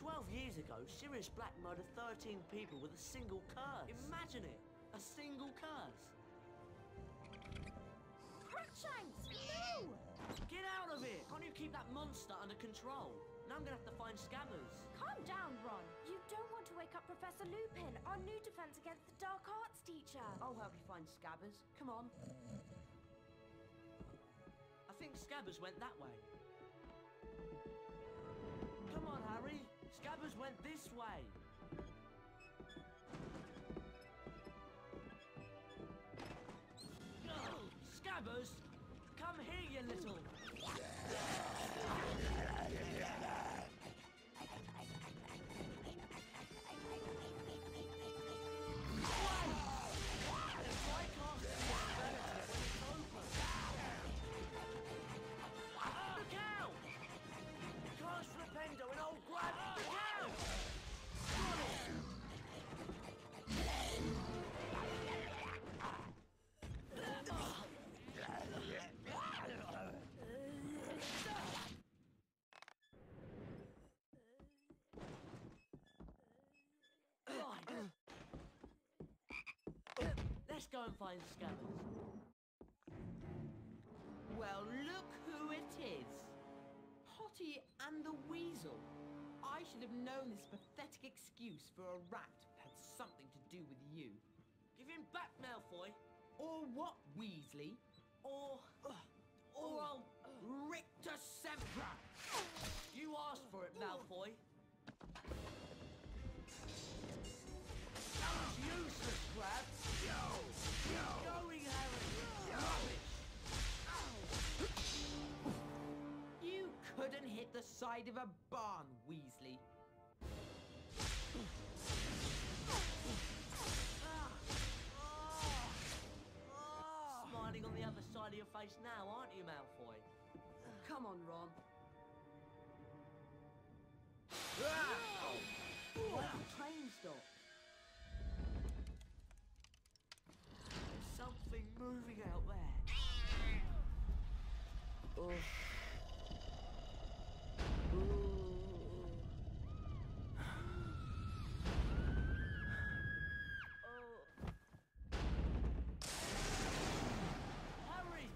12 years ago, Sirius Black murdered 13 people with a single curse. Imagine it! A single curse! Crookshanks, no! Get out of here! Can't you keep that monster under control? Now I'm gonna have to find Scabbers. Calm down, Ron. You don't want to wake up Professor Lupin, our new defense against the dark arts teacher. I'll help you find Scabbers. Come on. I think Scabbers went that way. Come on, Harry. Scabbers went this way. Oh, Scabbers! Come here, you little... Let's go and find Scabbers. Well, look who it is. Potty and the Weasel. I should have known this pathetic excuse for a rat had something to do with you. Give him back, Malfoy. Or what, Weasley? Or I'll rip to Sempra. You asked for it, Malfoy. That was useless, Crab. Going, Harry. Rubbish. You couldn't hit the side of a barn, Weasley. Smiling on the other side of your face now, aren't you, Malfoy? Come on, Ron. Why did the train stop? There's something moving out there. Oh. Harry!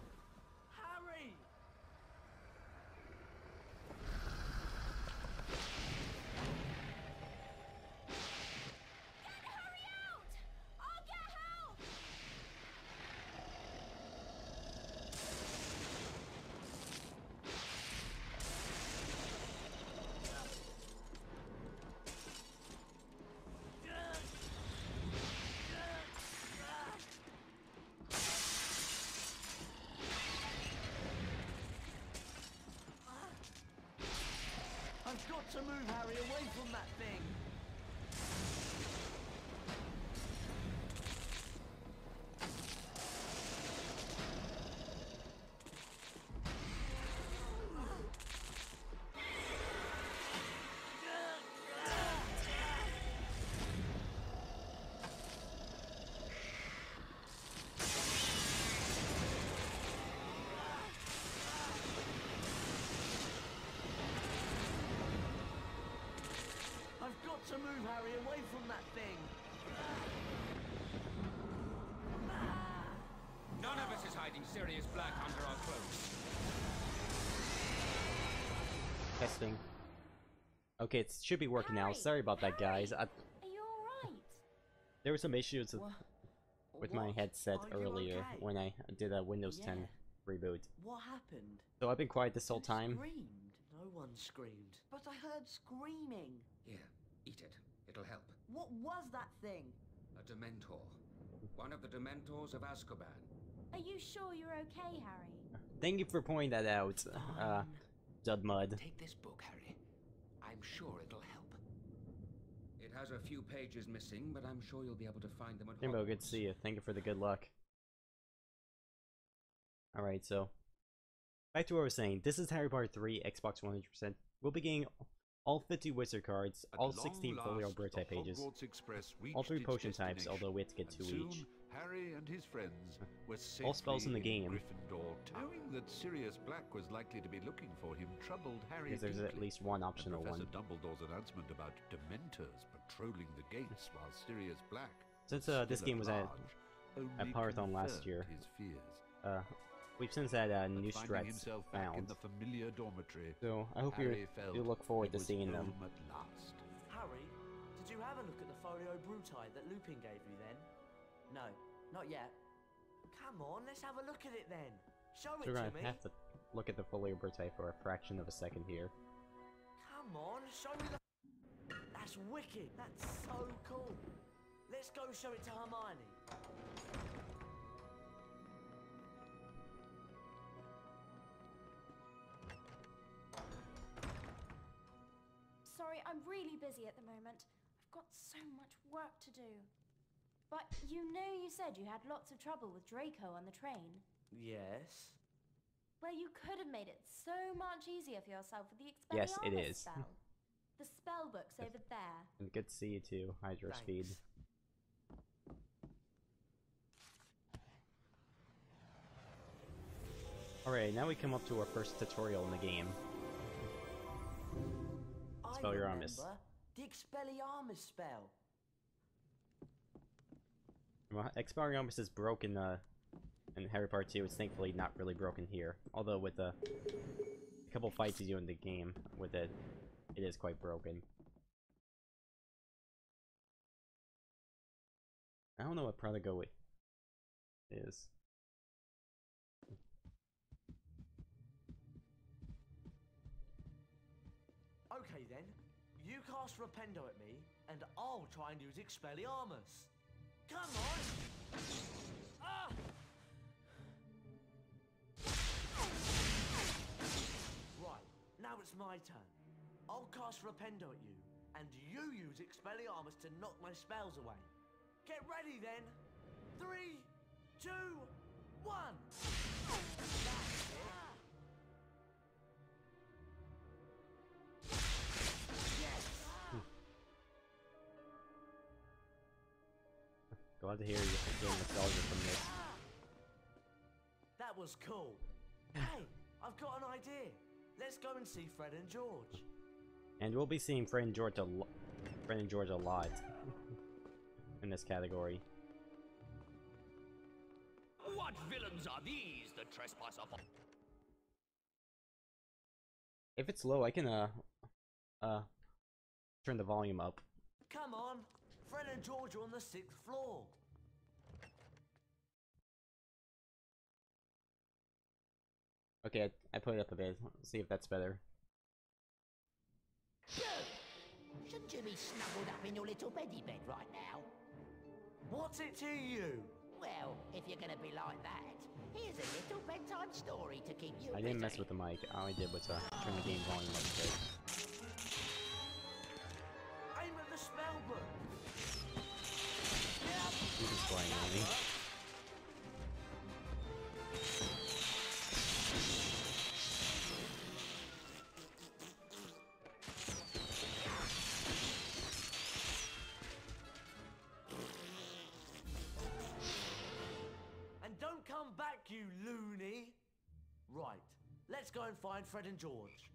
Harry! Get Harry out! I'll get help! I've got to move Harry away from that thing! I've got to move Harry away from that thing! None of us is hiding Sirius Black under our cloaks. Testing. Okay, it should be working now. Sorry about that, guys. Are you alright? There were some issues with my What? headset Are you earlier okay? when I did a Windows 10 Yeah. reboot. What happened? So I've been quiet this whole Who time. Screamed? No one screamed. But I heard screaming. Here, eat it. It'll help. What was that thing? A Dementor. One of the Dementors of Azkaban. Are you sure you're okay, Harry? Thank you for pointing that out, Dudmud. Take this book, Harry. I'm sure it'll help. It has a few pages missing, but I'm sure you'll be able to find them at Rainbow, Hogwarts. good to see you. Thank you for the good luck. Alright, so back to what I was saying. This is Harry Potter 3, Xbox 100%. We'll be getting All 50 wizard cards, At all long 16 last, folio the Brute pages, Hogwarts Express all 3 reached potion its types, although we have to get destination, 2 and each. soon Harry and his friends were All spells in the safely game. Gryffindor Tower. Knowing that Sirius Black was likely to be looking for him troubled Harry Because there's at deeply, least one and optional Professor one. Dumbledore's announcement about Dementors patrolling the gates while Sirius Black, Since still this game was large, at only Potterthon last confirmed year, his fears. we've since had new But finding strats himself back in found. the familiar dormitory, So I hope Harry you felt look forward he to was seeing them. home at last. Harry, did you have a look at the folio Brute that Lupin gave you then? No, not yet. Come on, let's have a look at it then. Show So it we're to gonna me. have to look at the folio Brute for a fraction of a second here. Come on, show me the... That's wicked. That's so cool. Let's go show it to Hermione. Sorry, I'm really busy at the moment. I've got so much work to do. But you know you said you had lots of trouble with Draco on the train. Yes. Well, you could have made it so much easier for yourself with the Yes, it Expelliarmus is. spell. The spell book's over there. And good to see you too, Hydro Speed. Thanks. Alright, now we come up to our first tutorial in the game. Expelliarmus. I remember the Expelliarmus spell. Well, Expelliarmus is broken in Harry Potter 2. It's thankfully not really broken here. Although with a couple fights you do in the game with it, it is quite broken. I don't know what Prodigo is. Okay then, you cast Rependo at me, and I'll try and use Expelliarmus. Come on! Ah! Right, now it's my turn. I'll cast Rependo at you, and you use Expelliarmus to knock my spells away. Get ready then! 3, 2, 1! That's it. Glad to hear you getting nostalgia from this. That was cool. Hey, I've got an idea. Let's go and see Fred and George. And we'll be seeing Fred and George a lot in this category. What villains are these that trespass upon? If it's low, I can turn the volume up. Come on, Fred and George are on the 6th floor. Okay, I put it up a bit. Let's see if that's better. Shouldn't you be snuggled up in your little beddy bed right now? What's it to you? Well, if you're gonna be like that, here's a little bedtime story to keep you I didn't mess busy. with the mic. All I did was turn the game volume up a bit. Aim at the spell book. You're just playing on me. And don't come back, you loony. Right, let's go and find Fred and George.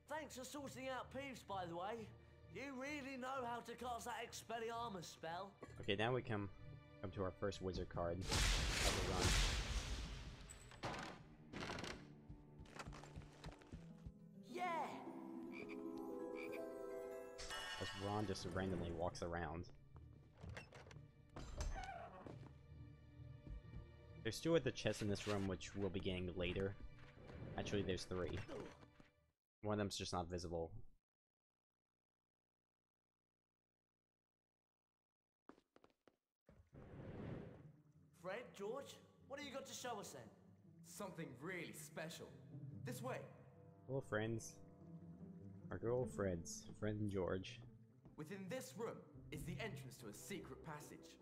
Thanks for sorting out Peeves, by the way. You really know how to cast that Expelliarmus spell. Okay, now we come to our first wizard card of the run. Yeah! As Ron just randomly walks around. There's 2 at the chest in this room, which we'll be getting later. Actually, there's 3. One of them's just not visible. Fred, George, what have you got to show us then? Something really special. This way. Hello, friends. Our good old friends, Fred and George. Within this room is the entrance to a secret passage,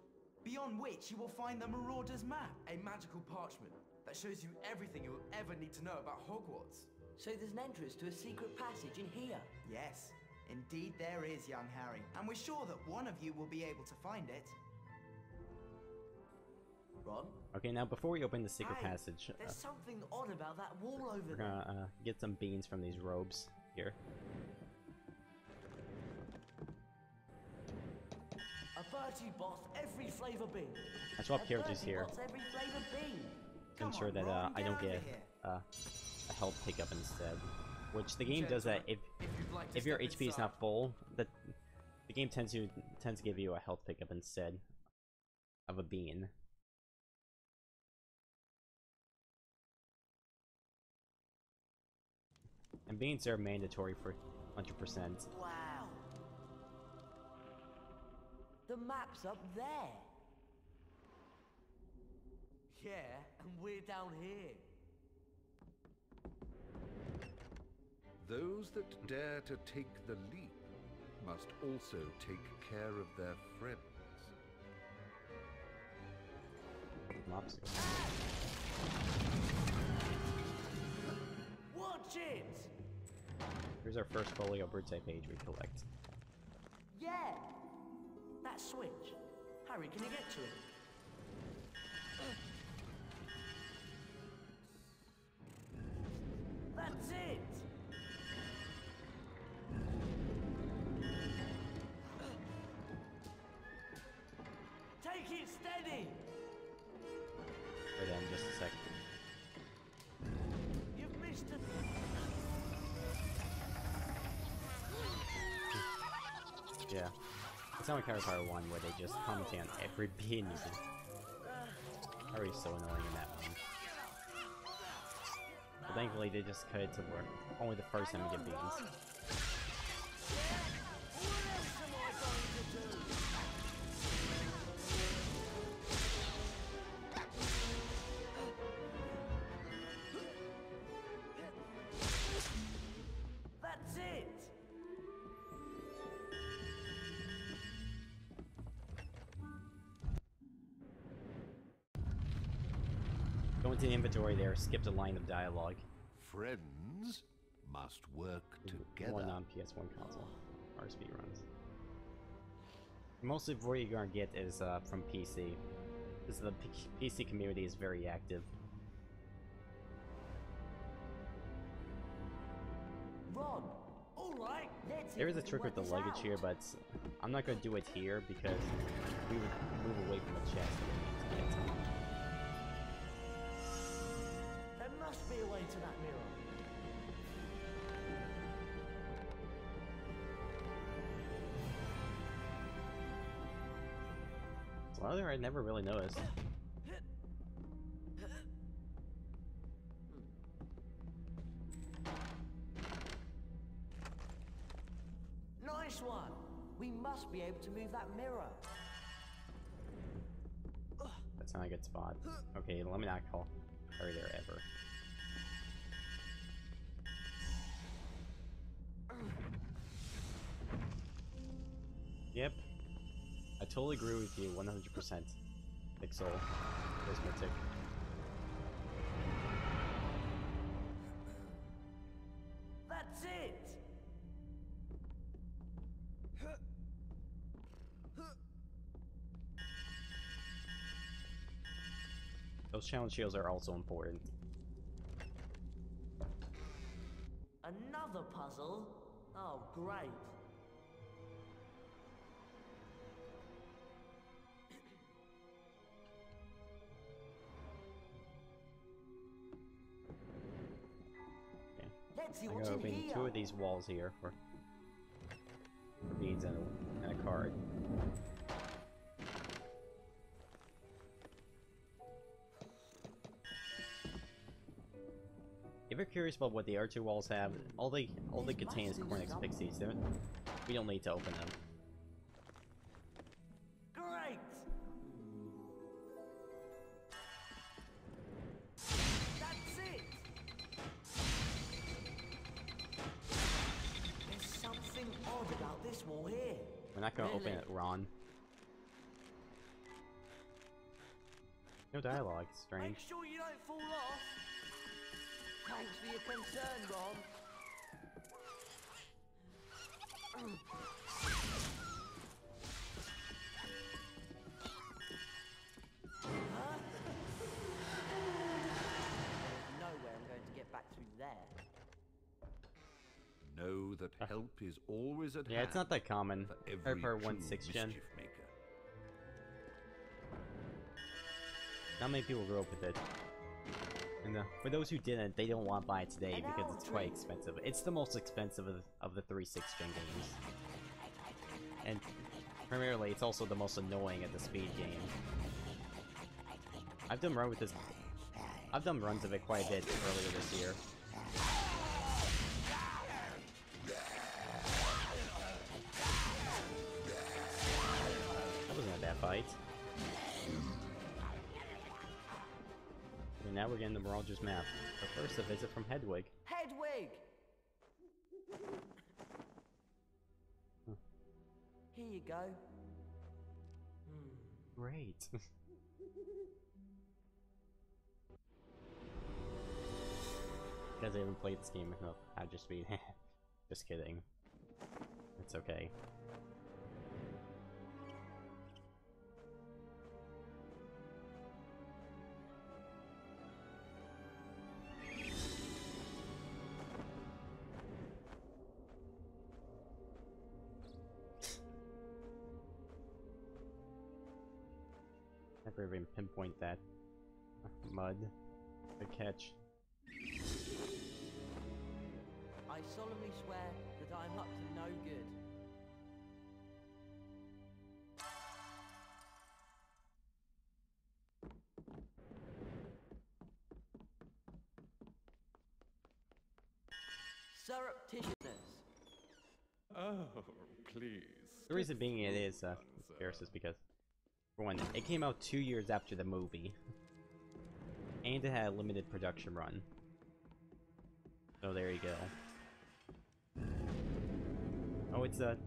beyond which you will find the Marauder's Map, a magical parchment that shows you everything you will ever need to know about Hogwarts. So there's an entrance to a secret passage in here. Yes, Indeed there is, young Harry. And we're sure that one of you will be able to find it. Ron? Okay, now before we open the secret Hey, passage, there's something odd about that wall over we're there. gonna get some beans from these robes here. A Bertie boss every flavour bean. I swap A characters Bertie here boss every flavour bean. to ensure that Ron, I don't get get over here. a health pickup instead. Which the game does that Gentlemen, you'd like to if your step HP is inside. not full, the game tends to give you a health pickup instead of a bean. And beans are mandatory for 100%. Wow. The map's up there. Yeah, and we're down here. Those that dare to take the leap must also take care of their friends. Mops. Watch it! Here's our first folio birthday page we collect. Yeah! That switch. Harry, can you get to it? That's it! Take it steady! Wait then, just a second. You've missed it. Yeah. It's not like Harry Potter 1 where they just commentate on every bean you do. Harry's so annoying in that one. But thankfully they just cut it to where only the first time you get beans. What else am I going to do? That's it! Go into the inventory there, skipped a line of dialogue. Friends must work together. One on PS1 console. Or speedruns. Mostly what you're gonna get is from PC. Because the PC community is very active. Ron, alright, let's There is a trick with the luggage here, but I'm not gonna do it here because we would move away from the chest and we need to get time. There must be a way to that mirror. So other I never really noticed. Nice one! We must be able to move that mirror. That's not a good spot. Okay, let me not call Harry there ever. Yep. I totally agree with you 100%. Pixel. Arithmetic. That's it! Those challenge shields are also important. Another puzzle? Oh, great. Okay. Let's see I'm what's gonna in open here. 2 of these walls here for beads and a card. If you're curious about what the other 2 walls have, all they contain is Cornix Pixies. We don't need to open them. Great! That's it! There's something odd about this wall here. We're not gonna open Really? it, Ron. No dialogue, strange. Make sure you don't fall off. Thanks for your concern, Ron. Nowhere I'm going to get back through there. Know that help is always at hand. Yeah, it's not that common. For Or every for true 1/6 gen. mischief maker. Not many people grew up with it. And for those who didn't, they don't want to buy it today because it's quite expensive. It's the most expensive of the 3/6 gen games. And primarily, it's also the most annoying at the speed game. I've done runs of it quite a bit earlier this year. That wasn't a bad fight. Okay, now we're getting the Mirage's map. But first, a visit from Hedwig. Hedwig! Here you go. Great. Because I haven't played this game enough, I'd just be just kidding. It's okay. Never even pinpoint that mud. Good catch. I solemnly swear that I'm up to no good. Surreptitiousness. Oh, please. The reason being it is scarce is because, for one, it came out 2 years after the movie, and it had a limited production run. So there you go. Oh, it's the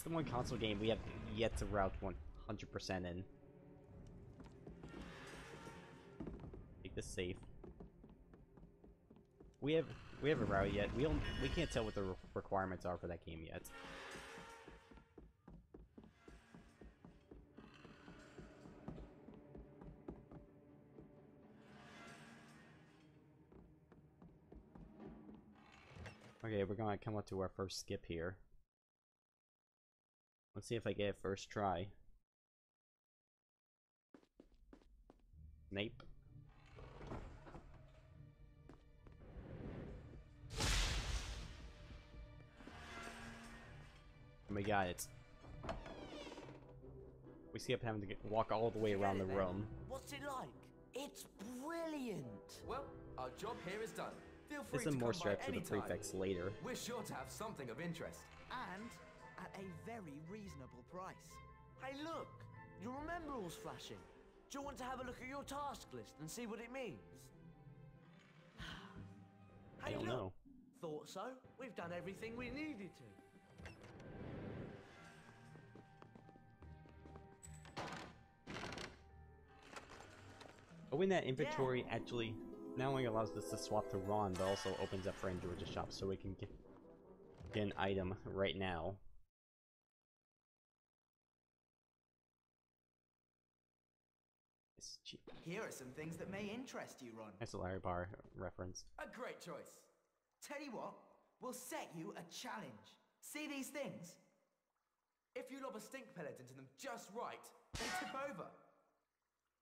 one console game we have yet to route 100% in. Take this safe. We haven't routed yet. We can't tell what the requirements are for that game yet. Okay, we're gonna come up to our first skip here. Let's see if I get it first try. Snape. And we got it. We skip having to walk all the way around the room. What's it like? It's brilliant. Well, our job here is done. Feel free There's to some more come by strats for the anytime. prefects later. We're sure to have something of interest. And at a very reasonable price. Hey, look! Your remember all's flashing. Do you want to have a look at your task list and see what it means? I Hey, don't look. know. Thought so. We've done everything we needed to. Opening that inventory actually not only allows us to swap to Ron, but also opens up for George's shop so we can get an item right now. It's cheap. Here are some things that may interest you, Ron. That's a Larry Bar reference. A great choice. Tell you what, we'll set you a challenge. See these things? If you lob a stink pellet into them just right, they tip over.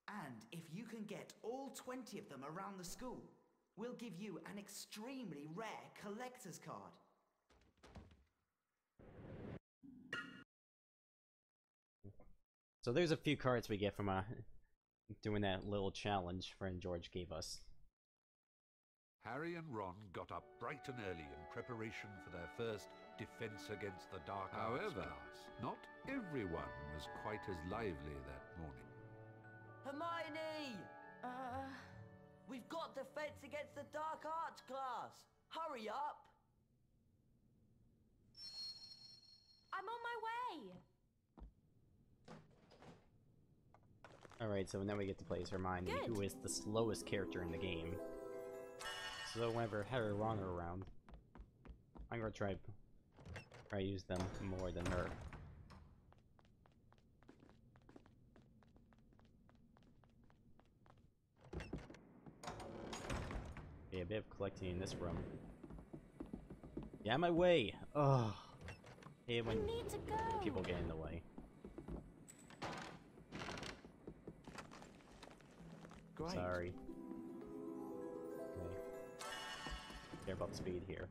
And if you can get all 20 of them around the school, we'll give you an extremely rare collector's card. So there's a few cards we get from doing that little challenge friend George gave us. Harry and Ron got up bright and early in preparation for their first defense against the dark arts. However, not everyone was quite as lively that morning. Hermione! We've got defense against the dark arts class. Hurry up! I'm on my way! Alright, so now we get to play as Hermione, Good. who is the slowest character in the game. So whenever Harry and Ron are around, I'm gonna try Try to use them more than her. Okay, a bit of collecting in this room. Get out of my way! Ugh. Hey, when need to go. people get in the way. Great. Sorry. Okay. Care about speed here.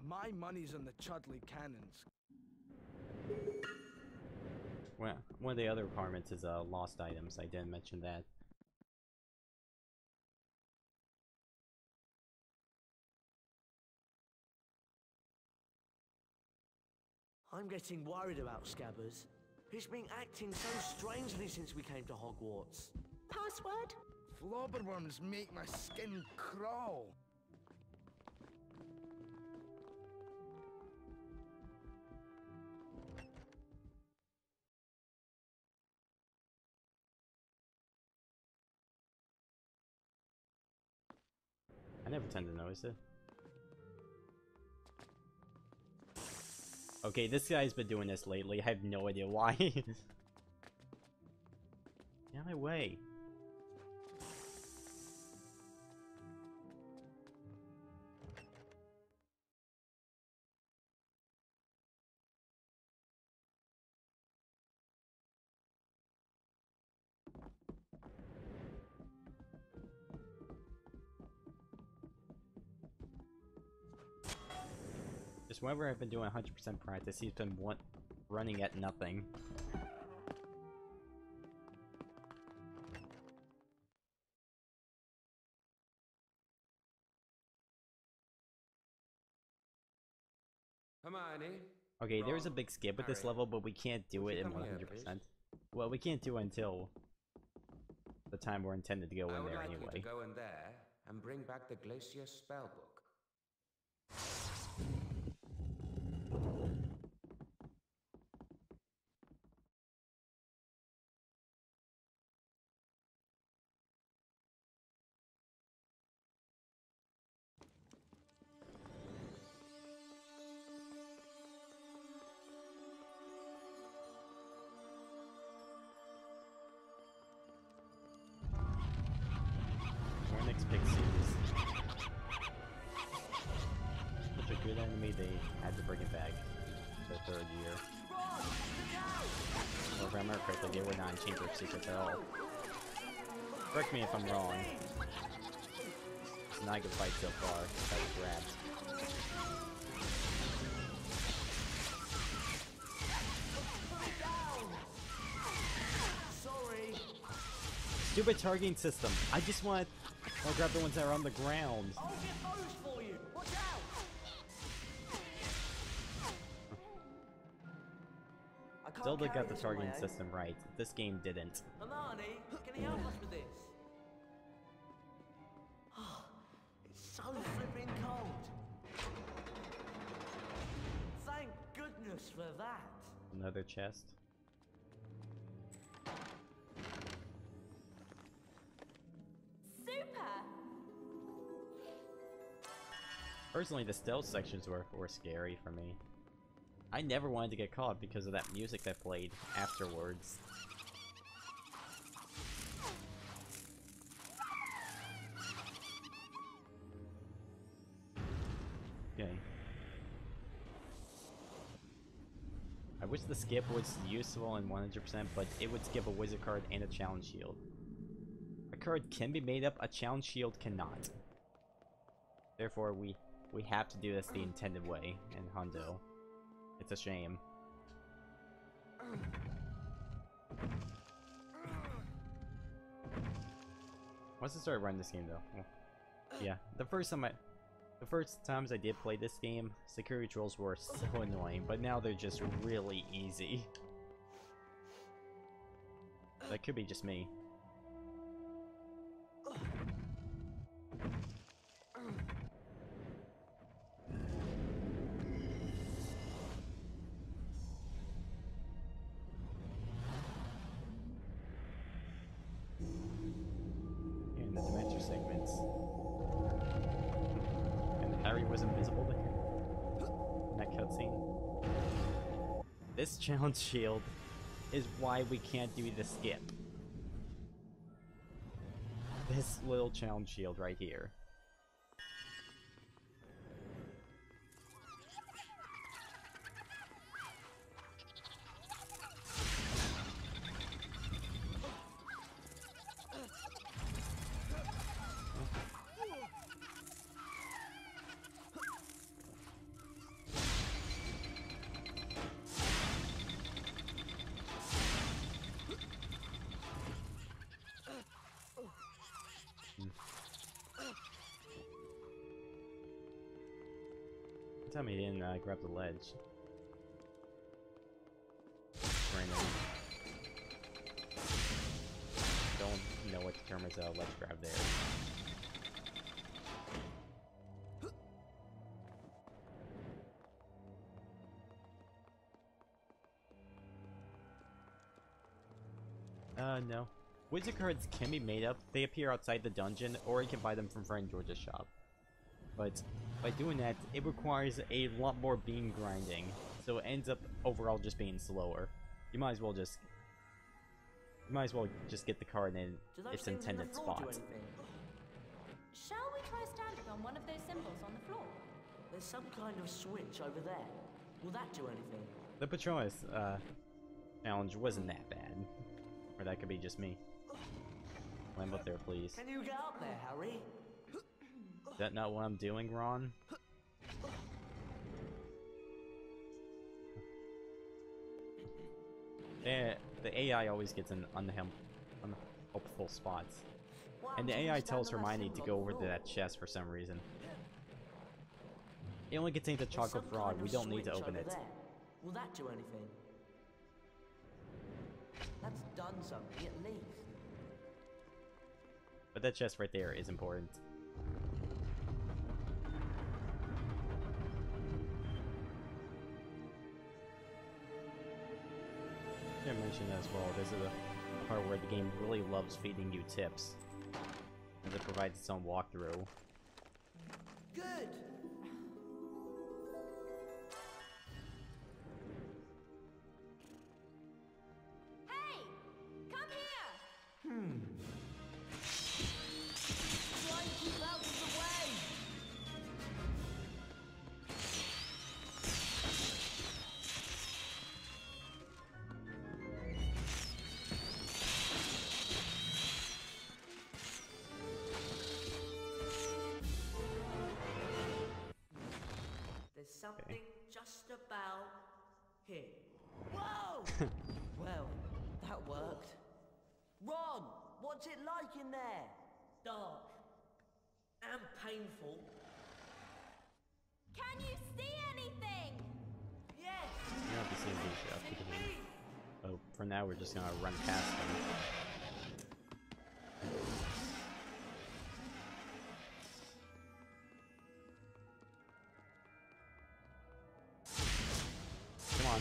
My money's on the Chudley cannons. Well, one of the other requirements is lost items. I didn't mention that. I'm getting worried about Scabbers. He's been acting so strangely since we came to Hogwarts. Password? Flobberworms make my skin crawl. I never tend to notice it. Okay, this guy's been doing this lately. I have no idea why. Get out of my way. Just whenever I've been doing 100% practice, he's been running at nothing. Hermione? Okay, there's a Ron, big skip with this Harry, level, but we can't do would it you in come here, 100%. Well, we can't do it until the time we're intended to go I in would there like you anyway. to go in there and bring back the Glacier spellbook. Our next big series. Such a good enemy, they had to bring it back to the 3rd year. Or if I remember correctly, they were not in Chamber of Secrets at all. Correct me if I'm wrong. It's not a good fight so far. That was grabbed. Sorry. Stupid targeting system. I just want to grab the ones that are on the ground. I'll get those for you. Watch out. I can't Zelda carry got the this on my targeting own. system right. This game didn't. Hermione, can you help us with this? It's so flipping cold. Thank goodness for that. Another chest. Super! Personally, the stealth sections were scary for me. I never wanted to get caught because of that music that played afterwards. Okay. I wish the skip was useful in 100%, but it would skip a wizard card and a challenge shield. A card can be made up, a challenge shield cannot. Therefore, we have to do this the intended way in Hundo. It's a shame. Once I started running this game, though, well, yeah, the first times I did play this game, security trolls were so annoying, but now they're just really easy. That could be just me. And the Dementor segments. And Harry was invisible there. cutscene. This challenge shield is why we can't do the skip. This little challenge shield right here. Tell me he didn't grab the ledge. Random. Don't know what determines a ledge grab there. No. Wizard cards can be made up. They appear outside the dungeon, or you can buy them from Friend George's shop. But by doing that, it requires a lot more beam grinding, so it ends up overall just being slower. You might as well just get the card in its intended spot. Shall we try standing on one of those symbols on the floor? There's some kind of switch over there. Will that do anything? The Patronus challenge wasn't that bad. Or that could be just me. Climb up there, please. Can you get up there, Harry? Is that not what I'm doing, Ron? The AI always gets in unhelpful spots. And the AI tells Hermione to go over to that chest for some reason. It only contains a chocolate frog, we don't need to open it. Will that do anything? That's done something at least. But that chest right there is important. I mentioned as well, this is a part where the game really loves feeding you tips, as it provides its own walkthrough. Good. Hey, come here. Try and keep out of the way. There's something just about here. Whoa! Well, that worked. Ron, what's it like in there? Dark. And painful. Can you see anything? Yes! You don't have to see these stuff because oh, for now we're just gonna run past them. Come on.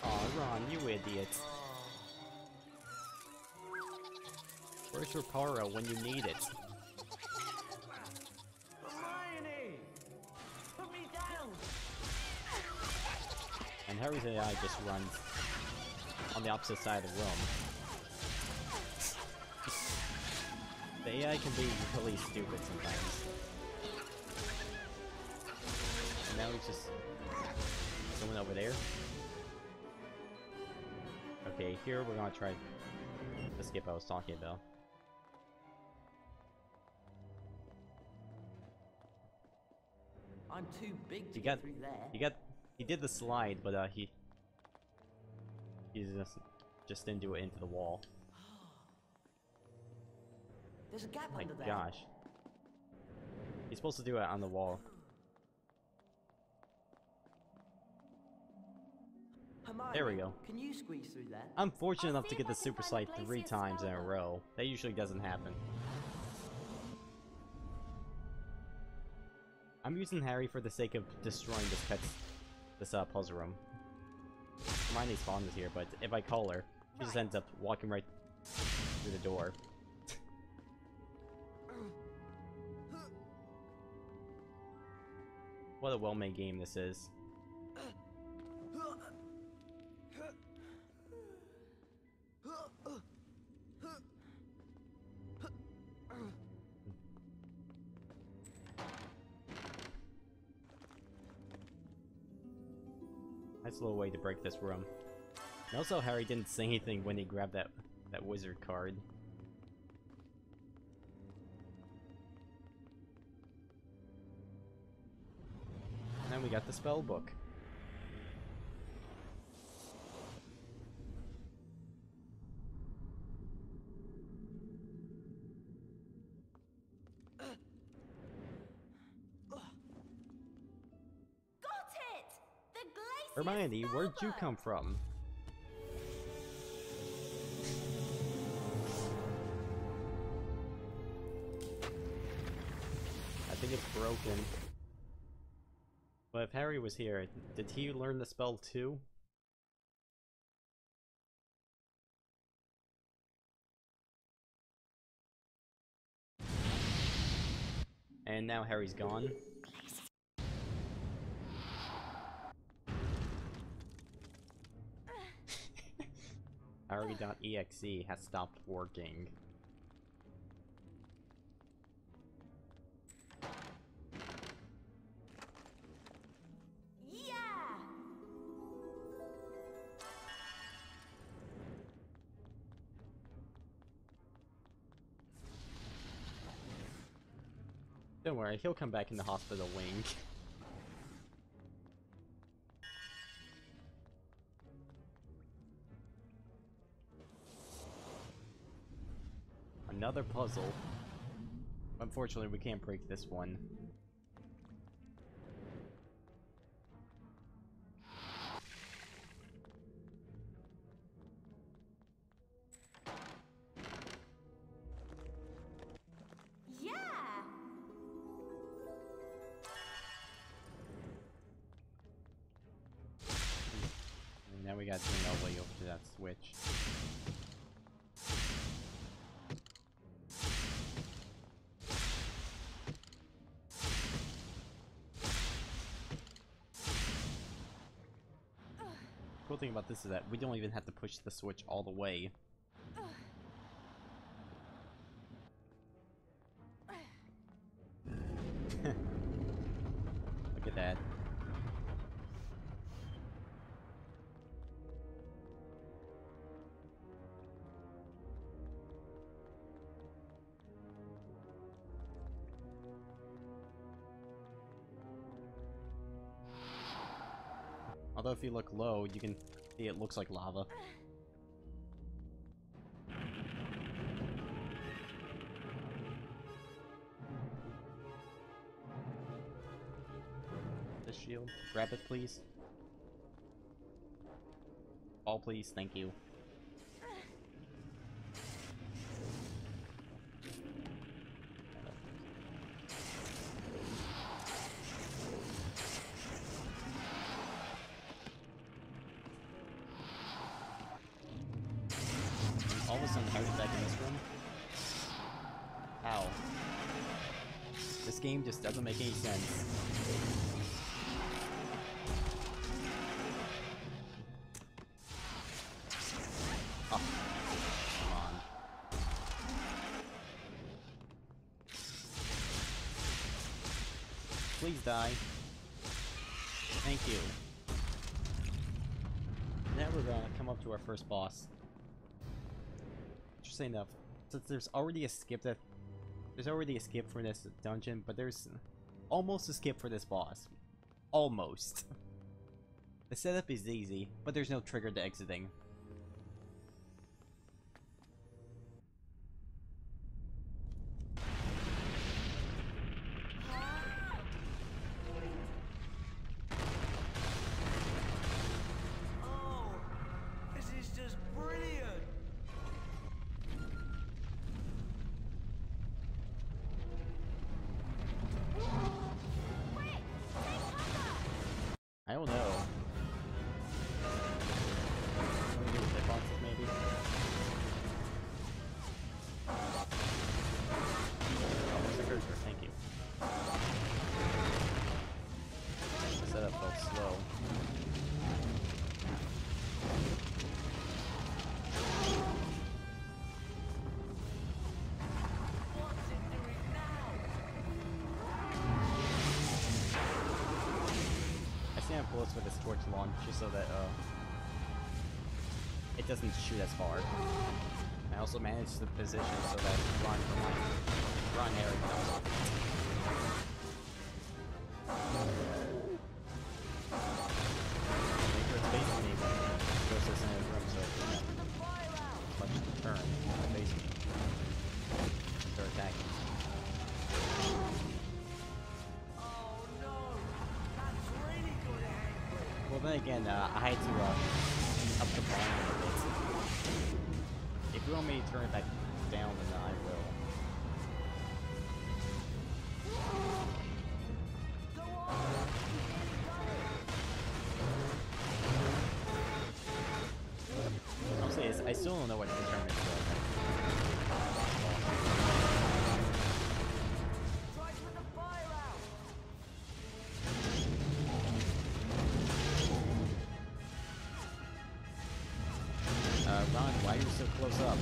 Aw, Ron, you idiot. Where's your Reparo when you need it? Hermione! Put me down! And Harry's AI just runs on the opposite side of the room. The AI can be really stupid sometimes. And now he's just going over there. Okay, here we're gonna try the skip I was talking about. I'm too big to get through there. He did the slide, but he just didn't do it into the wall. There's a gap under there. My gosh. He's supposed to do it on the wall. Hermione, There we go. Can you squeeze through there? I'm fortunate enough to get the if I can super find slide a place 3 here times in a somewhere. row. That usually doesn't happen. I'm using Harry for the sake of destroying this puzzle room. Hermione spawns here, but if I call her, she just ends up walking right through the door. What a well-made game this is. Nice little way to break this room. And also, Harry didn't say anything when he grabbed that wizard card. And then we got the spell book. Hermione, where'd you come from? I think it's broken. But if Harry was here, did he learn the spell too? And now Harry's gone. Harry.exe has stopped working. Yeah! Don't worry, he'll come back in the hospital wing. Another puzzle. Unfortunately, we can't break this one. Yeah! And now we gotta turn all the way over to that switch. Cool thing about this is that we don't even have to push the switch all the way. Look at that. Although if you look low, you can see it looks like lava. This shield. Grab it, please. All, please. Thank you. All of a sudden, Harry's back in this room. Ow. This game just doesn't make any sense. Oh, come on. Please die. Thank you. Now we're gonna come up to our first boss. Interesting enough, since there's already a skip for this dungeon, but there's almost a skip for this boss. Almost. The setup is easy, but there's no trigger to exiting. Oh, this is just brilliant! I don't know. goes for the Scorch launch just so that it doesn't shoot as far. I also managed the position so that Ron Harry can also. It's facing me when he goes to the center of the room, so it's much to turn facing me. Start attacking. Well, then again, I had to up the volume a bit. If you want me to turn it back down, then I will. I'll say this, I still don't know what determines Ron, why are you so close up?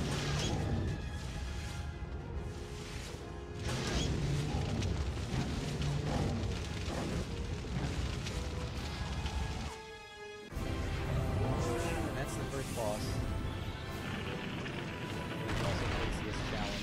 And that's the first boss. It's also the easiest challenge.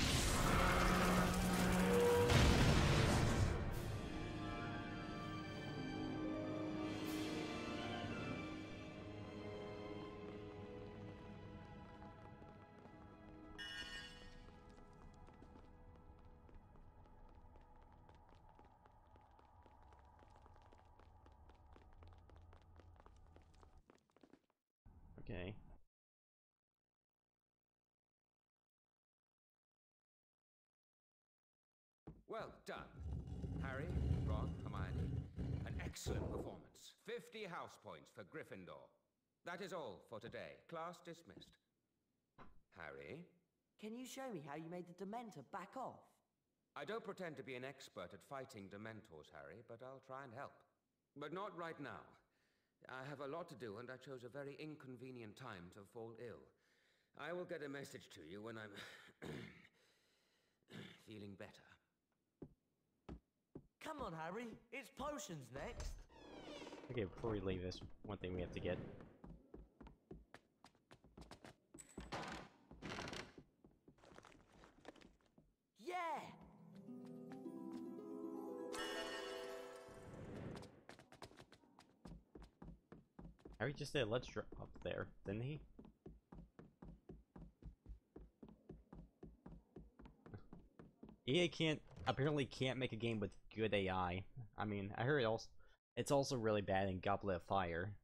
Okay. Well done. Harry, Ron, Hermione. An excellent performance. 50 house points for Gryffindor. That is all for today. Class dismissed. Harry? Can you show me how you made the Dementor back off? I don't pretend to be an expert at fighting Dementors, Harry, but I'll try and help. But not right now. I have a lot to do, and I chose a very inconvenient time to fall ill. I will get a message to you when I'm feeling better. Come on, Harry. It's potions next. Okay, before we leave, this one thing we have to get. Yeah! Harry just said let's drop up there, didn't he? EA apparently can't make a game with good AI. I mean, I heard it's also really bad in Goblet of Fire.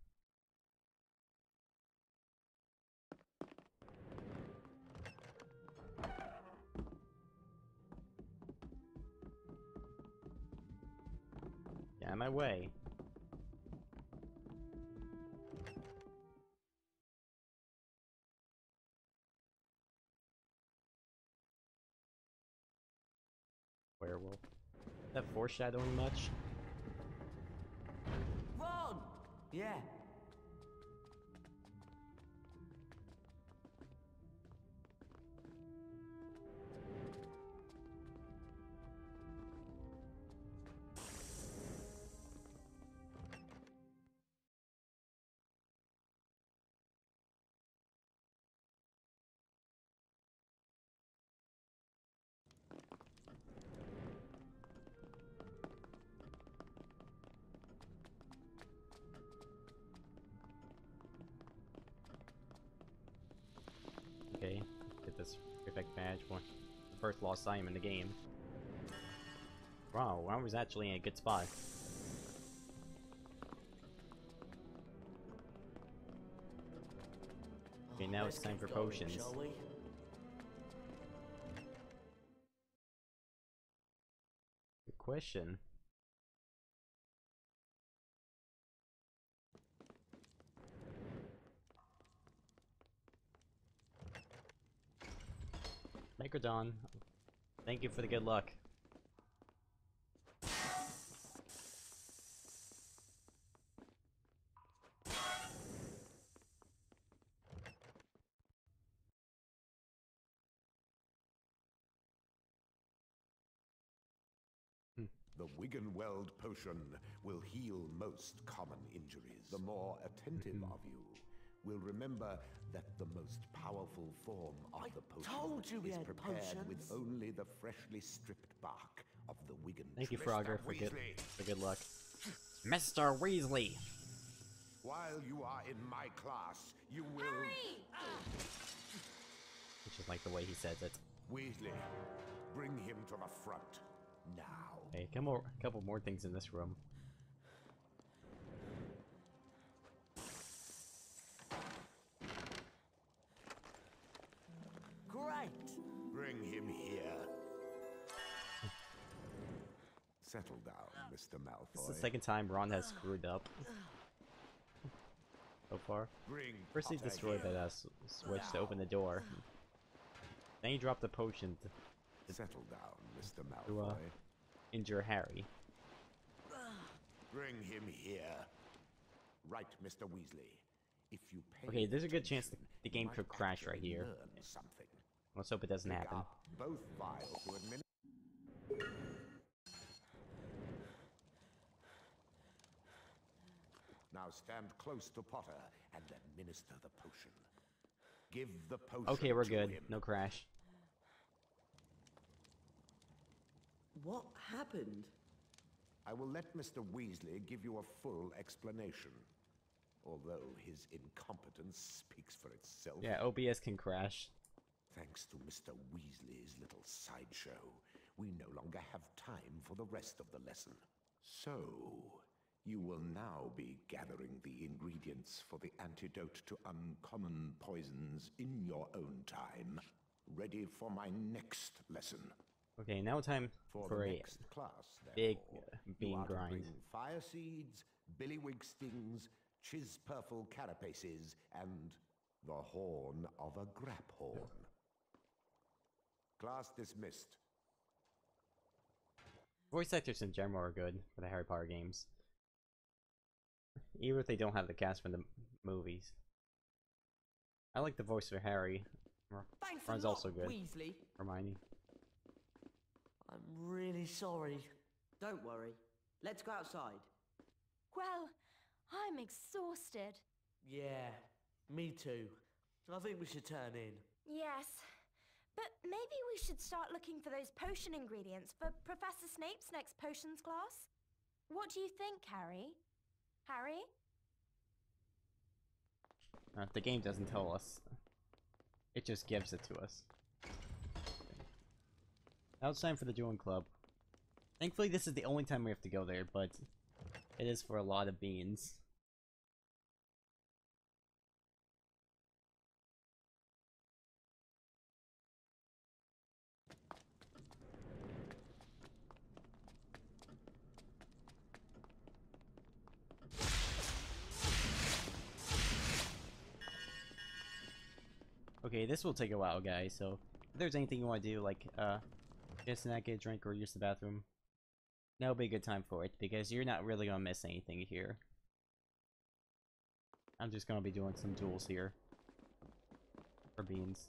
Get out of my way. Werewolf. Is that foreshadowing much? Ron! Yeah. Okay, get this perfect badge for the first lost item in the game. Wow, I was actually in a good spot. Okay, now it's time for potions. Shall we? Good question. Microdon, thank you for the good luck. The Wiggenweld potion will heal most common injuries. The more attentive of you will remember that the most powerful form of the potion told you we is had prepared with potions. only the freshly stripped bark of the Wiggen Thank you, tree. Frogger, for good luck. Mr. Weasley! While you are in my class, you will... Harry! Which is like the way he says it. Weasley, bring him to the front, now. Okay, a couple more things in this room. Great! Bring him here. Settle down, Mr. Malfoy. This is the second time Ron has screwed up so far. First he destroyed that switch to open the door. Then he dropped the potion to settle down, Mr. Malfoy. Injure Harry. Bring him here. Right, Mr. Weasley. If you pay Okay, there's a good chance the game could crash right here. Something. Let's hope it doesn't happen. Both vials to administer. Now stand close to Potter and administer the potion. Give the potion. Okay, we're to good. him. No crash. What happened? I will let Mr. Weasley give you a full explanation. Although his incompetence speaks for itself. Yeah, OBS can crash. Thanks to Mr. Weasley's little sideshow, we no longer have time for the rest of the lesson. So, you will now be gathering the ingredients for the antidote to uncommon poisons in your own time. Ready for my next lesson. Okay, now time for a next class, big you bean are to grind. bring fire seeds, billywig stings, chispurple carapaces, and the horn of a graphorn. Class dismissed. Voice actors in general are good for the Harry Potter games. Even if they don't have the cast from the movies. I like the voice for Harry. Thanks Ron's a lot, also good. Weasley. Hermione. I'm really sorry. Don't worry. Let's go outside. Well, I'm exhausted. Yeah, me too. I think we should turn in. Yes. But maybe we should start looking for those potion ingredients for Professor Snape's next potions class. What do you think, Harry? Harry? The game doesn't tell us. It just gives it to us. Now it's time for the Dueling Club. Thankfully this is the only time we have to go there, but it is for a lot of beans. Okay, this will take a while, guys, so if there's anything you want to do, like, get a snack, get a drink, or use the bathroom, that'll be a good time for it, because you're not really gonna miss anything here. I'm just gonna be doing some duels here. For beans.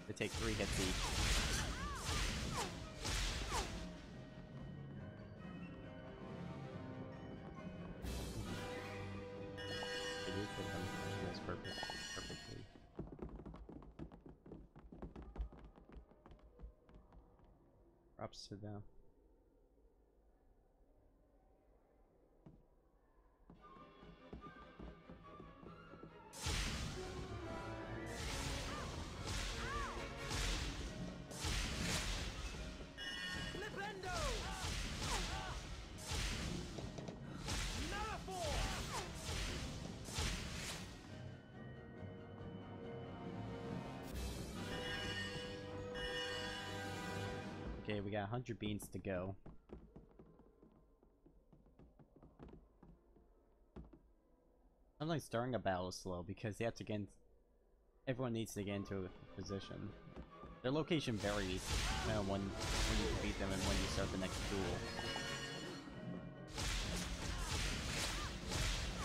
They take 3 hits each. They do put them in this perfectly. Props to them. Okay, we got 100 beans to go. Sometimes starting a battle is slow because you have to get Everyone needs to get into a position. Their location varies when you beat them and when you start the next duel.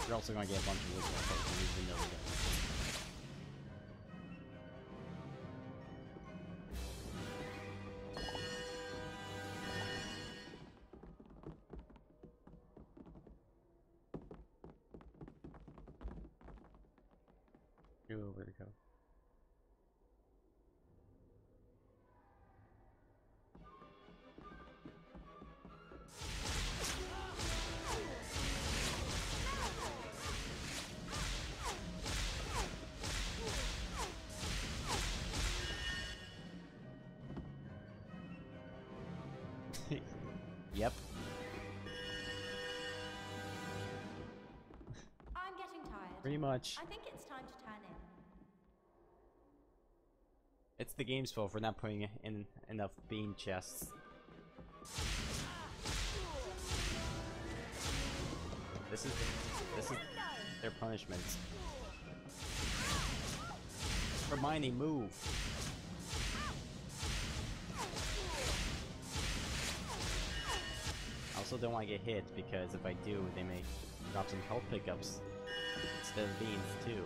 You're also gonna get a bunch of wisdom tokens even though we don't. Where to go? Yep. I'm getting tired. Pretty much. I think it's time to turn in. It's the game's fault for not putting in enough bean chests. This is their punishment. Hermione, move. I also don't want to get hit because if I do, they may drop some health pickups instead of beans too.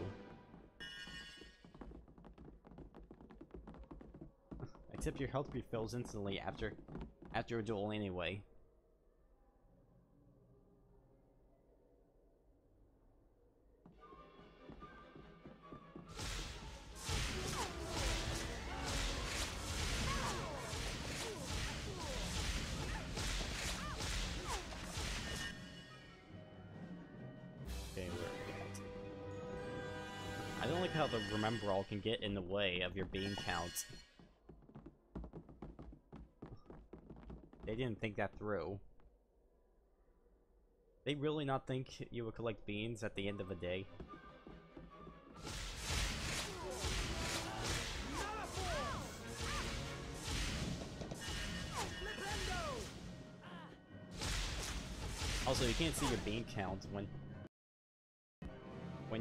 Except your health refills instantly after a duel anyway. Okay, where are we at? I don't like how the remember all can get in the way of your bean count. They didn't think that through. They really not think you would collect beans at the end of a day? Also, you can't see your bean count when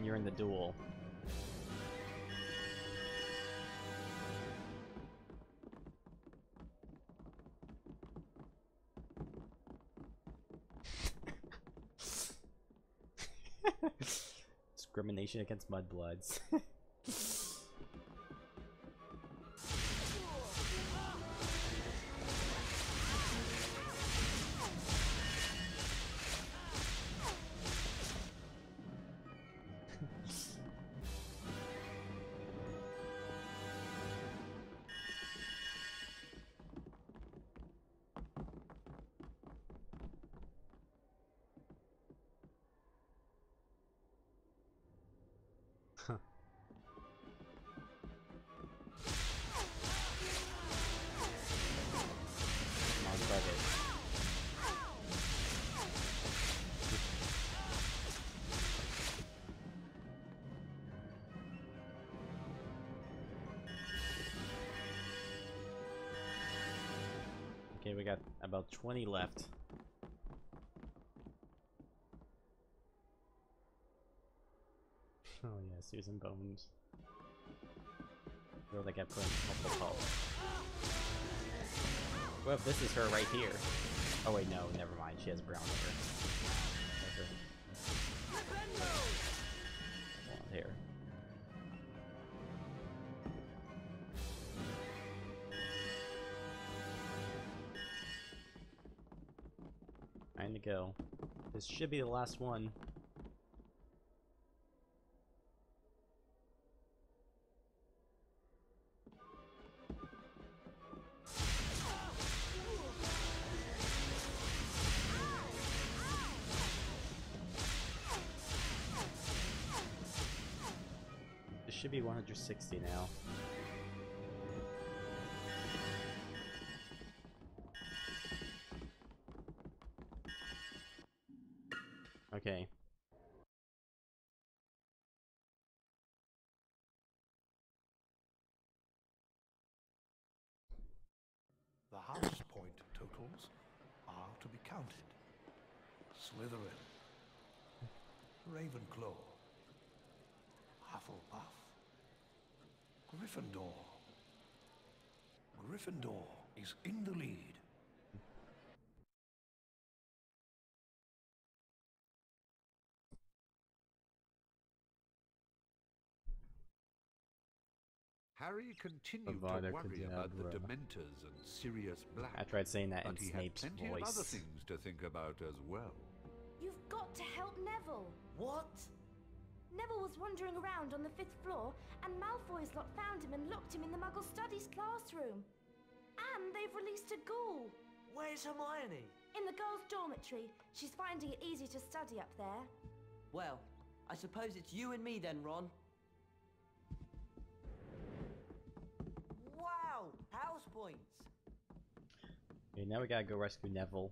you're in the duel. Discrimination against mudbloods. Okay, we got about 20 left. Oh yeah, Susan Bones. Girl that got put in Hufflepuff. What if this is her right here? Oh wait, no, never mind. She has brown hair. Blonde hair. Time to go. This should be the last one. This should be 160 now. Okay. The house point totals are to be counted. Slytherin, Ravenclaw, Hufflepuff, Gryffindor. Gryffindor is in the lead. Harry continued Avada to worry about the Kedavra. Dementors and Sirius Black. I tried saying that in but he Snape's had plenty voice. of other things to think about as well. You've got to help Neville. What? Neville was wandering around on the 5th floor, and Malfoy's lot found him and locked him in the Muggle Studies classroom. And they've released a ghoul. Where's Hermione? In the girls' dormitory. She's finding it easy to study up there. Well, I suppose it's you and me then, Ron. Wow! House points! Okay, now we gotta go rescue Neville.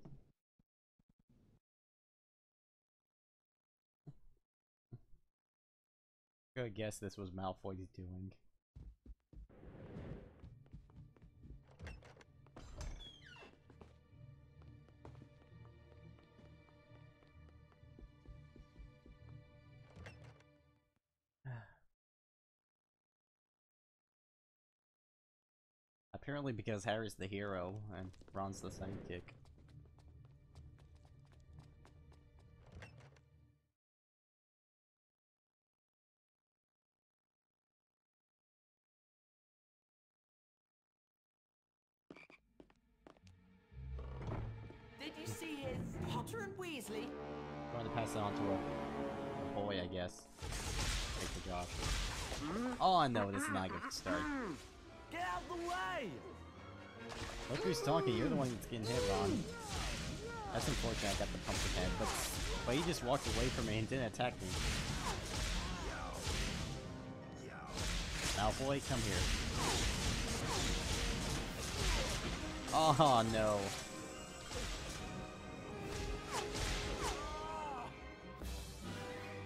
I guess this was Malfoy's doing. Apparently because Harry's the hero and Ron's the sidekick. Did you see his... Potter and Weasley? Trying to pass it on to a boy, I guess. Take the job. Oh no, this is not a good start. Get out of the way! Look who's talking, you're the one that's getting hit, Ron. That's unfortunate, I got the pumpkin head, but he just walked away from me and didn't attack me. Malfoy, come here. Oh no.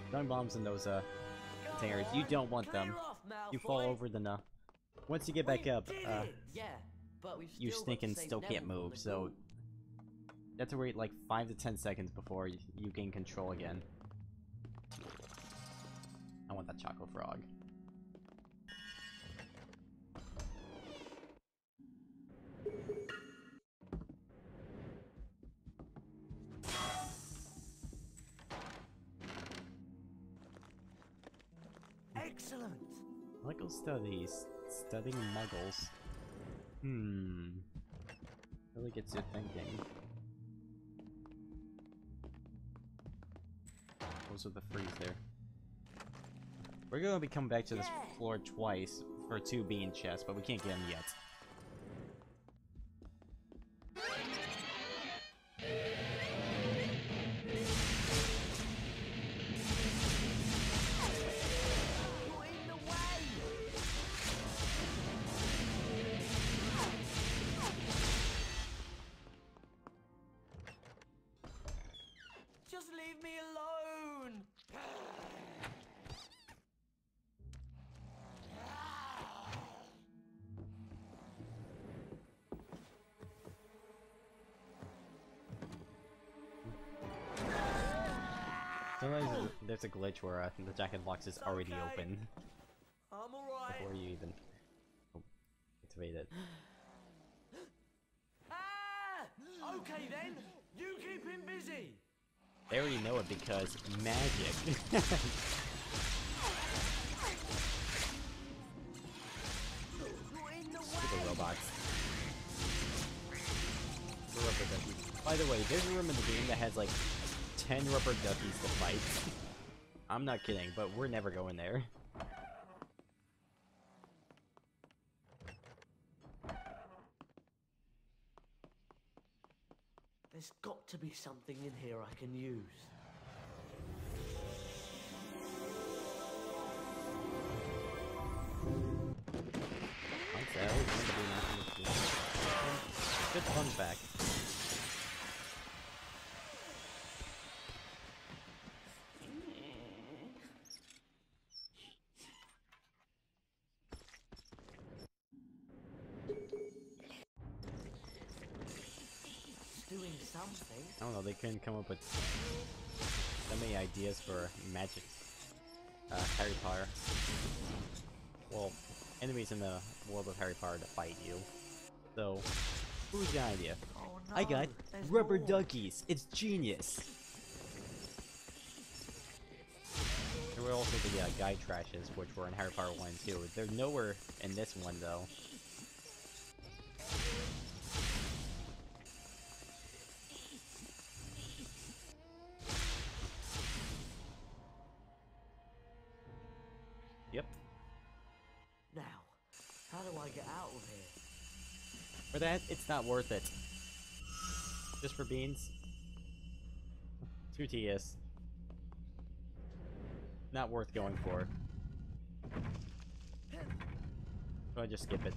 Throwing bombs in those containers, you don't want them. You fall over the once you get back up, Yeah, but we've you still stink got to and save still can't Neville from move, the so ghoul. you have to wait like 5 to 10 seconds before you gain control again. I want that Choco Frog. Excellent! Muggle studies. Studying muggles. Really gets you thinking. Those are the freeze there. We're gonna be coming back to this floor twice for 2 bean chests, but we can't get them yet. Just leave me alone! Sometimes there's a glitch where the jacket box is already open I'm alright. before you even activate it. Ah! Okay then, you keep him busy! They already know it because magic. Stupid robots. The rubber duckies. By the way, there's a room in the game that has like 10 rubber duckies to fight. I'm not kidding, but we're never going there. There's got to be something in here I can use. I always wanted to be an active. Good fun fact. Doing something. I don't know, they couldn't come up with so many ideas for magic Harry Potter. Well, enemies in the world of Harry Potter to fight you. So, who's the idea? Oh, no, I got there's rubber more. duckies. It's genius. There were also the guy trashes, which were in Harry Potter 1 and 2. They're nowhere in this one, though. Yep. Now, how do I get out of here? For that, it's not worth it. Just for beans. Too tedious. Not worth going for. So I just skip it.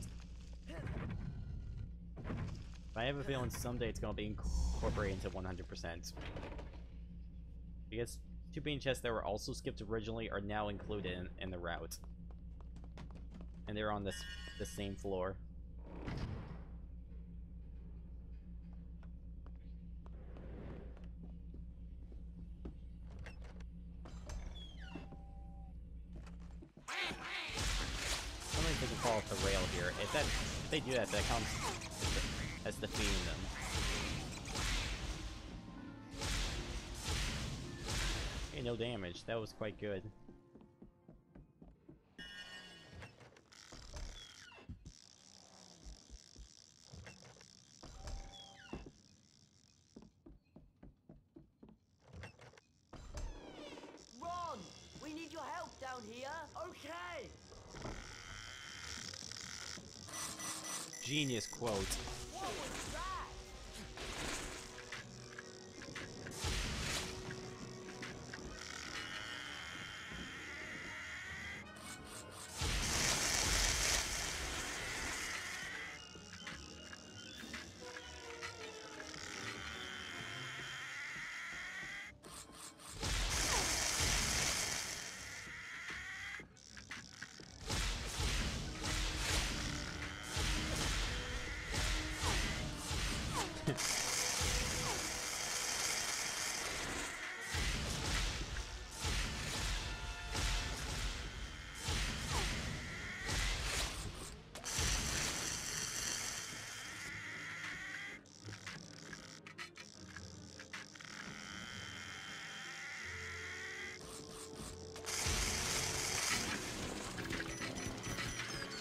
I have a feeling someday it's gonna be incorporated into 100%. Because 2 bean chests that were also skipped originally are now included in the route. And they're on the same floor. Somebody they can fall off the rail here. If they do that, that counts as defeating them. Hey, no damage. That was quite good. Ron, we need your help down here. Okay. Genius quote. What was that?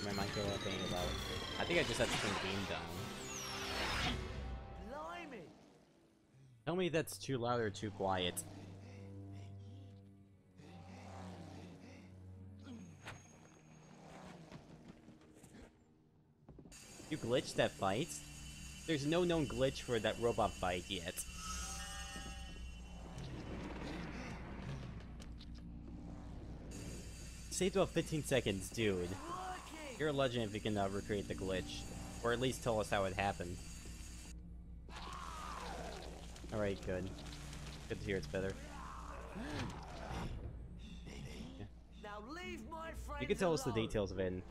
My mind going thinking about. I think I just had to turn the game down. Blimey. Tell me that's too loud or too quiet. You glitched that fight? There's no known glitch for that robot fight yet. Saved about 15 seconds, dude. You're a legend if you can recreate the glitch. Or at least tell us how it happened. Alright, good. Good to hear it's better. Yeah. Now leave my friends You can tell us the alone. details of it in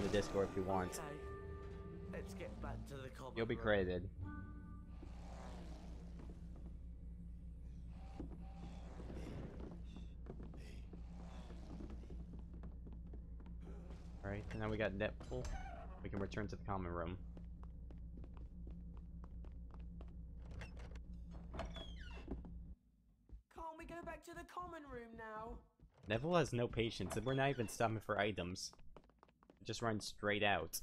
the Discord if you want. Okay. Let's get back to the common You'll be room. credited. Alright, and now we got Netful. We can return to the common room. Can't we go back to the common room now? Neville has no patience, and we're not even stopping for items. Just run straight out.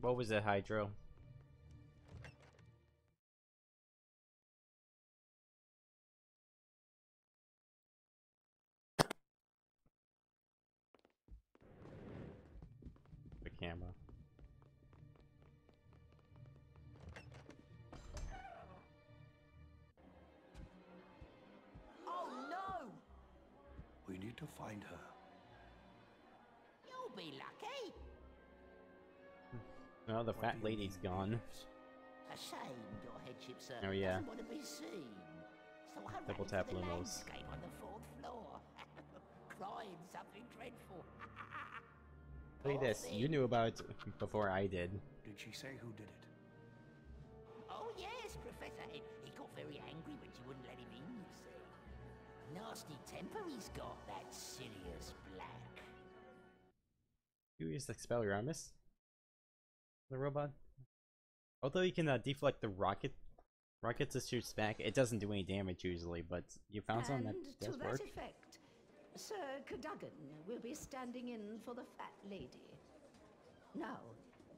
What was it, Hydro? The camera. Oh no! We need to find her. You'll be lucky. Oh, the fat lady's gone. A shame your headship sir Oh, yeah. doesn't want to be seen. So I ran Double into tap the limos. landscape on the 4th floor. Crying something dreadful. Look at this. You knew about it before I did. Did she say who did it? very angry when she wouldn't let him in, you see. Nasty temper he's got, that Sirius Black. You use Expelliarmus? The robot? Although you can deflect the rockets it shoots back, it doesn't do any damage usually, but you found something that does work. To that effect, Sir Cadogan will be standing in for the fat lady. Now,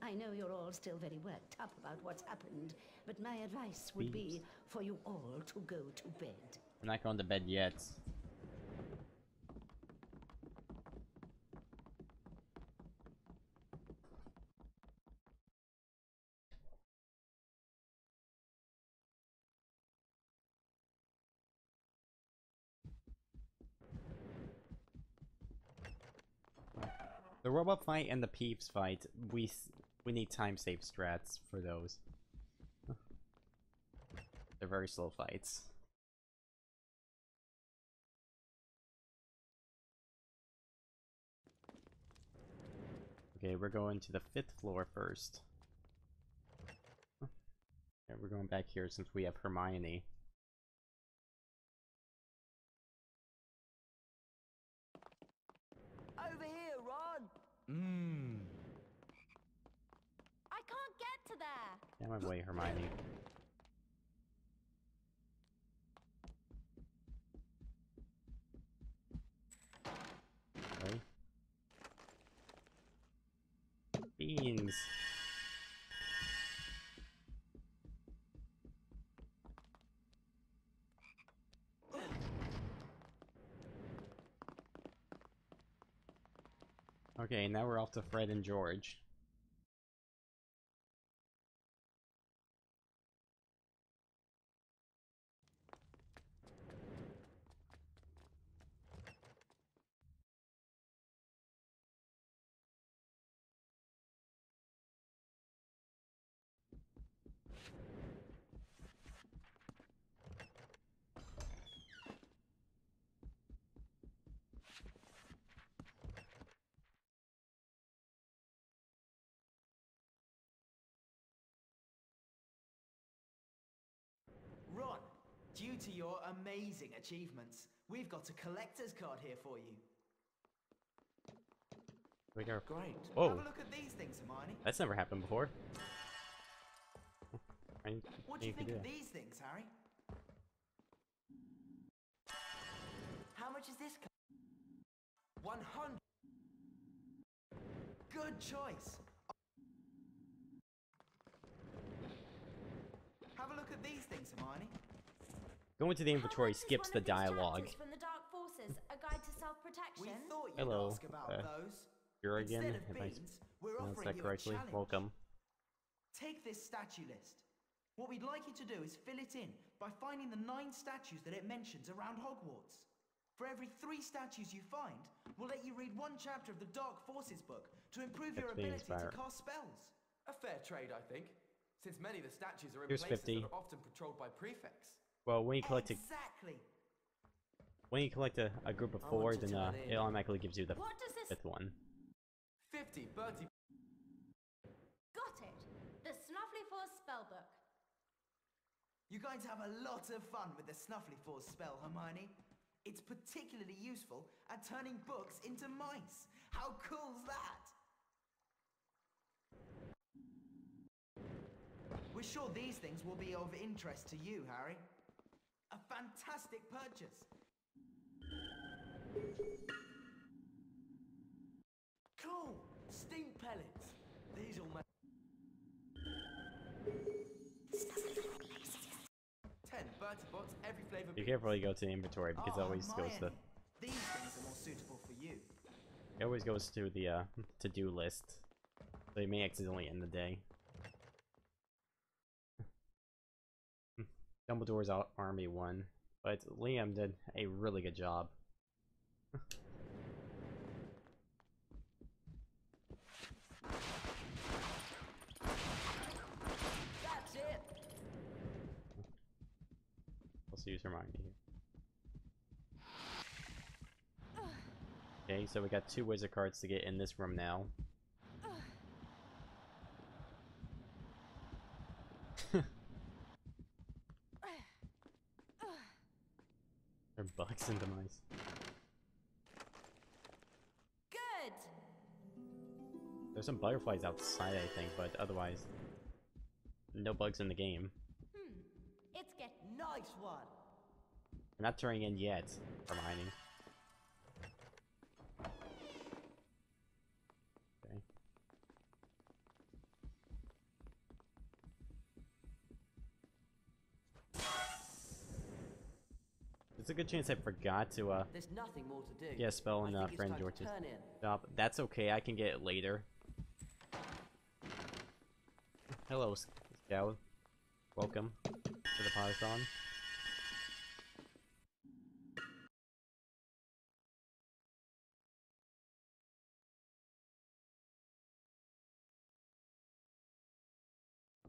I know you're all still very worked up about what's happened, but my advice would be for you all to go to bed. I'm not going to bed yet. The robot fight and the peeps fight, we need time save strats for those. They're very slow fights. Okay, we're going to the 5th floor first. Yeah, we're going back here since we have Hermione. Over here, Ron! I can't get to there! Get my way, Hermione. Okay. Beans! Okay, now we're off to Fred and George. Ron, due to your amazing achievements, we've got a collector's card here for you. We go. Great. Whoa. Have a look at these things, Hermione. That's never happened before. What do you think of these things, Harry? How much is this? 100. Good choice. Have a look at these things, Hermione. Going to the inventory skips the dialogue. From the Dark Forces, a guide to self-protection. We thought you'd Hello, ask about those. you're again, Instead of if I beans, we're pronounce offering that you correctly. a challenge. Welcome. Take this statue list. What we'd like you to do is fill it in by finding the 9 statues that it mentions around Hogwarts. For every 3 statues you find, we'll let you read 1 chapter of the Dark Forces book to improve your ability to cast spells. A fair trade, I think, since many of the statues are in Here's places 50. that are often patrolled by prefects. Well, when you collect Exactly. a group of 4, then it automatically gives you the 5th one. 50, Bertie. Got it! The Snuffly Force spellbook. You're going to have a lot of fun with the Snuffly Force spell, Hermione. It's particularly useful at turning books into mice. How cool's that? We're sure these things will be of interest to you, Harry. A fantastic purchase. Cool! Steam pellets. These all make 10 Bertie bots, every flavour. Be careful you go to the inventory because it always goes to. These things are more suitable for you. It always goes to the to-do list, so you may accidentally end the day. Dumbledore's army won, but Liam did a really good job. That's it. Also use Hermione here. Okay, so we got 2 wizard cards to get in this room now. Accident demise. Good! There's some butterflies outside, I think, but otherwise, no bugs in the game. It's getting... Nice one! We're not turning in yet, Hermione. Okay. There's a good chance I forgot to, There's nothing more to do. get a spell in, I think friend it's time to George's turn in. shop. That's okay, I can get it later. Hello, Scout. Welcome to the Potterthon.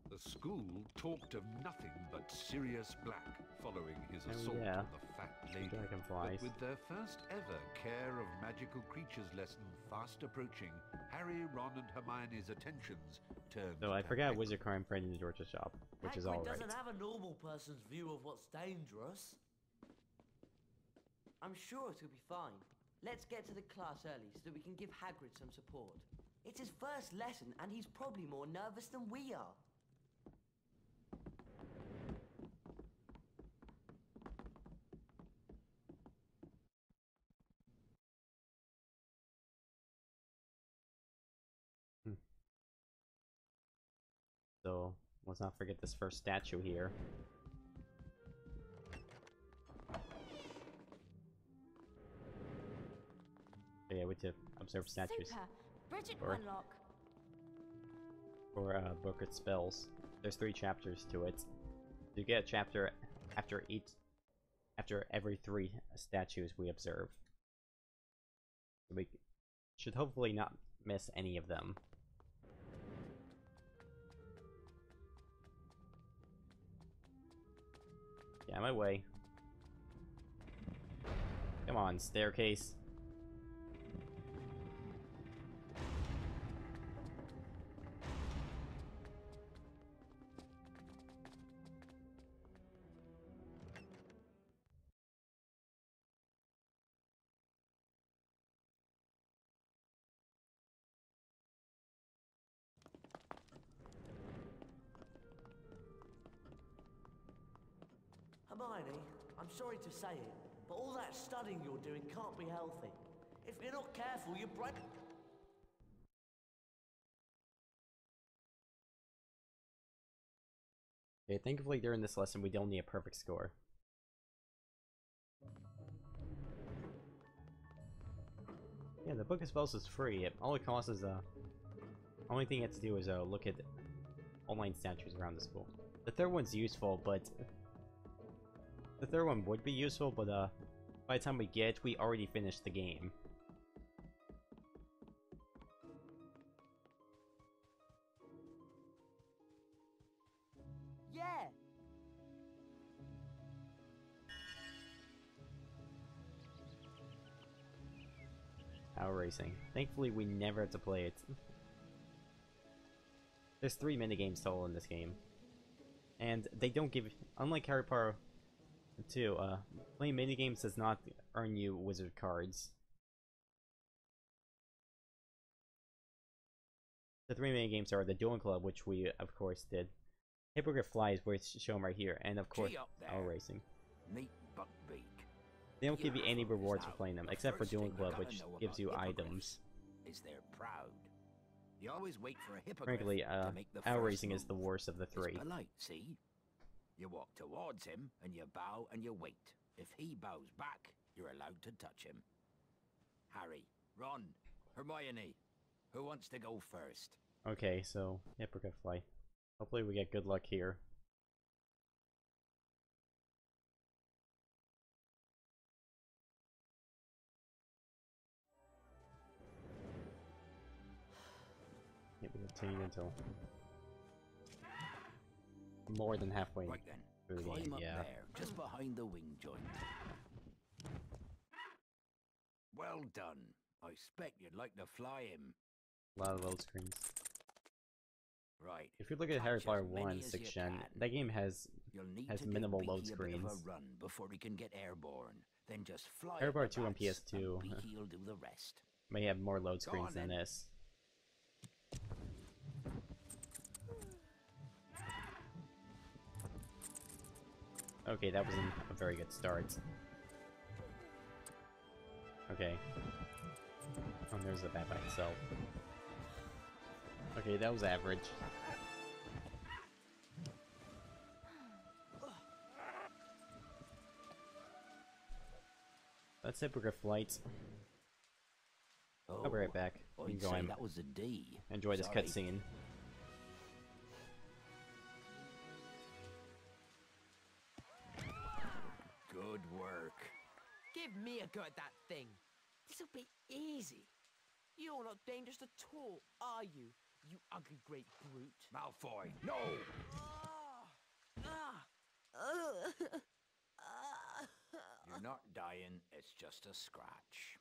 The school talked of nothing but Sirius Black following his assault yeah. on the fat lady. Dragonflies. But with their first ever Care of Magical Creatures lesson fast approaching, Harry, Ron and Hermione's attentions turned So I to forgot Hagrid. Wizard Crime Friend in George's shop, which is Hagrid alright. doesn't have a normal person's view of what's dangerous. I'm sure it'll be fine. Let's get to the class early so that we can give Hagrid some support. It's his first lesson and he's probably more nervous than we are. So let's not forget this first statue here. So yeah, we have to observe statues. Super! Bridget Or- Wenlock. For book of spells. There's 3 chapters to it. You get a chapter after every 3 statues we observe. We should hopefully not miss any of them. Yeah, my way. Come on, staircase. Hermione, I'm sorry to say it, but all that studying you're doing can't be healthy. If you're not careful, your brain... Okay, thankfully during this lesson we don't need a perfect score. Yeah, the Book of Spells is free. All it costs is only thing you have to do is look at online statues around the school. The third one's useful, but the third one would be useful, but by the time we get it, we already finished the game. Yeah! Power Racing. Thankfully, we never had to play it. There's 3 minigames total in this game. And they don't give... Unlike Harry Potter 2, playing minigames does not earn you wizard cards. The 3 minigames are the Dueling Club, which we, of course, did. Hippogriff Flies, which show them right here. And, of course, Power Racing. Meet Buckbeak. They don't give you any rewards for playing them, except for Dueling Club, which gives you items. Is they're proud. You always wait for a hippogriff Frankly, to make the Power first Racing is move. the worst of the 3. It's polite, see? You walk towards him, and you bow and you wait. If he bows back, you're allowed to touch him. Harry, Ron, Hermione, who wants to go first? Okay, so Hippogriff Fly. Hopefully we get good luck here. Can't be obtained until more than halfway Right then, through the climb game. up Yeah. there, just behind the wing joint. Well done. I expect you'd like to fly him. A lot of load screens. Right. If you look at catch Harry as Potter many 1 as 6th you Gen, can. that game has You'll need has to give minimal Beaky load a bit of screens. a run before he can get airborne. Then just fly Harry at Potter the 2 on bats, PS2 and Beaky'll do the rest. may have more load Go screens on, than then. this. Okay, that wasn't a very good start. Okay. Oh, there's the bat by itself. Okay, that was average. That's Hippogriff Flight. I'll be right back. I'd say that was a D. Enjoy this Sorry. cutscene. Good work. Give me a go at that thing. This'll be easy. You're not dangerous at all, are you? You ugly great brute. Malfoy, no! You're not dying, it's just a scratch.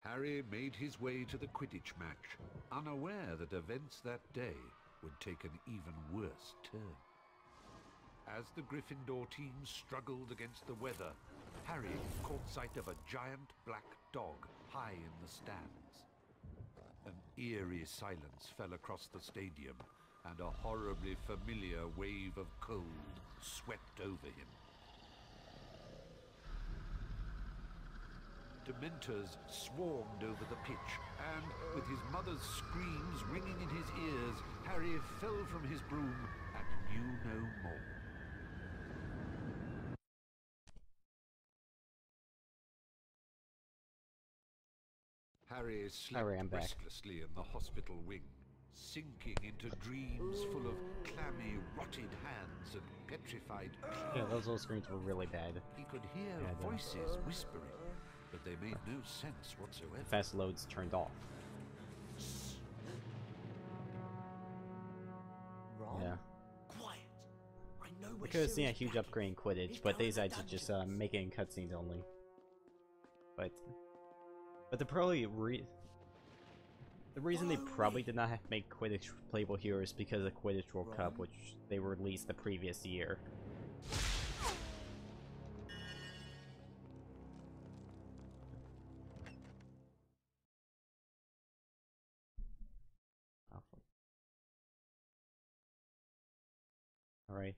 Harry made his way to the Quidditch match, unaware that events that day would take an even worse turn. As the Gryffindor team struggled against the weather, Harry caught sight of a giant black dog high in the stands. An eerie silence fell across the stadium, and a horribly familiar wave of cold swept over him. Dementors swarmed over the pitch, and with his mother's screams ringing in his ears, Harry fell from his broom and knew no more. Harry slept restlessly in the hospital wing, sinking into dreams full of clammy, rotted hands and petrified teeth. Yeah, those little screens were really bad. He could hear voices whispering, but they made no sense whatsoever. Fast loads turned off. Ron? Yeah. Quiet. I know We could have seen a huge upgrade in Quidditch, but they decided to just make it in cutscenes only. But the reason they probably did not make Quidditch playable here is because of Quidditch World Cup, which they released the previous year. Alright.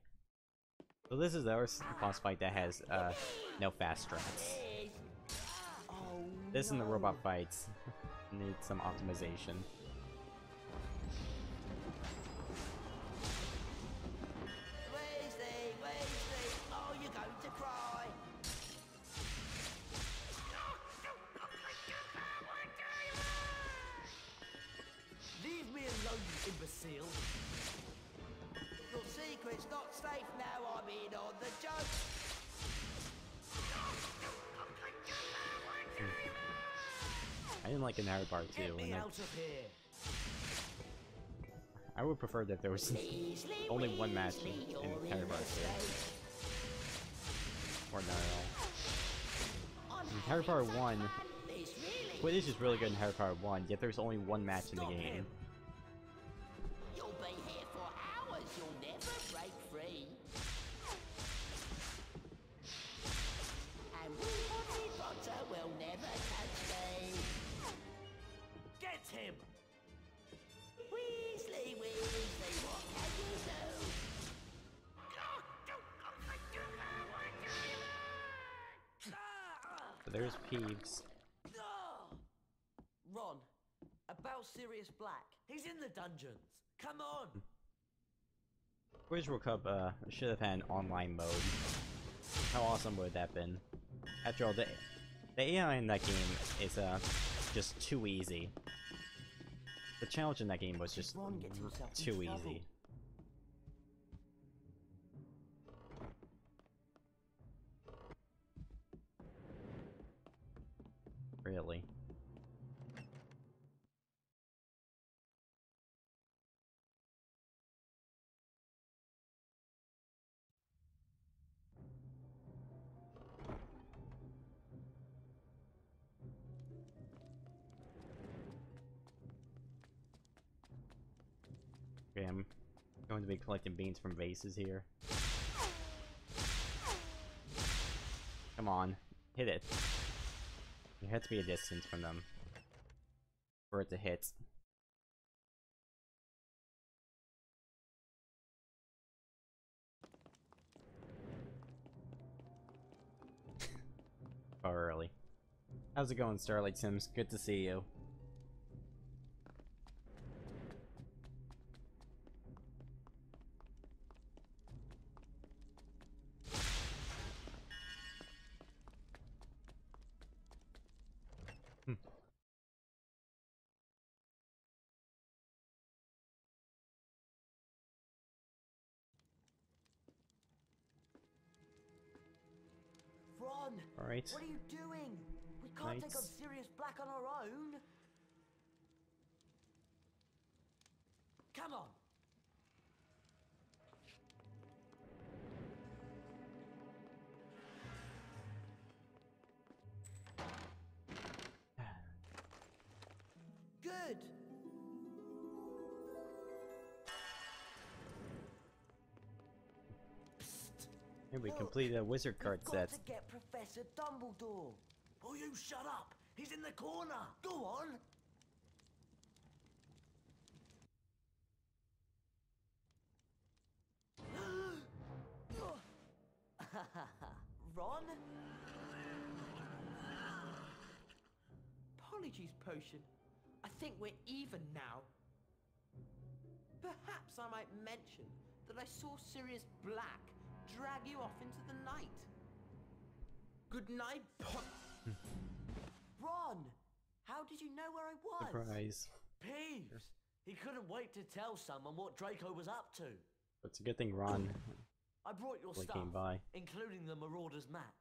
So this is our boss fight that has no fast strats. This and the robot fights need some optimization. Weasley, Weasley, oh, you're going to cry. Leave me alone, you imbecile. Your secret's not safe now. I'm in on the joke. I didn't like in Harry Potter 2. Get me out of here. I would prefer that there was only one match in Harry Potter 2. Or not at all. In Harry Potter 1, Quidditch is really good in Harry Potter 1, yet there's only one match in the game. You'll be here for hours. You'll never break free. And Potty Potter will never touch me. Get him! Weasley, Weasley, what can you do? But there's Peeves. Ron, about Sirius Black. He's in the dungeons. Come on! Quidditch World Cup should have had an online mode. How awesome would that have been? After all, the AI in that game is just too easy. The challenge in that game was just too easy. Really. Okay, I'm going to be collecting beans from vases here. Come on, hit it. There has to be a distance from them for it to hit. Far early. How's it going, Starlight Sims? Good to see you. Ron! Alright. What are you doing? We can't take on Knights. Sirius Black on our own. Come on. Good. And we completed a wizard card We've set. got to get Professor Dumbledore. Oh, you shut up. He's in the corner. Go on. Ron? Apologies, Potion. I think we're even now. Perhaps I might mention that I saw Sirius Black drag you off into the night. Good night, Ron! How did you know where I was? Surprise. Peeves! He couldn't wait to tell someone what Draco was up to. It's a good thing Ron I brought your came stuff, by. including the Marauder's map.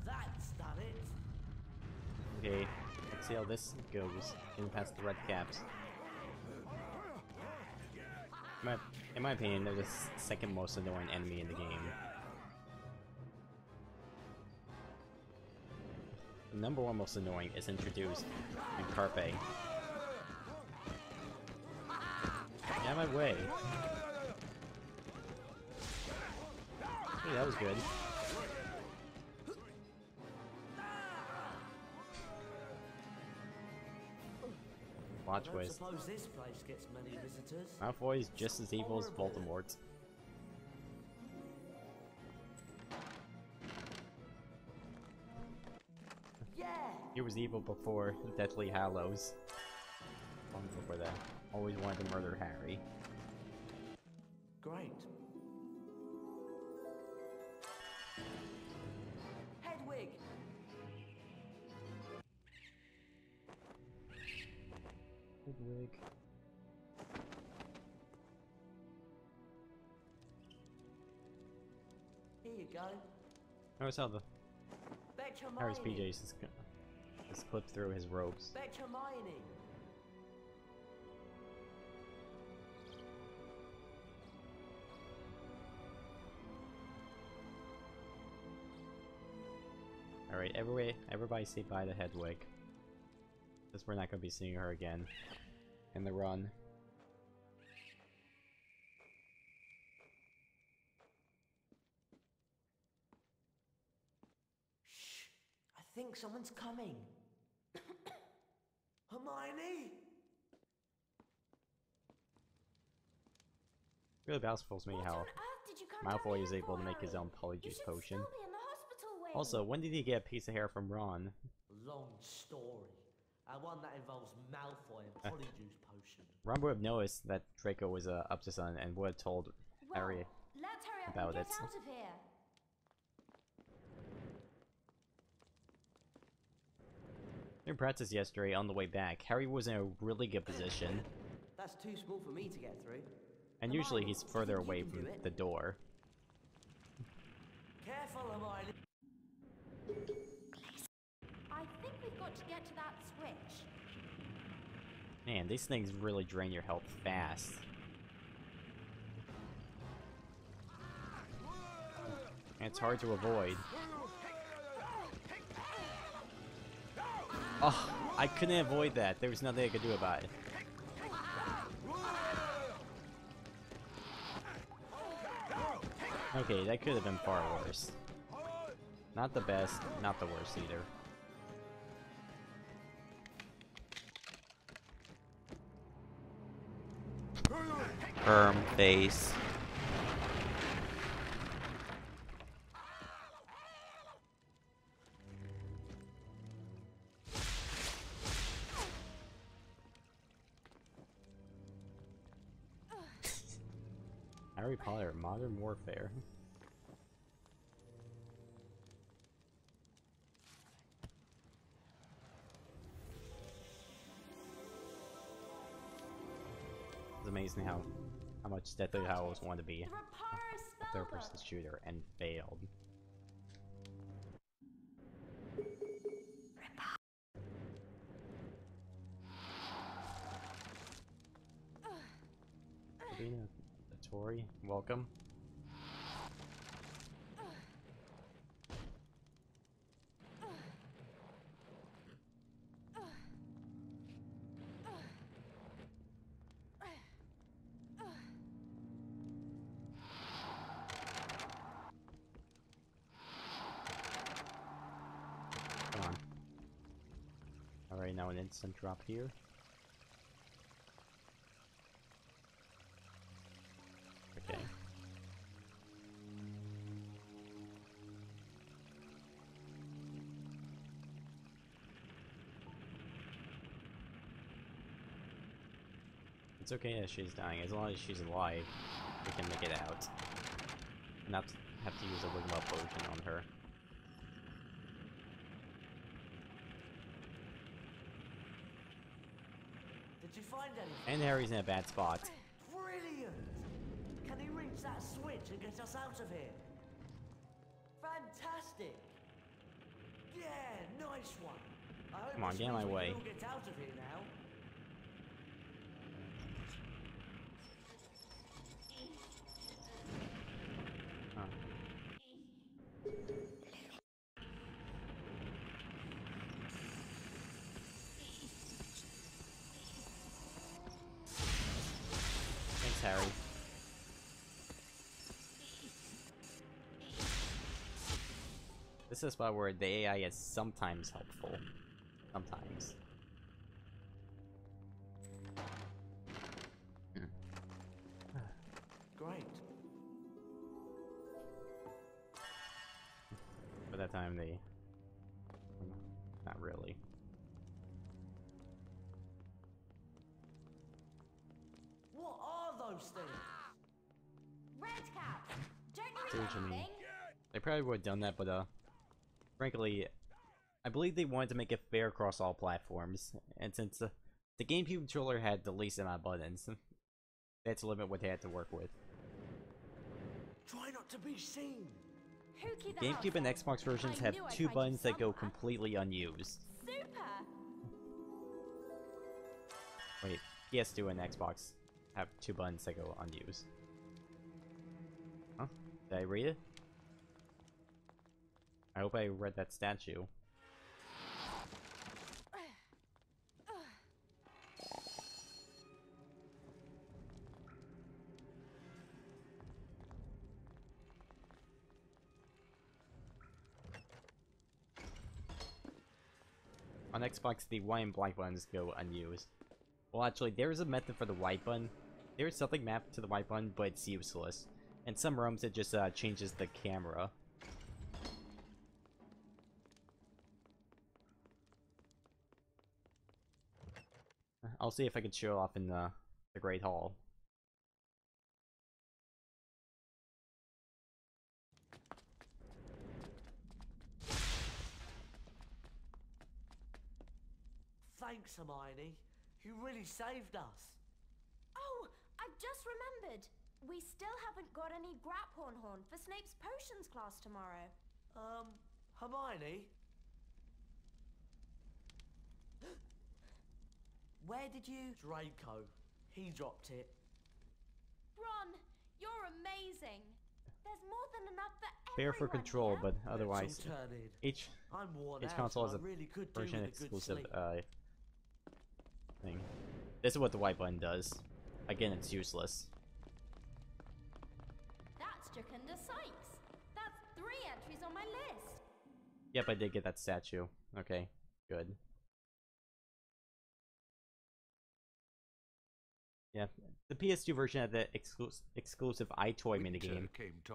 That's done it. Okay, let's see how this goes. Getting past the red caps. In my opinion, they're the second most annoying enemy in the game. The number one most annoying is introduced in Carpe. Get out of my way. Hey, that was good. Watch I don't twist. suppose this place gets many visitors. Malfoy is just as evil as Voldemort. Yeah! He was evil before Deathly Hallows. Long before that. Always wanted to murder Harry. Great. Hedwig! Hedwig. Here you go. Notice how the Fetch Harry's Hermione. PJs is clipped through his robes. Fetch Hermione. Alright, everybody say bye to Hedwig. Because we're not going to be seeing her again in the run. Shh! I think someone's coming. Hermione? Really baffles me how Malfoy is able to make his own polyjuice potion. Also, when did he get a piece of hair from Ron? Long story. And one that involves Malfoy and Polyjuice Potion. Ron would have noticed that Draco was up to something and would have told Harry Let's hurry up about and it. get out of here. In practice yesterday, on the way back, Harry was in a really good position. That's too small for me to get through. And usually he's further away from the door. Careful, Hermione. I think we've got to get to that switch. Man, these things really drain your health fast. And it's hard to avoid. Oh, I couldn't avoid that. There was nothing I could do about it. Okay, that could have been far worse. Not the best, not the worst either. Firm face. Harry Potter, Modern Warfare. It's amazing how much Deathly Hallows wanted to be a third-person shooter and failed. Tori, welcome. Come on. Alright, now an instant drop here. Okay. It's okay that she's dying, as long as she's alive, we can make it out. Not have to use a wiggle up potion on her. Did you find anything? And Harry's in a bad spot. Brilliant! Can he reach that switch and get us out of here? Fantastic! Yeah, nice one. I hope Come on, this get in my means we way. can all get out of here now. Thanks, Harry. This is a spot where the AI is sometimes helpful. Sometimes. Great. By that time, they... Not really. What are those things? Red cap! Don't See you what you remember mean. anything? They probably would have done that, but frankly, I believe they wanted to make it fair across all platforms, and since the GameCube controller had the least amount of buttons, they had to limit what they had to work with. Try not to be seen. GameCube and Xbox versions have two buttons that go completely unused. Super! Wait, PS2 and Xbox have two buttons that go unused. Huh? Did I read it? I hope I read that statue. On Xbox, the white and black buttons go unused. Well, actually, there's a method for the white button. There's something mapped to the white button, but it's useless. In some rooms, it just changes the camera. I'll see if I can show off in the Great Hall. Thanks, Hermione. You really saved us. Oh, I've just remembered. We still haven't got any Graphorn Horn for Snape's potions class tomorrow. Hermione? Where did you... Draco. He dropped it. Ron, you're amazing. There's more than enough for Fair for everyone control, here. but otherwise, each console has a version exclusive thing. This is what the white button does. Again, it's useless. That's Jacinda Sykes. That's 3 entries on my list. Yep, I did get that statue. Okay, good. Yeah, the PS2 version had the exclusive iToy minigame.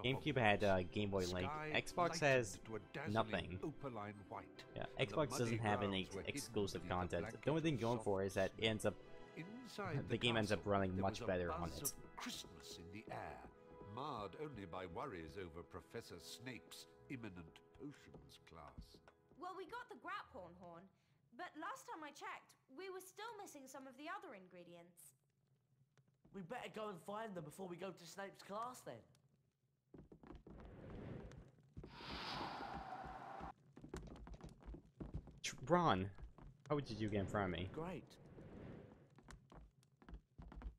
GameCube had Game Boy Link. Xbox has nothing. Yeah, Xbox doesn't have any exclusive content. The only thing going for it is that it ends up the game ends up running much better on it. Christmas in the air, marred only by worries over Professor Snape's imminent potions class. Well, we got the Graphorn horn, but last time I checked, we were still missing some of the other ingredients. We better go and find them before we go to Snape's class then. Ron, how did you get in front of me? Great.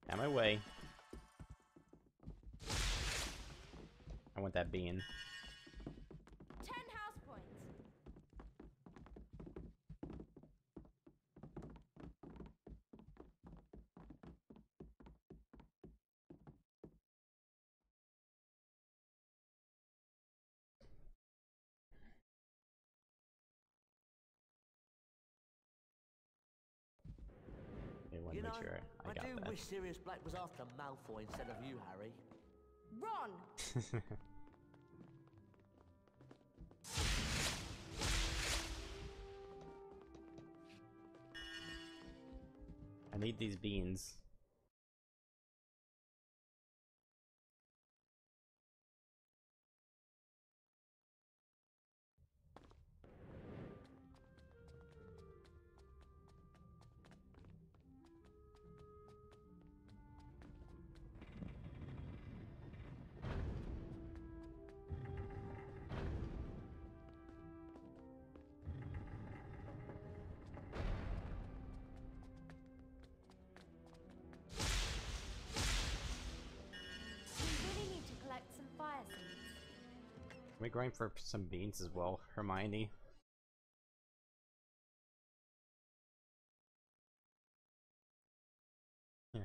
On my way. I want that bean. 10 house points. You know, sure I got do that. wish Sirius Black was after Malfoy instead of you, Harry. Ron! I need these beans. We're going for some beans as well, Hermione. Yeah.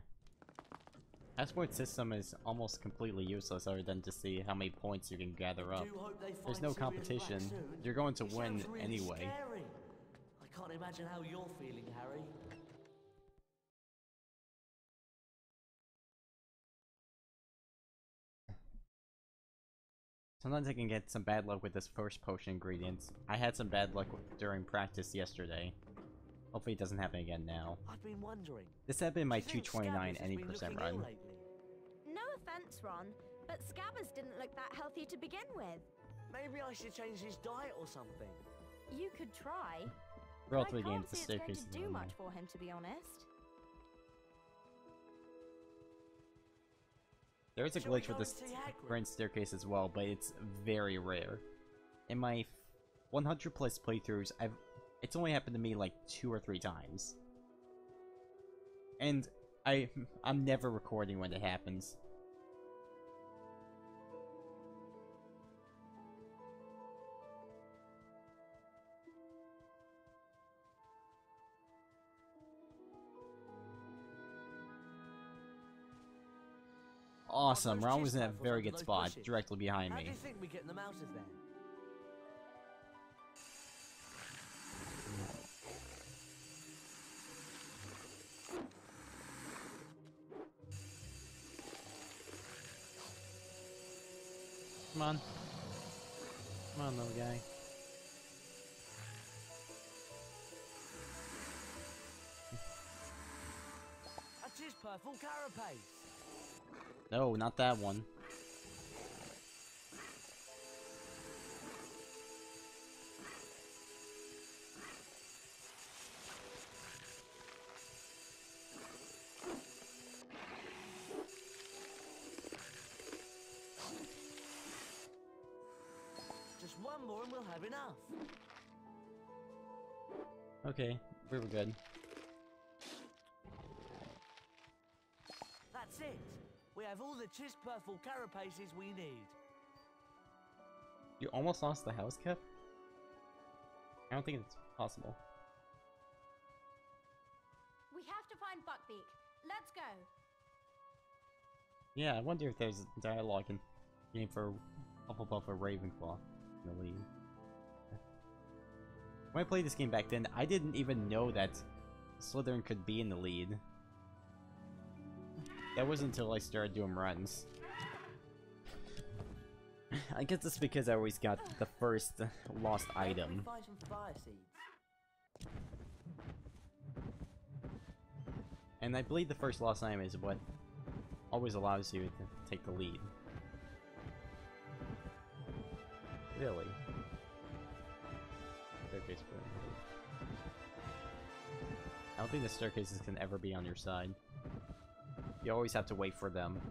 Passport system is almost completely useless other than to see how many points you can gather up. There's no competition. You're going to win really anyway. Scary. I can't imagine how you're feeling, Harry. Sometimes I can get some bad luck with this first potion ingredients. I had some bad luck during practice yesterday. Hopefully it doesn't happen again now. I've been wondering. This had been my 229 any percent run. No offense, Ron, but Scabbers didn't look that healthy to begin with. Maybe I should change his diet or something. You could try. Roll I 3 games, can't the see it's going staircase to do much for him, to be honest. There is a glitch with this grand staircase as well, but it's very rare. In my 100 plus playthroughs, it's only happened to me like 2 or 3 times. And I'm never recording when it happens. Awesome, Ron was in a very good spot, directly behind me. How do you think we're getting them out of there? Come on. Come on, little guy. A tis purple carapace. No, not that one. Just one more and we'll have enough. Okay, we were good. That's it. We have all the Chiz Purple carapaces we need. You almost lost the house, Kev? I don't think it's possible. We have to find Buckbeak. Let's go. Yeah, I wonder if there's dialogue in game for Hufflepuff or Ravenclaw in the lead. When I played this game back then, I didn't even know that Slytherin could be in the lead. That wasn't until I started doing runs. I guess it's because I always got the first lost item. Find some fire seeds. And I believe the first lost item is what always allows you to take the lead. Really? Staircase. I don't think the staircases can ever be on your side. You always have to wait for them.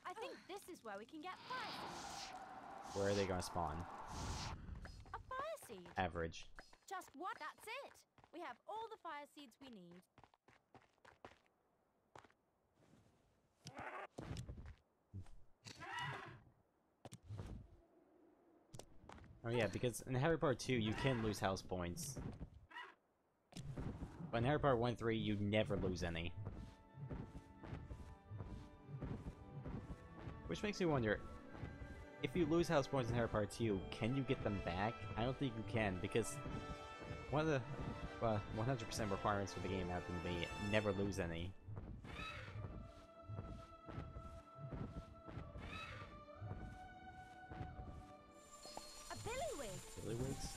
I think this is where we can get fire seeds. Where are they gonna spawn? A fire seed. Average. Just one. That's it. We have all the fire seeds we need. Oh yeah, because in Harry Potter 2 you can lose house points. But in Harry Potter 1 and 3 you never lose any. Which makes me wonder, if you lose house points in Harry Potter 2, can you get them back? I don't think you can, because one of the 100% requirements for the game happen to be never lose any. A billywig. Billywig's?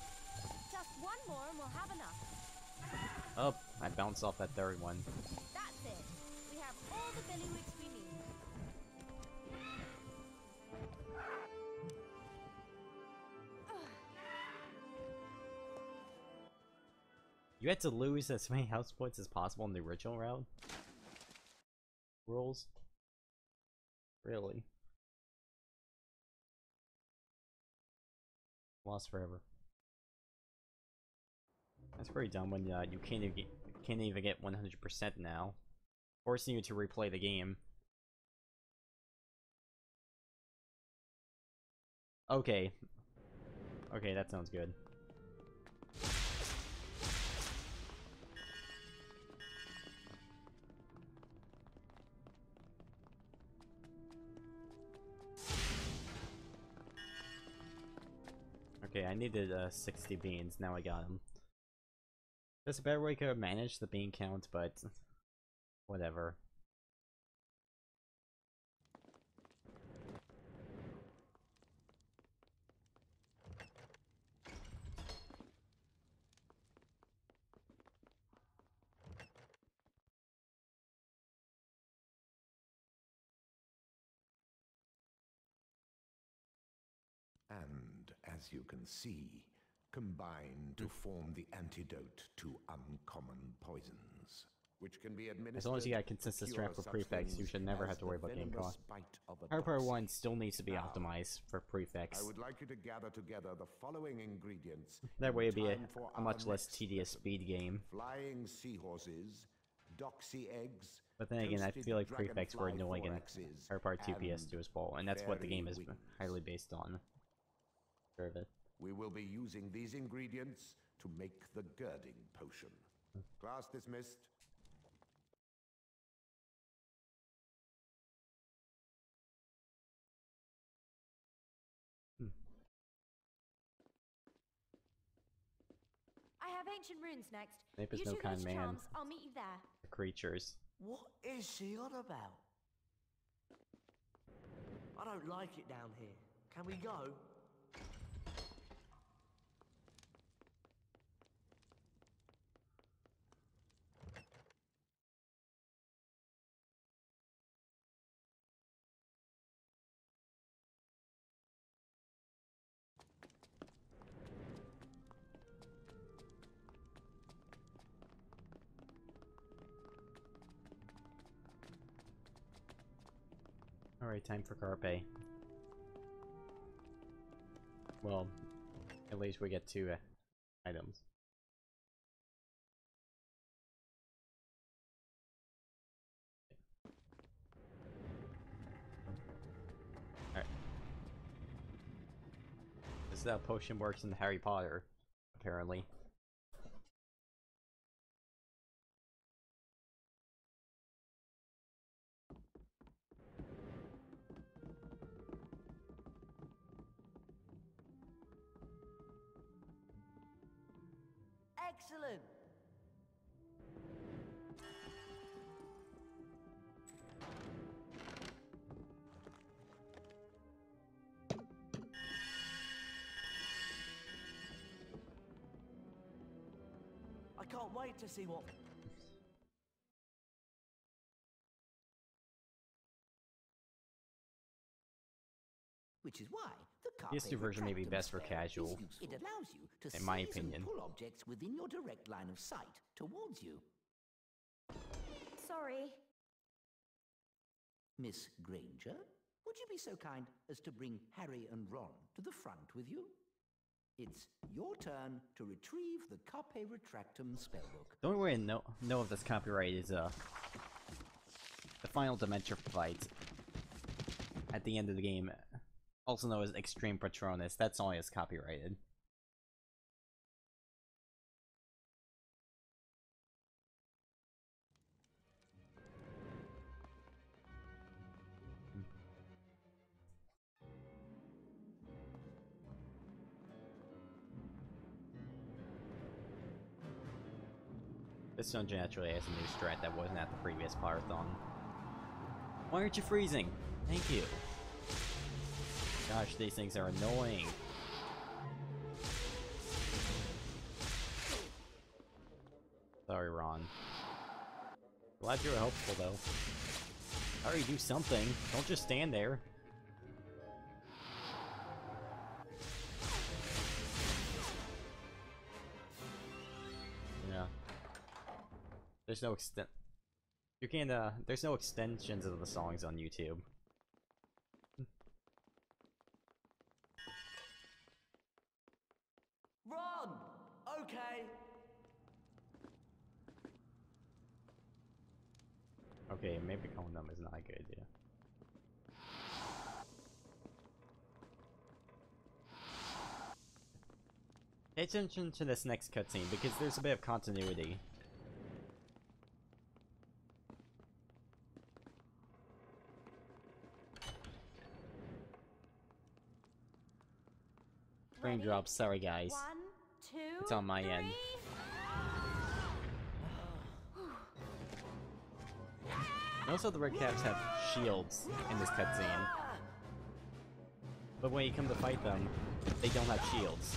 Just one more and we'll have enough. Oh, I bounced off that third one. That's it. We have all the billywig's we need. You had to lose as many house points as possible in the original round? Rules? Really? Lost forever. That's pretty dumb when you can't even get 100% now, forcing you to replay the game. Okay. Okay, that sounds good. Okay, I needed 60 beans, now I got them. There's a better way to manage the bean count, but whatever. And, as you can see, combine to form the antidote to uncommon poisons, which can be administered. As long as you got consistent strength for prefects, you should never have to worry about game cost. Harry Potter 1 still needs to be optimized for prefects. I would like you to gather together the following ingredients. That way it'd be a much less tedious speed game. Flying seahorses, doxy eggs. But then again, I feel like prefects were annoying in Harry Potter 2 PS2 as well, and that's what the game is highly based on. It. We will be using these ingredients to make the girding potion. Class dismissed. I have ancient runes next. Snape is You no two go kind to man. Charms. I'll meet you there. The creatures. What is she on about? I don't like it down here. Can we go? Alright, time for Carpe. Well, at least we get 2 items. Alright. This is how potion works in Harry Potter, apparently. Excellent! I can't wait to see what... Which is why the PS2 version may be best for casual, It allows you to in my seize and opinion. pull objects within your direct line of sight towards you. Sorry. Miss Granger, would you be so kind as to bring Harry and Ron to the front with you? It's your turn to retrieve the Carpe Retractum spellbook. The only way to know if this copyright is the final Dementor fight at the end of the game, also known as Extreme Patronus. That's only as copyrighted. This dungeon actually has a new strat that wasn't at the previous Potterthon. Why aren't you freezing? Thank you. Gosh, these things are annoying. Sorry, Ron. Glad you were helpful, though. Alright, do something. Don't just stand there. Yeah. There's no extent. You can't, there's no extensions of the songs on YouTube. Ron! Okay! Okay, maybe calling them is not a good idea. Pay attention to this next cutscene because there's a bit of continuity. Raindrops, sorry guys. 1, 2, It's on my 3. end. Most of the red caps have shields in this cutscene. But when you come to fight them, they don't have shields.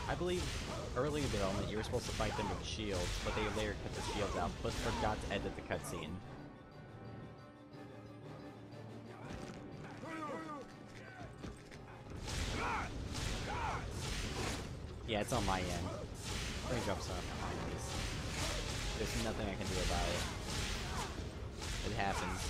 I believe early in development you were supposed to fight them with shields, but they later cut the shields out, but forgot to edit the cutscene. Yeah, it's on my end. Raindrops are behind me. There's nothing I can do about it. It happens.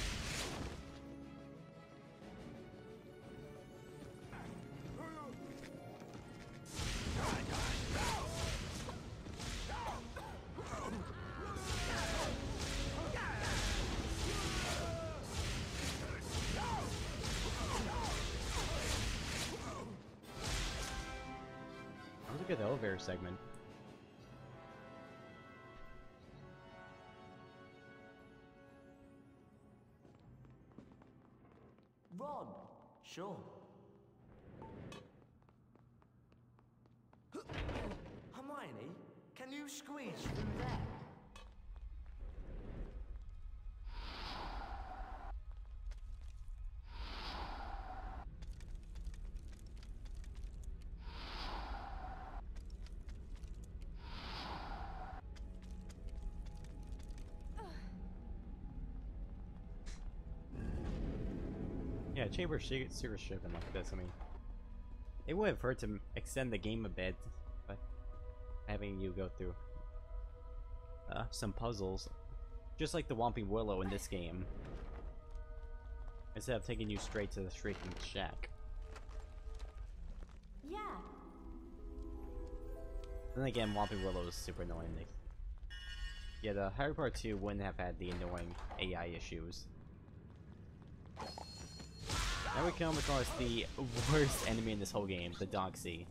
Look at the elevator segment. Ron! Sure. Hermione, can you squeeze through there? Yeah, Chamber Secret shipping like this, I mean... It would have hurt to extend the game a bit, but having you go through some puzzles, just like the Whomping Willow in this game. instead of taking you straight to the Shrieking Shack. Yeah. Then again, Whomping Willow is super annoying. Yeah, the Harry Potter 2 wouldn't have had the annoying AI issues. Now we come across the worst enemy in this whole game, the Doxy.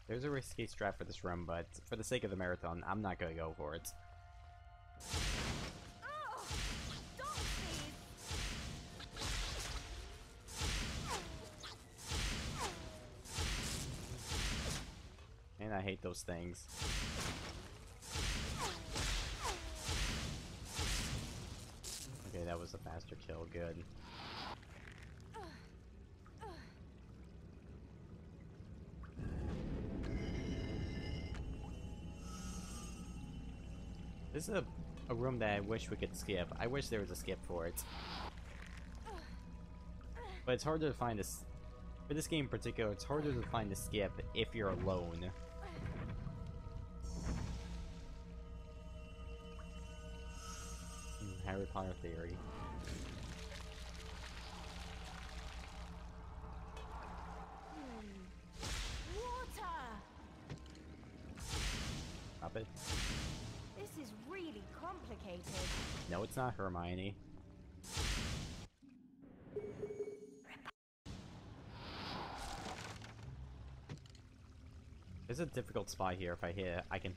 There's a risky strat for this run, but for the sake of the marathon, I'm not gonna go for it. And I hate those things. Okay, that was a faster kill, good. This is a room that I wish we could skip. I wish there was a skip for it. But it's harder to find this. For this game in particular, it's harder to find a skip if you're alone. Harry Potter theory. Water! Stop it. This is really complicated. No, it's not, Hermione. There's a difficult spot here. If I hit it, I can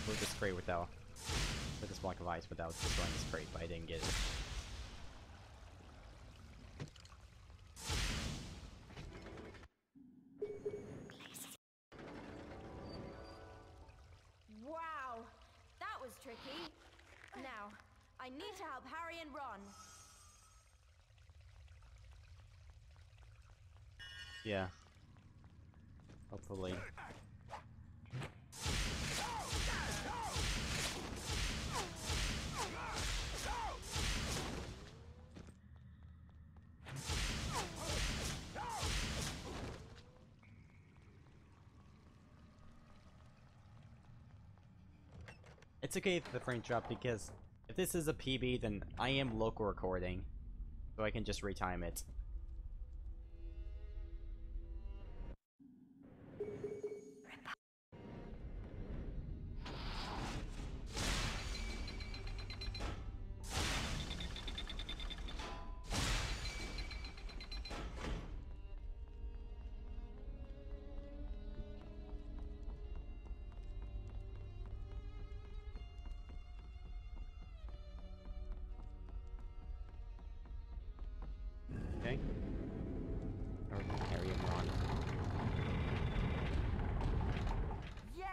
move this crate without... with this block of ice without destroying this crate, but I didn't get it. Wow, that was tricky. Now, I need to help Harry and Ron. Yeah. Hopefully. It's okay if the frame drop, because if this is a PB, then I am local recording, so I can just retime it. Okay. Or Harry and Ron. Yeah!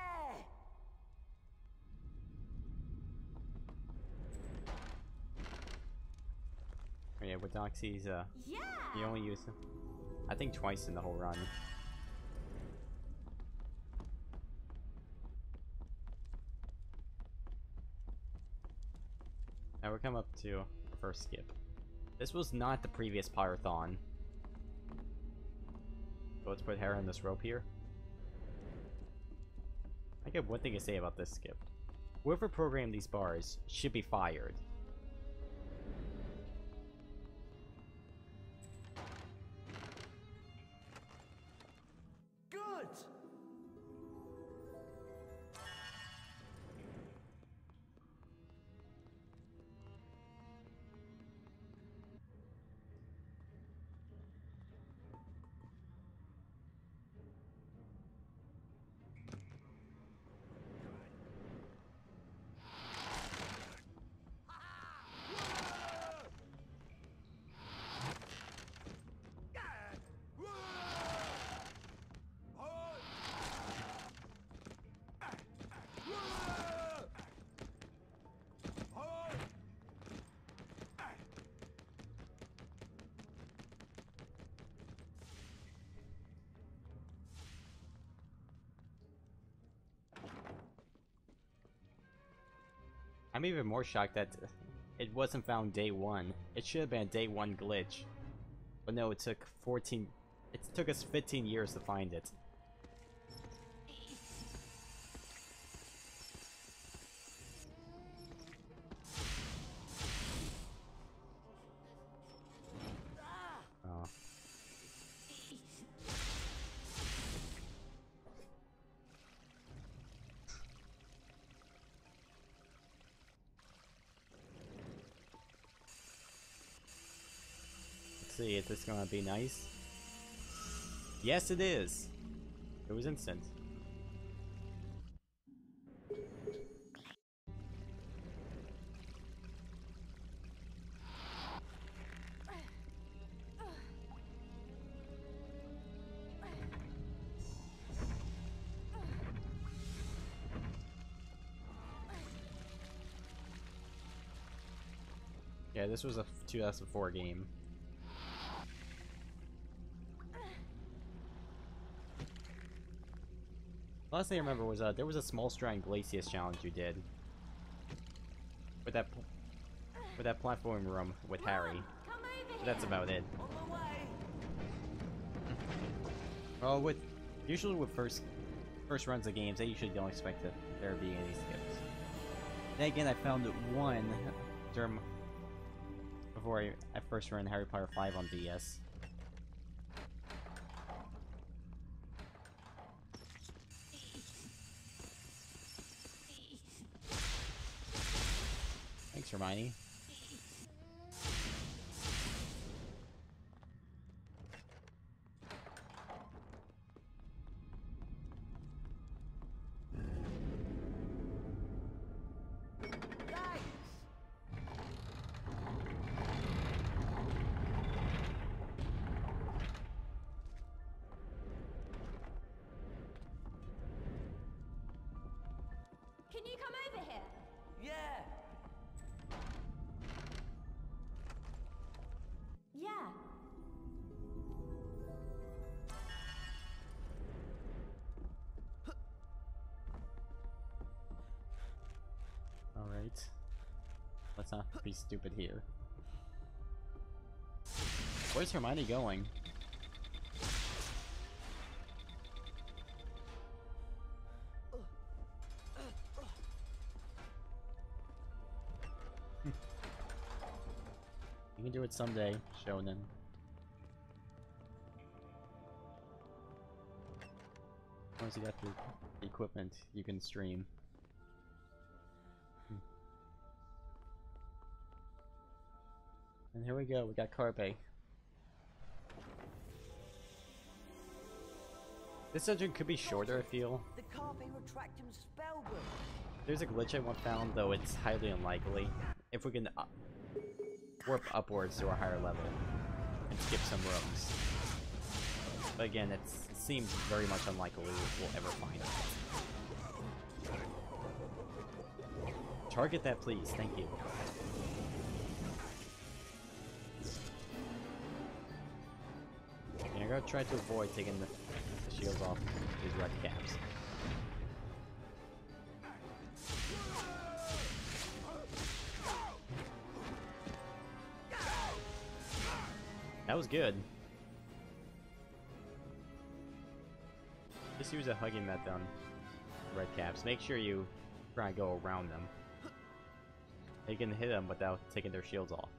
Oh yeah, with Doxy's, Yeah! you only use him, I think, twice in the whole run. Now we come up to our first skip. This was not the previous Potterthon. So let's put Harry on this rope here. I got one thing to say about this skip. Whoever programmed these bars should be fired. Good! I'm even more shocked that it wasn't found day one. It should have been a day one glitch. But no, it took us 15 years to find it. Oh. Let's see, is this gonna be nice? Yes, it is! It was instant. Yeah, this was a 2004 game. Last thing I remember was there was a small strand Glacius challenge you did with that platform room with Harry. But that's about it. Well, usually with first runs of games, they usually don't expect there to be any skips. Then again, I found one before I first ran Harry Potter 5 on DS. Thanks, Hermione. Can you come over here? Yeah. Yeah. Alright. Let's not be stupid here. Where's Hermione going? You can do it someday, Shonen. Once you got the equipment, you can stream. And here we go, we got Carpe. This dungeon could be shorter, I feel. The Carpe Retractum spellbook. There's a glitch I found, though it's highly unlikely. If we can warp upwards to a higher level and skip some rooms. But again, it seems very much unlikely we'll ever find it. Target that, please. Thank you. And I'm gonna try to avoid taking the shields off these red caps. That was good. Just use a hugging method on red caps. Make sure you try and go around them. You can hit them without taking their shields off.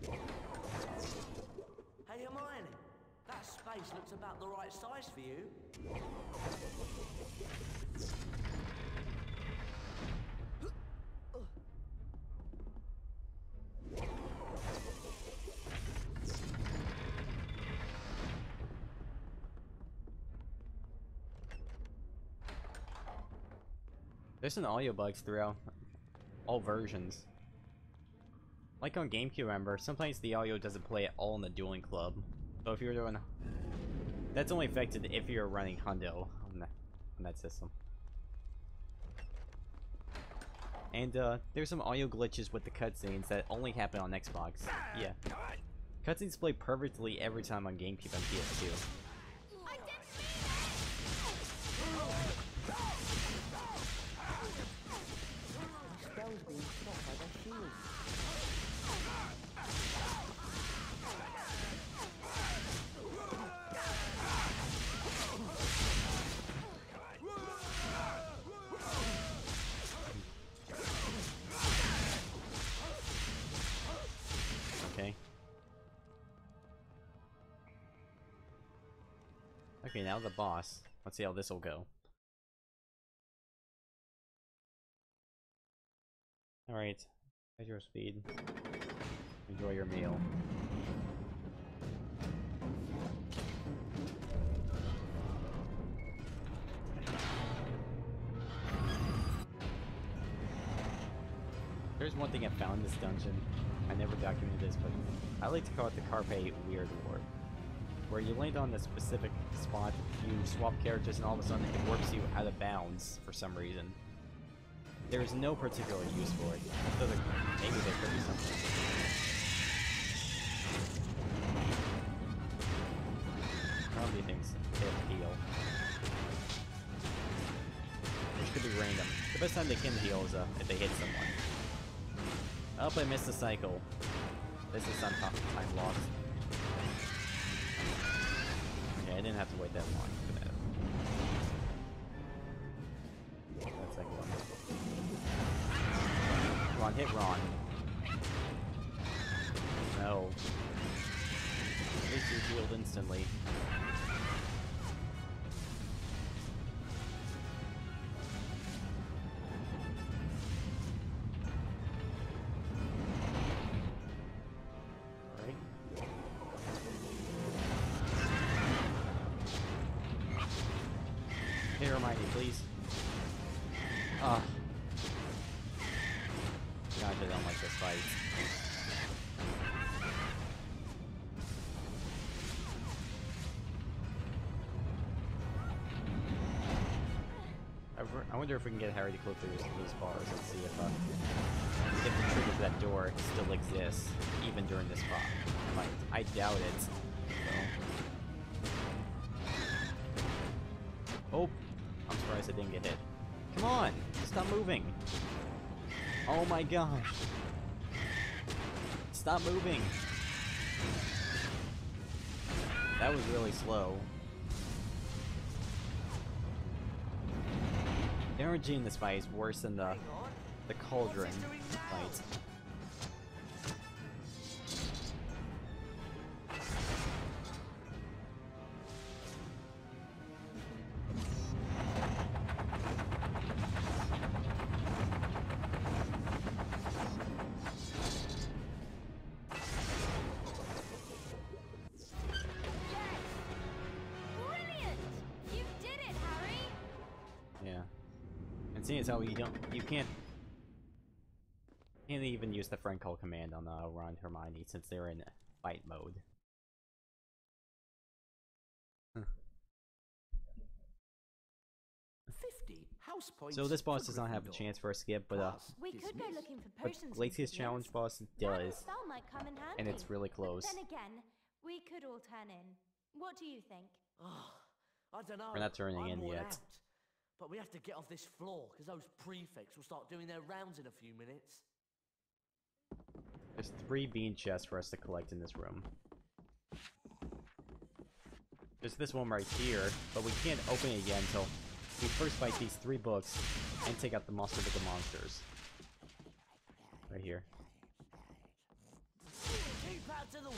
Hey Hermione, that space looks about the right size for you. There's some audio bugs throughout all versions. Like on GameCube, remember, sometimes the audio doesn't play at all in the Dueling Club. So if you're doing... That's only affected if you're running Hundo on that system. And there's some audio glitches with the cutscenes that only happen on Xbox. Yeah. Cutscenes play perfectly every time on GameCube and PS2. Okay, now the boss. Let's see how this will go. Alright. At your speed. Enjoy your meal. There's one thing I found in this dungeon. I never documented this, but I like to call it the Carpe Weird Warp. Where you land on a specific spot, you swap characters, and all of a sudden it warps you out of bounds for some reason. There is no particular use for it. Maybe there could be something. Probably things they heal. Which could be random. The best time they can heal is if they hit someone. Oh, I missed the cycle. This is some time lost. Yeah, I didn't have to wait that long for that. That's like one. Ron, hit Ron. No. At least you healed instantly. Hey, remind me, please. Ugh. Gosh, I don't like this fight. I wonder if we can get Harry to go through these bars and see if the trigger to that door still exists, even during this fight. I doubt it. So. Oh! I'm surprised I didn't get hit. Come on! Stop moving! Oh my gosh! Stop moving! That was really slow. The energy in this fight is worse than the cauldron fight. Seeing as how you can't even use the friend call command on Ron and Hermione since they're in fight mode. Huh. 50 house points. So this boss does not have a chance for a skip, but we could go looking for potions. Lacey's challenge boss does, Spell might come in handy. and it's really close. But then again, we could all turn in. What do you think? I don't know. We're not turning I'm in worn yet. out. But we have to get off this floor, because those prefects will start doing their rounds in a few minutes. There's 3 bean chests for us to collect in this room. There's this one right here, but we can't open it yet until we first fight these 3 books and take out the most of the monsters. Right here. Keep out of the way.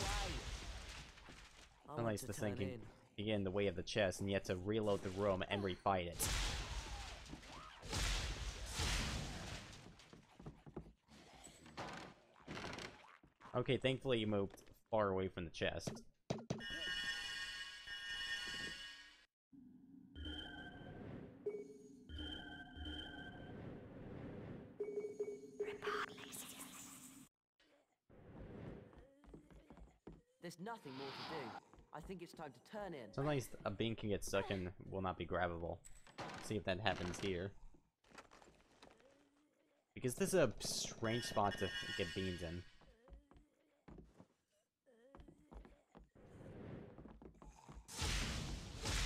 It's nice to think you get in the way of the chest and you have to reload the room and refight it. Okay, thankfully you moved far away from the chest. There's nothing more to do. I think it's time to turn in. Sometimes a bean can get stuck and will not be grabbable. Let's see if that happens here. Because this is a strange spot to get beans in.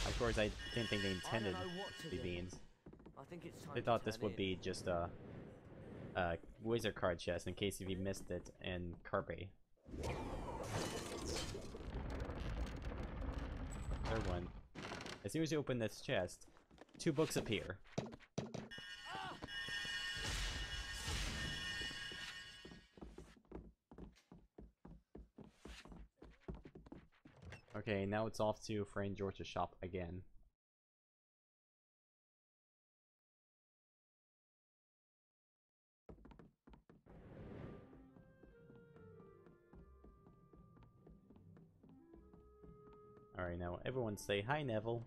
Of course, I didn't think they intended to be beans. I think it's time They thought this would be just a wizard card chest in case if you missed it in Carpe. Third one. As soon as you open this chest, 2 books appear. Okay, now it's off to friend George's shop again. Alright, now everyone say hi, Neville.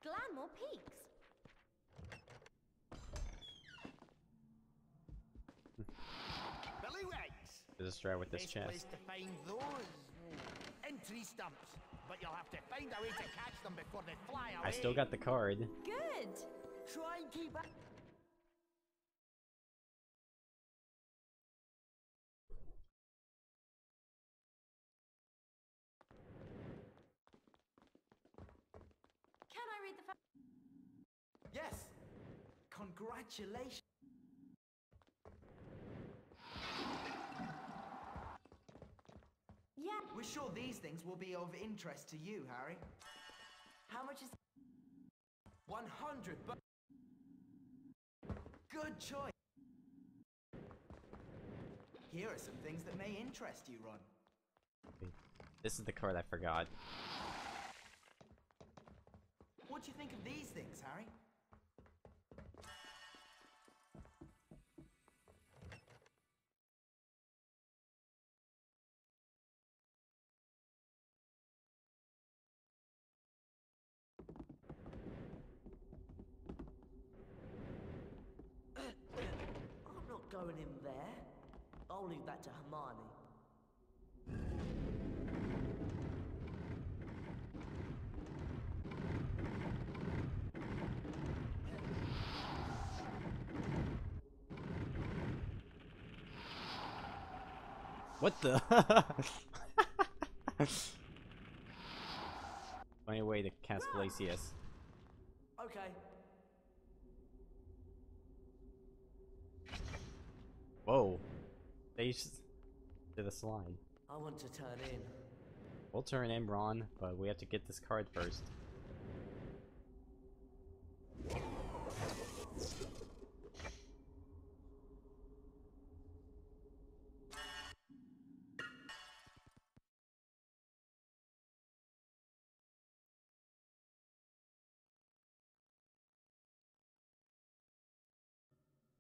Glanmore Peaks. Let's try with this chest. Place to find those entry stumps, but you'll have to find a way to catch them before they fly away. I still got the card. Good. Try and keep up. Can I read the Yes! Congratulations! Yeah. We're sure these things will be of interest to you, Harry. How much is... 100, but... Good choice! Here are some things that may interest you, Ron. This is the card I forgot. What do you think of these things, Harry? I'm not going in there. I'll leave that to Hermione. What the? Funny way to cast Glacius. Okay. Whoa. They just did a slide. I want to turn in. We'll turn in, Ron, but we have to get this card first.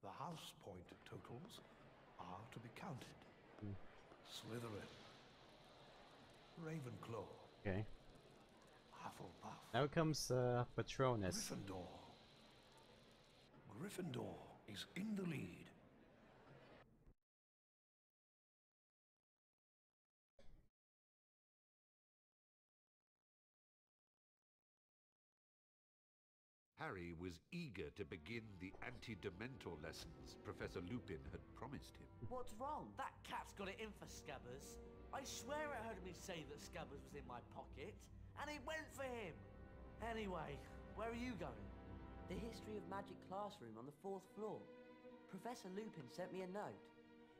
The house point totals are to be counted. Slytherin, Ravenclaw, Okay. Hufflepuff, Now comes Patronus. Gryffindor. Gryffindor is in the lead. Harry was eager to begin the anti-dementor lessons Professor Lupin had promised him. What's wrong? That cat's got it in for Scabbers. I swear it heard me say that Scabbers was in my pocket, and it went for him. Anyway, where are you going? The History of Magic classroom on the 4th floor. Professor Lupin sent me a note.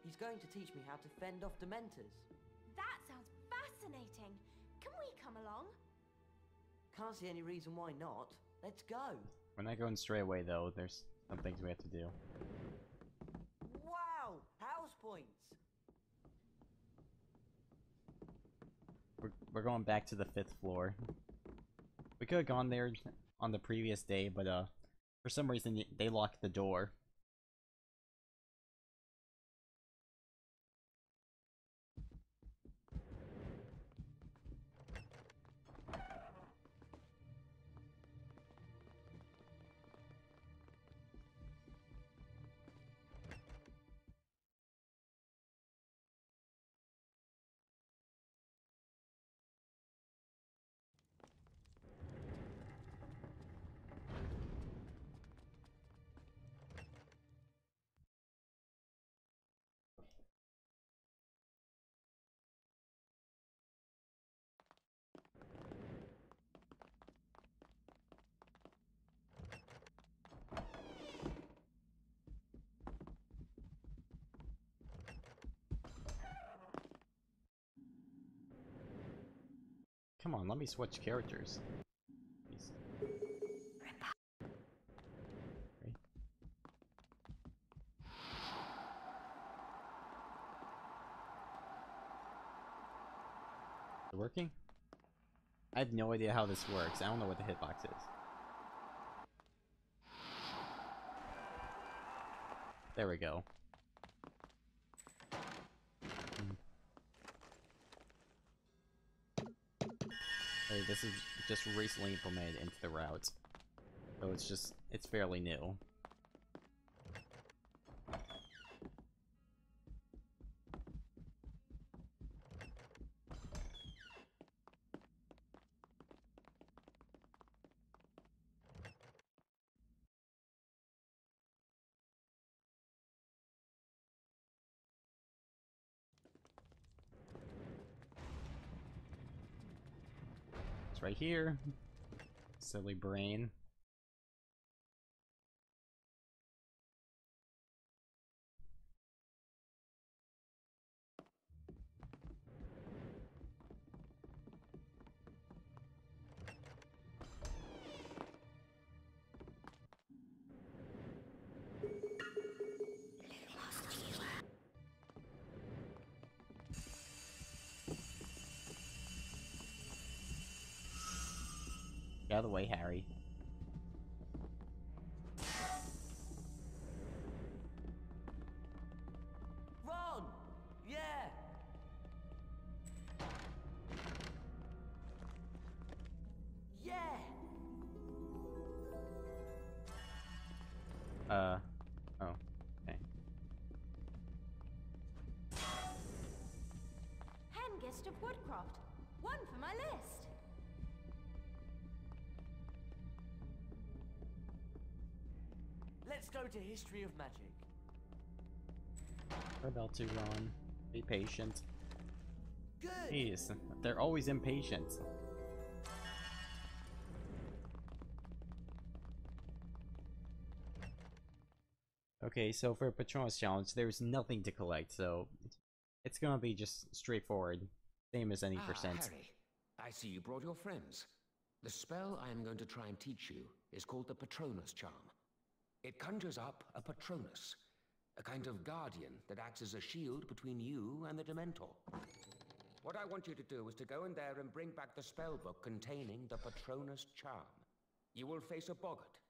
He's going to teach me how to fend off Dementors. That sounds fascinating. Can we come along? Can't see any reason why not. Let's go. We're not going straight away though. There's some things we have to do. Wow! House points! We're going back to the 5th floor. We could have gone there on the previous day, but for some reason they locked the door. Come on, let me switch characters. Please. Okay. Is it working? I have no idea how this works. I don't know what the hitbox is. There we go. Hey, this is just recently implemented into the route. So it's fairly new. Right here. Silly brain. Get out of the way, Harry. Ron! Yeah! Yeah! Oh. Okay. Hengist of Woodcroft. One for my list. Let's go to History of Magic. We're about to run. Be patient. Good! Jeez, they're always impatient. Okay, so for Patronus Challenge, there's nothing to collect, so it's gonna be just straightforward. Same as any percent. Harry, I see you brought your friends. The spell I am going to try and teach you is called the Patronus Charm. It conjures up a Patronus, a kind of guardian that acts as a shield between you and the Dementor. What I want you to do is to go in there and bring back the spellbook containing the Patronus Charm. You will face a boggart,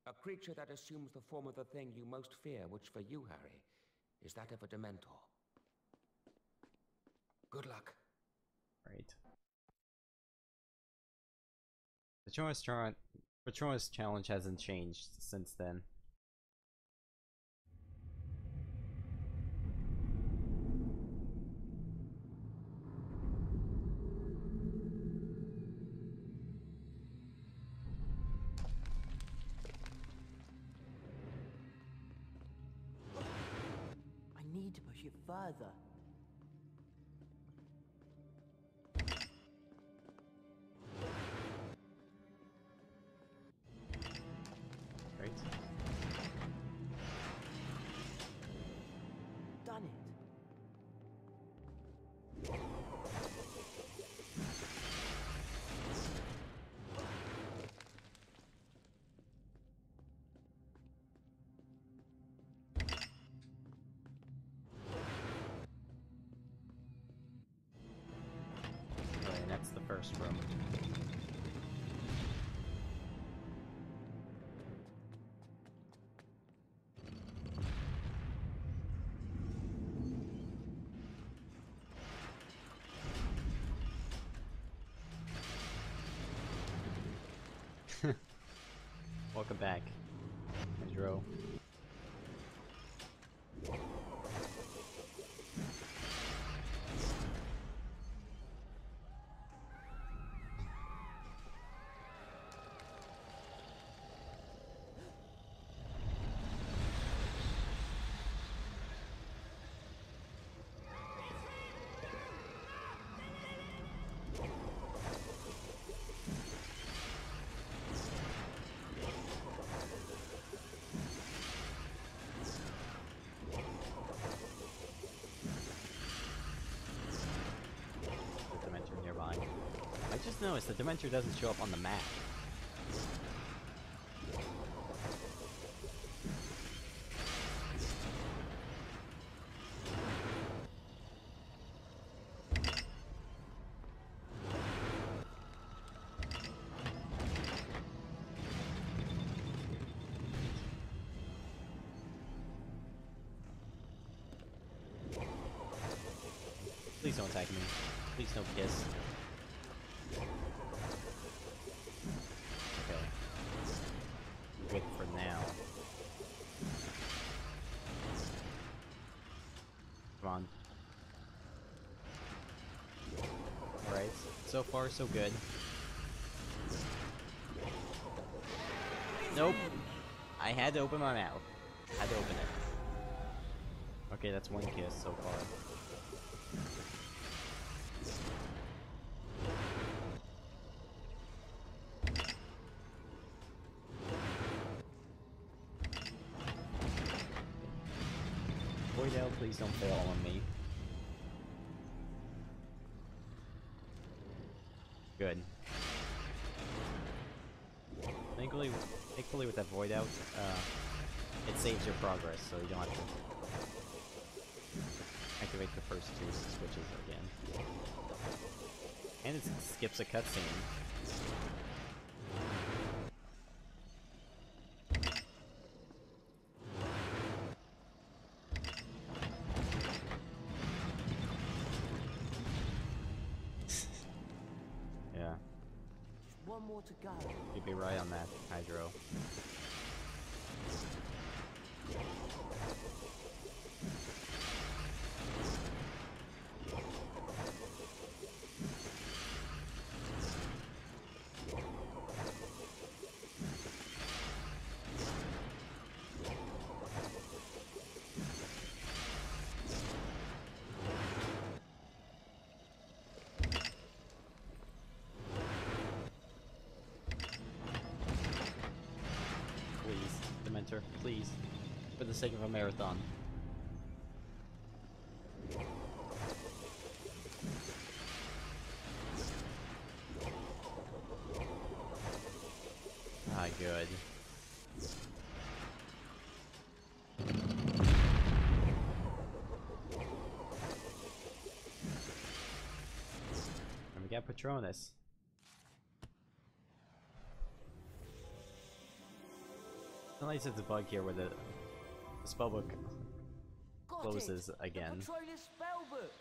a creature that assumes the form of the thing you most fear, which for you, Harry, is that of a Dementor. Good luck. Right. Patronus Challenge hasn't changed since then. I need to push it further. Right. Done it. Right, that's the first room. Welcome back, Andro. noticed the Dementor doesn't show up on the map. Please don't attack me. Please no kiss. Okay. Good for now. Come on. Alright. So far, so good. Nope. I had to open my mouth. Had to open it. Okay, that's one kiss so far. Please don't fail on me. Good. Thankfully with that void out, it saves your progress, so you don't have to activate the first two switches again. And it skips a cutscene. One more to go. You'd be right on that, Hydro. Please, for the sake of a marathon. Ah, good. And we got Patronus. At least it's a bug here where the spellbook closes again. The Patronus spellbook.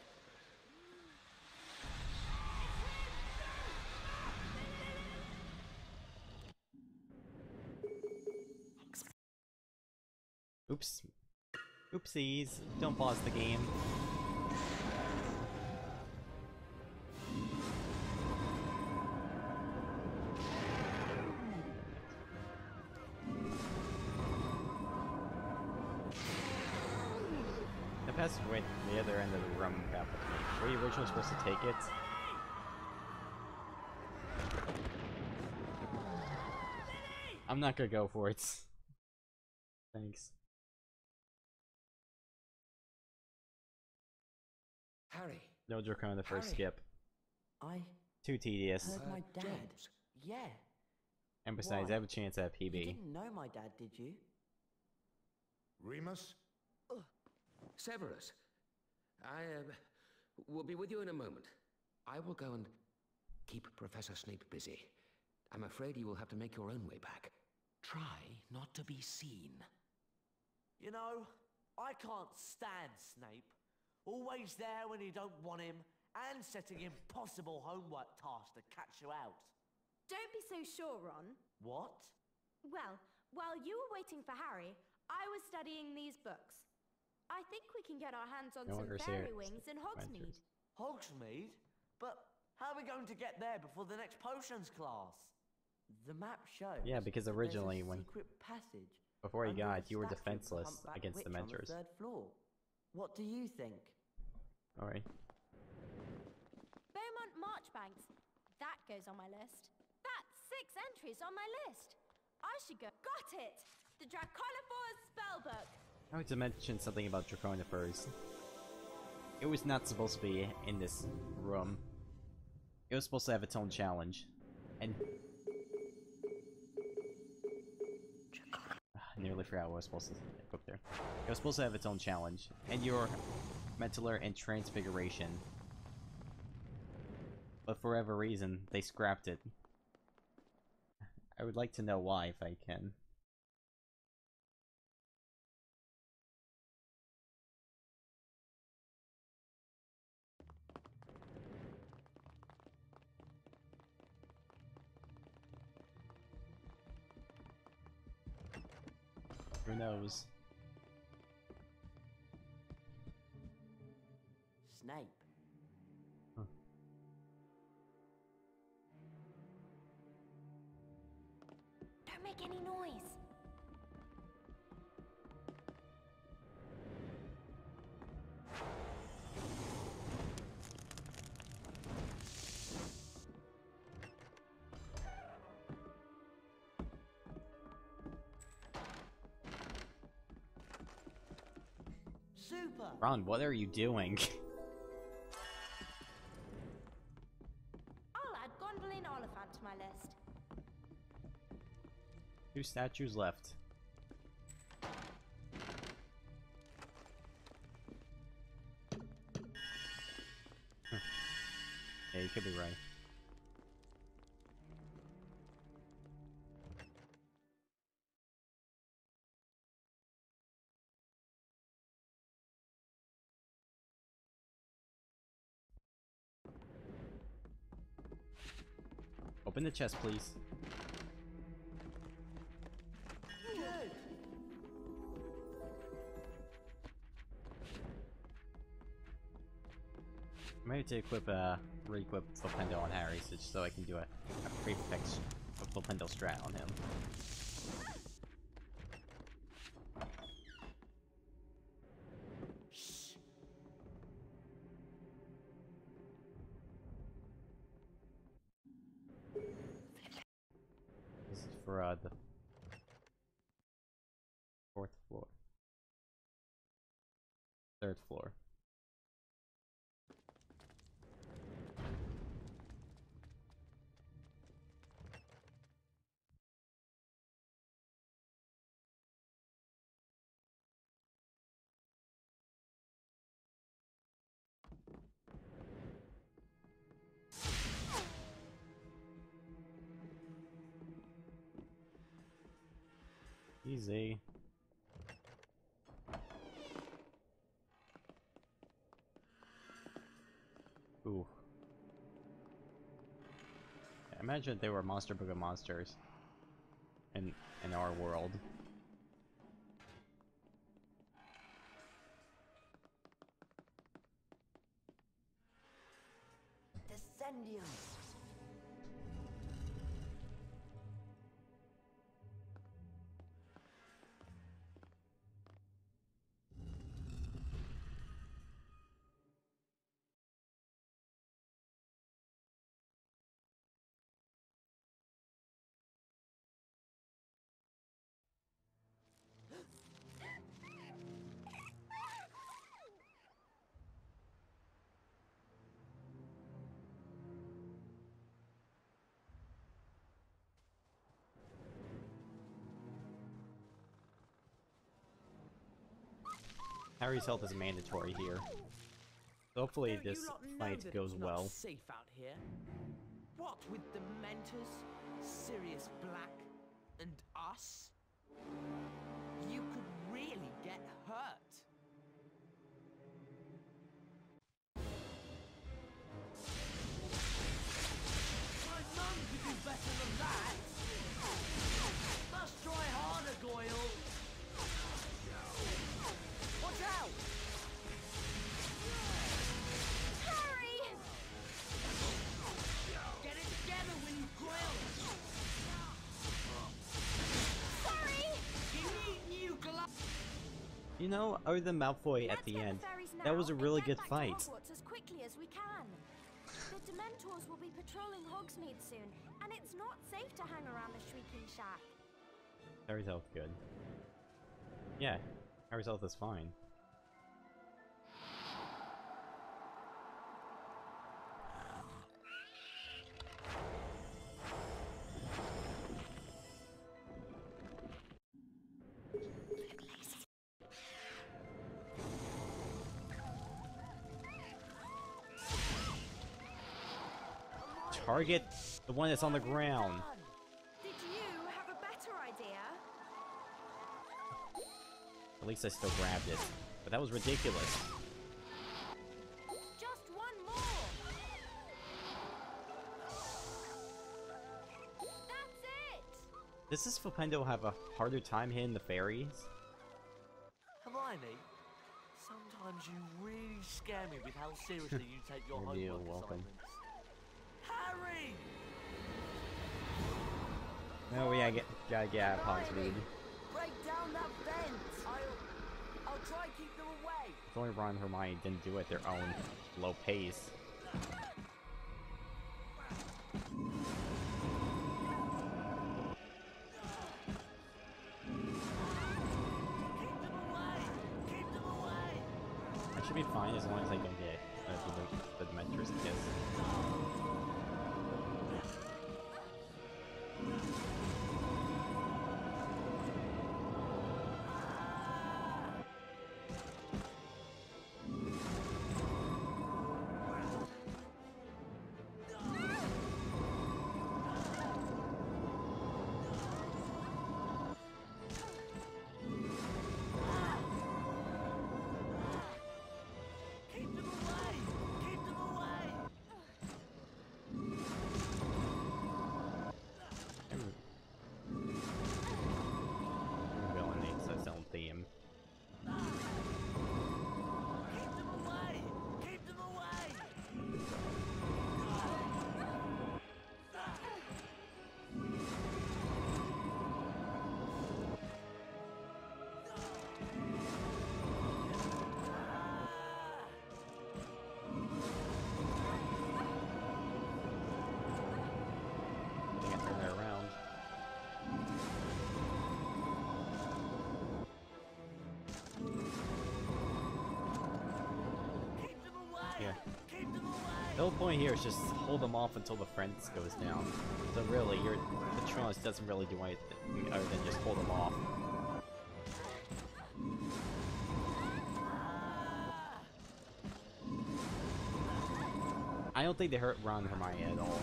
Oops. Oopsies. Don't pause the game. That's went the other end of the room back with me. Were you originally supposed to take it? I'm not gonna go for it. Thanks. Harry. No Dracon the first skip. Too tedious. Heard my dad. Yeah. And besides, I have a chance at PB. You didn't know my dad, did you? Remus? Severus, I will be with you in a moment. I will go and keep Professor Snape busy. I'm afraid you will have to make your own way back. Try not to be seen. You know, I can't stand Snape. Always there when you don't want him, and setting impossible homework tasks to catch you out. Don't be so sure, Ron. What? Well, while you were waiting for Harry, I was studying these books. I think we can get our hands on some fairy wings in Hogsmeade. Hogsmeade? But how are we going to get there before the next potions class? The map shows. Yeah, because originally when secret passage before you got, you were statue defenseless humpback against the witch on the Dementors. 3rd floor. What do you think? Alright. Beaumont Marchbanks. That goes on my list. That's 6 entries on my list. I should go. Got it! The Draconiphor's spellbook. I wanted to mention something about Draconifers. It was not supposed to be in this room. It was supposed to have its own challenge. And... I nearly forgot what I was supposed to equip there. It was supposed to have its own challenge. And your mental alert and transfiguration. But for whatever reason, they scrapped it. I would like to know why, if I can. Who knows? Snape. Huh. Don't make any noise. Super. Ron, what are you doing? I'll add Gondolin Oliphant to my list. 2 statues left. Huh. Yeah, you could be right. Open the chest, please. Good. I'm ready to equip, re-equip Flipendo on Harry, so I can do a prefix of Flipendo strat on him. This is for, the 4th floor. 3rd floor. Easy. Ooh. I imagine they were Monster Book of Monsters in our world. Descendium. Harry's health is mandatory here. So hopefully Don't this you lot know fight that goes it's not well. safe out here. What with the Mentors, Sirius Black, and us? You could really get hurt. My mum could do better than that. Must try harder, Goyle. Watch out! Harry! Get it together, will you, Goyle? Sorry! You need new gloves. You know, other than Malfoy at the end, that was a really good fight. Hogwarts as quickly as we can. The Dementors will be patrolling Hogsmeade soon, and it's not safe to hang around the Shrieking Shack. Harry's health good. Yeah, Harry's health is fine. Target the one that's on the ground. Did you have a better idea? At least I still grabbed it. But that was ridiculous. Just one more. That's it. Does this Flipendo have a harder time hitting the fairies? Hermione, sometimes you really scare me with how seriously you take your homework You're welcome. assignments. Harry! No, we gotta get out of Hog's Mood. Break down that fence! I'll try and keep them away! If only Ron and Hermione didn't do it at their own low pace. I should be fine as long as I don't get the Dementor's kiss. The whole point here is just hold them off until the fence goes down. So really, your Patronus doesn't really do anything other than just hold them off. I don't think they hurt Ron and Hermione at all.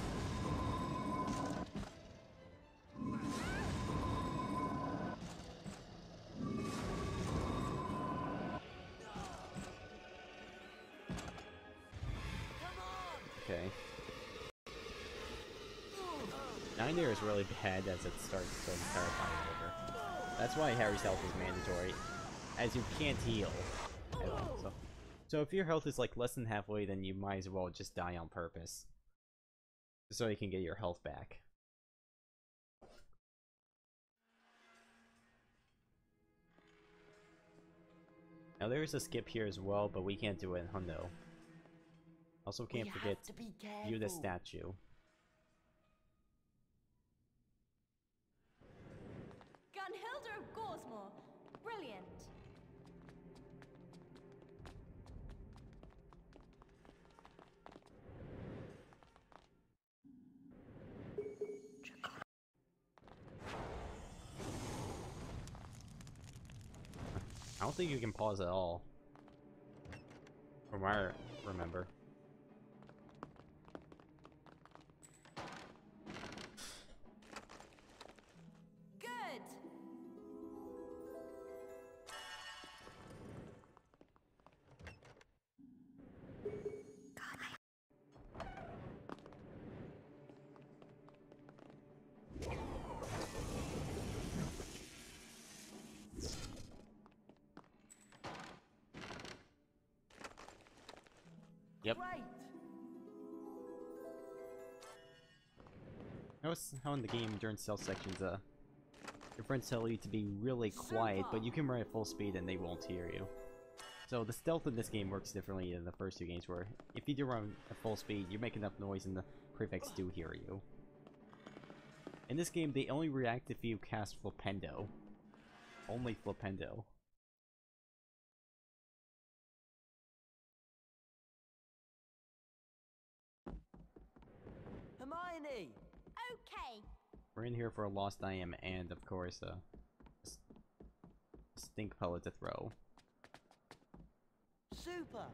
Okay. 9 there is really bad as it starts getting terrifying over. That's why Harry's health is mandatory, as you can't heal at all. So if your health is like less than halfway, then you might as well just die on purpose, so you can get your health back. Now there is a skip here as well, but we can't do it in Hundo. Also can't forget to view the statue. Gunhilda of Gorsmore. Brilliant. I don't think you can pause at all, from what I remember. Good. Yep. Notice how in the game during stealth sections, your friends tell you to be really quiet, but you can run at full speed and they won't hear you. So the stealth in this game works differently than the first two games, where if you do run at full speed, you make enough noise and the prefects do hear you. In this game, they only react if you cast Flipendo. Only Flipendo. Hermione! Okay. We're in here for a lost item and, of course, a stink pellet to throw. Super!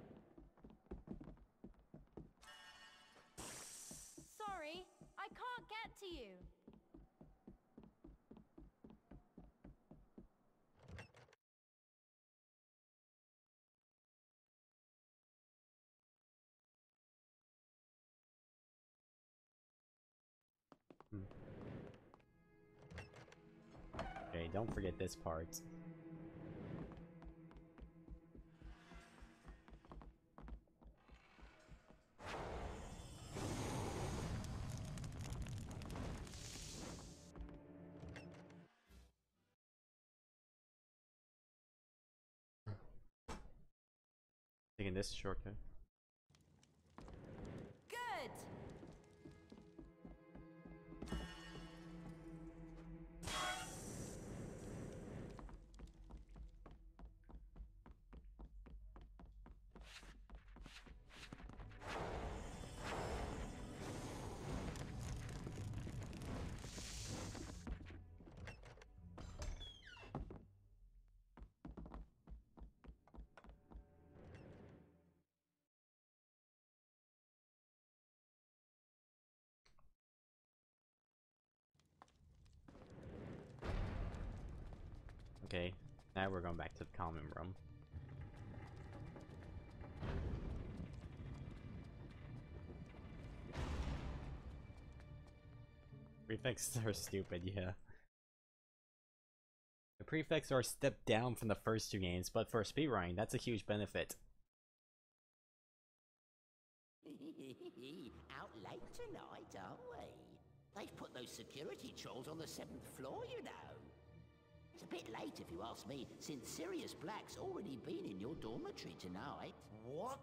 Sorry. to you. Okay, don't forget this part. Taking this shortcut. Good. Okay, now we're going back to the common room. Prefixes are stupid, yeah. The prefixes are a step down from the first two games, but for speedrunning, that's a huge benefit. Out late tonight, aren't we? They've put those security trolls on the 7th floor, you know. It's a bit late if you ask me, since Sirius Black's already been in your dormitory tonight. What?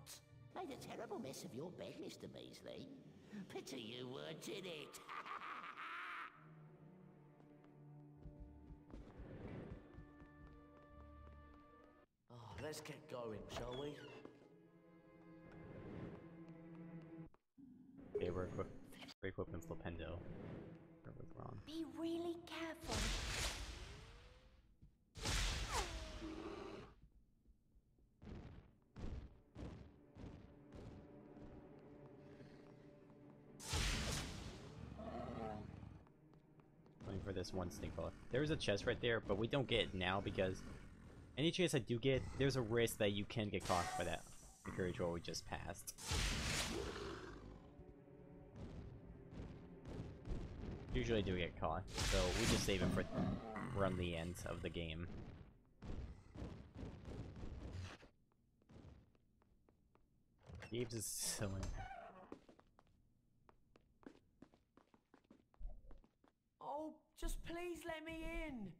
Made a terrible mess of your bed, Mr. Beasley. Pity you weren't in it. Oh, let's get going, shall we? Okay, we're equipping Flipendo. With Ron. Be really careful. Waiting for this one stink bullet. There's a chest right there, but we don't get it now because any chance I do get, there's a risk that you can get caught by that security troll we just passed. Usually do get caught, so we just save it for run the end of the game. Gabe's is so Oh, just please let me in.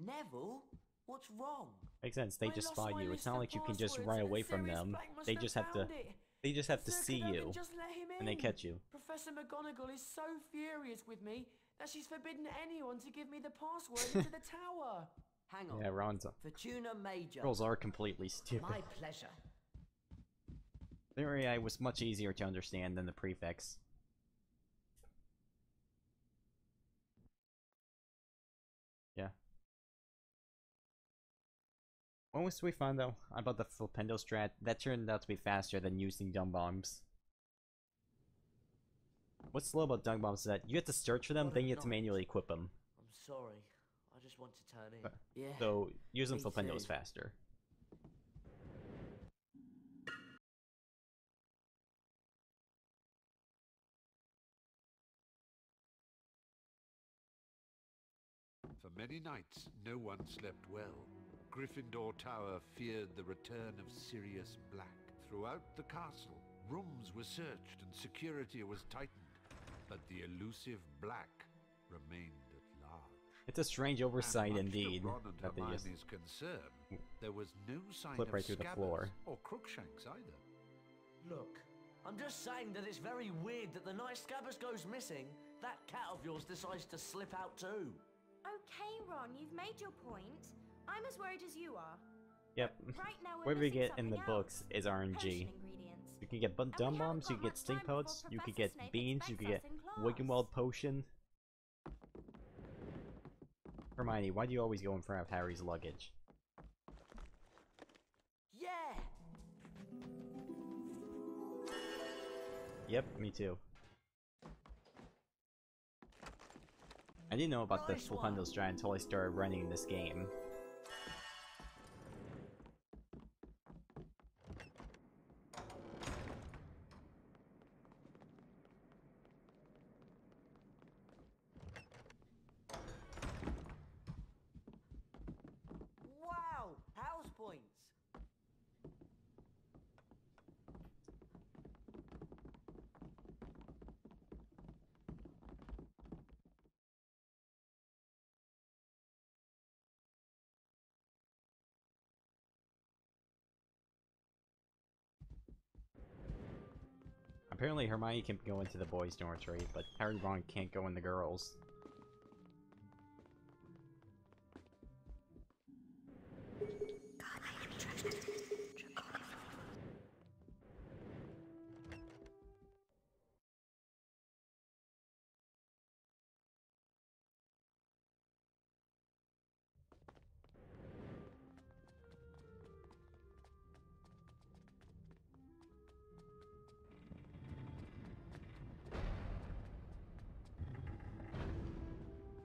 Neville, what's wrong? Makes sense, they just spot you. It's not like you can just run away from them. They just have to see you, and they catch you. Professor McGonagall is so furious with me that she's forbidden anyone to give me the password into the tower. Hang on. Yeah, Ron's Fortuna Major. rules are completely stupid. My pleasure. Their AI was much easier to understand than the prefix. Yeah. Once we found out about the Flipendo strat, that turned out to be faster than using dumb bombs. What's slow about dung bombs is that you have to search for them, then you have to manually equip them. I'm sorry. I just want to turn in. Yeah. So using Flipendo is faster. For many nights, no one slept well. Gryffindor Tower feared the return of Sirius Black. Throughout the castle, rooms were searched and security was tightened, but the elusive Black remained at large. It's a strange oversight and indeed. Ron and That they just Hermione's concern, there was no sign flip of right through the Scabbers floor. or Crookshanks either. Look, I'm just saying that it's very weird that the night Scabbers goes missing, that cat of yours decides to slip out too. Okay, Ron, you've made your point. I'm as worried as you are. Yep. Right now we're What we missing get in the something books is RNG. Potion ingredients. You can get dumb bombs, you can get stink pods, you can get beans, you can get Wiggenweld potion. Hermione, why do you always go in front of Harry's luggage? Yeah! Yep, me too. I didn't know about Nice the one. Full strat until I started running this game. Wow! House points! Apparently Hermione can go into the boys' dormitory, but Harry and Ron can't go in the girls'.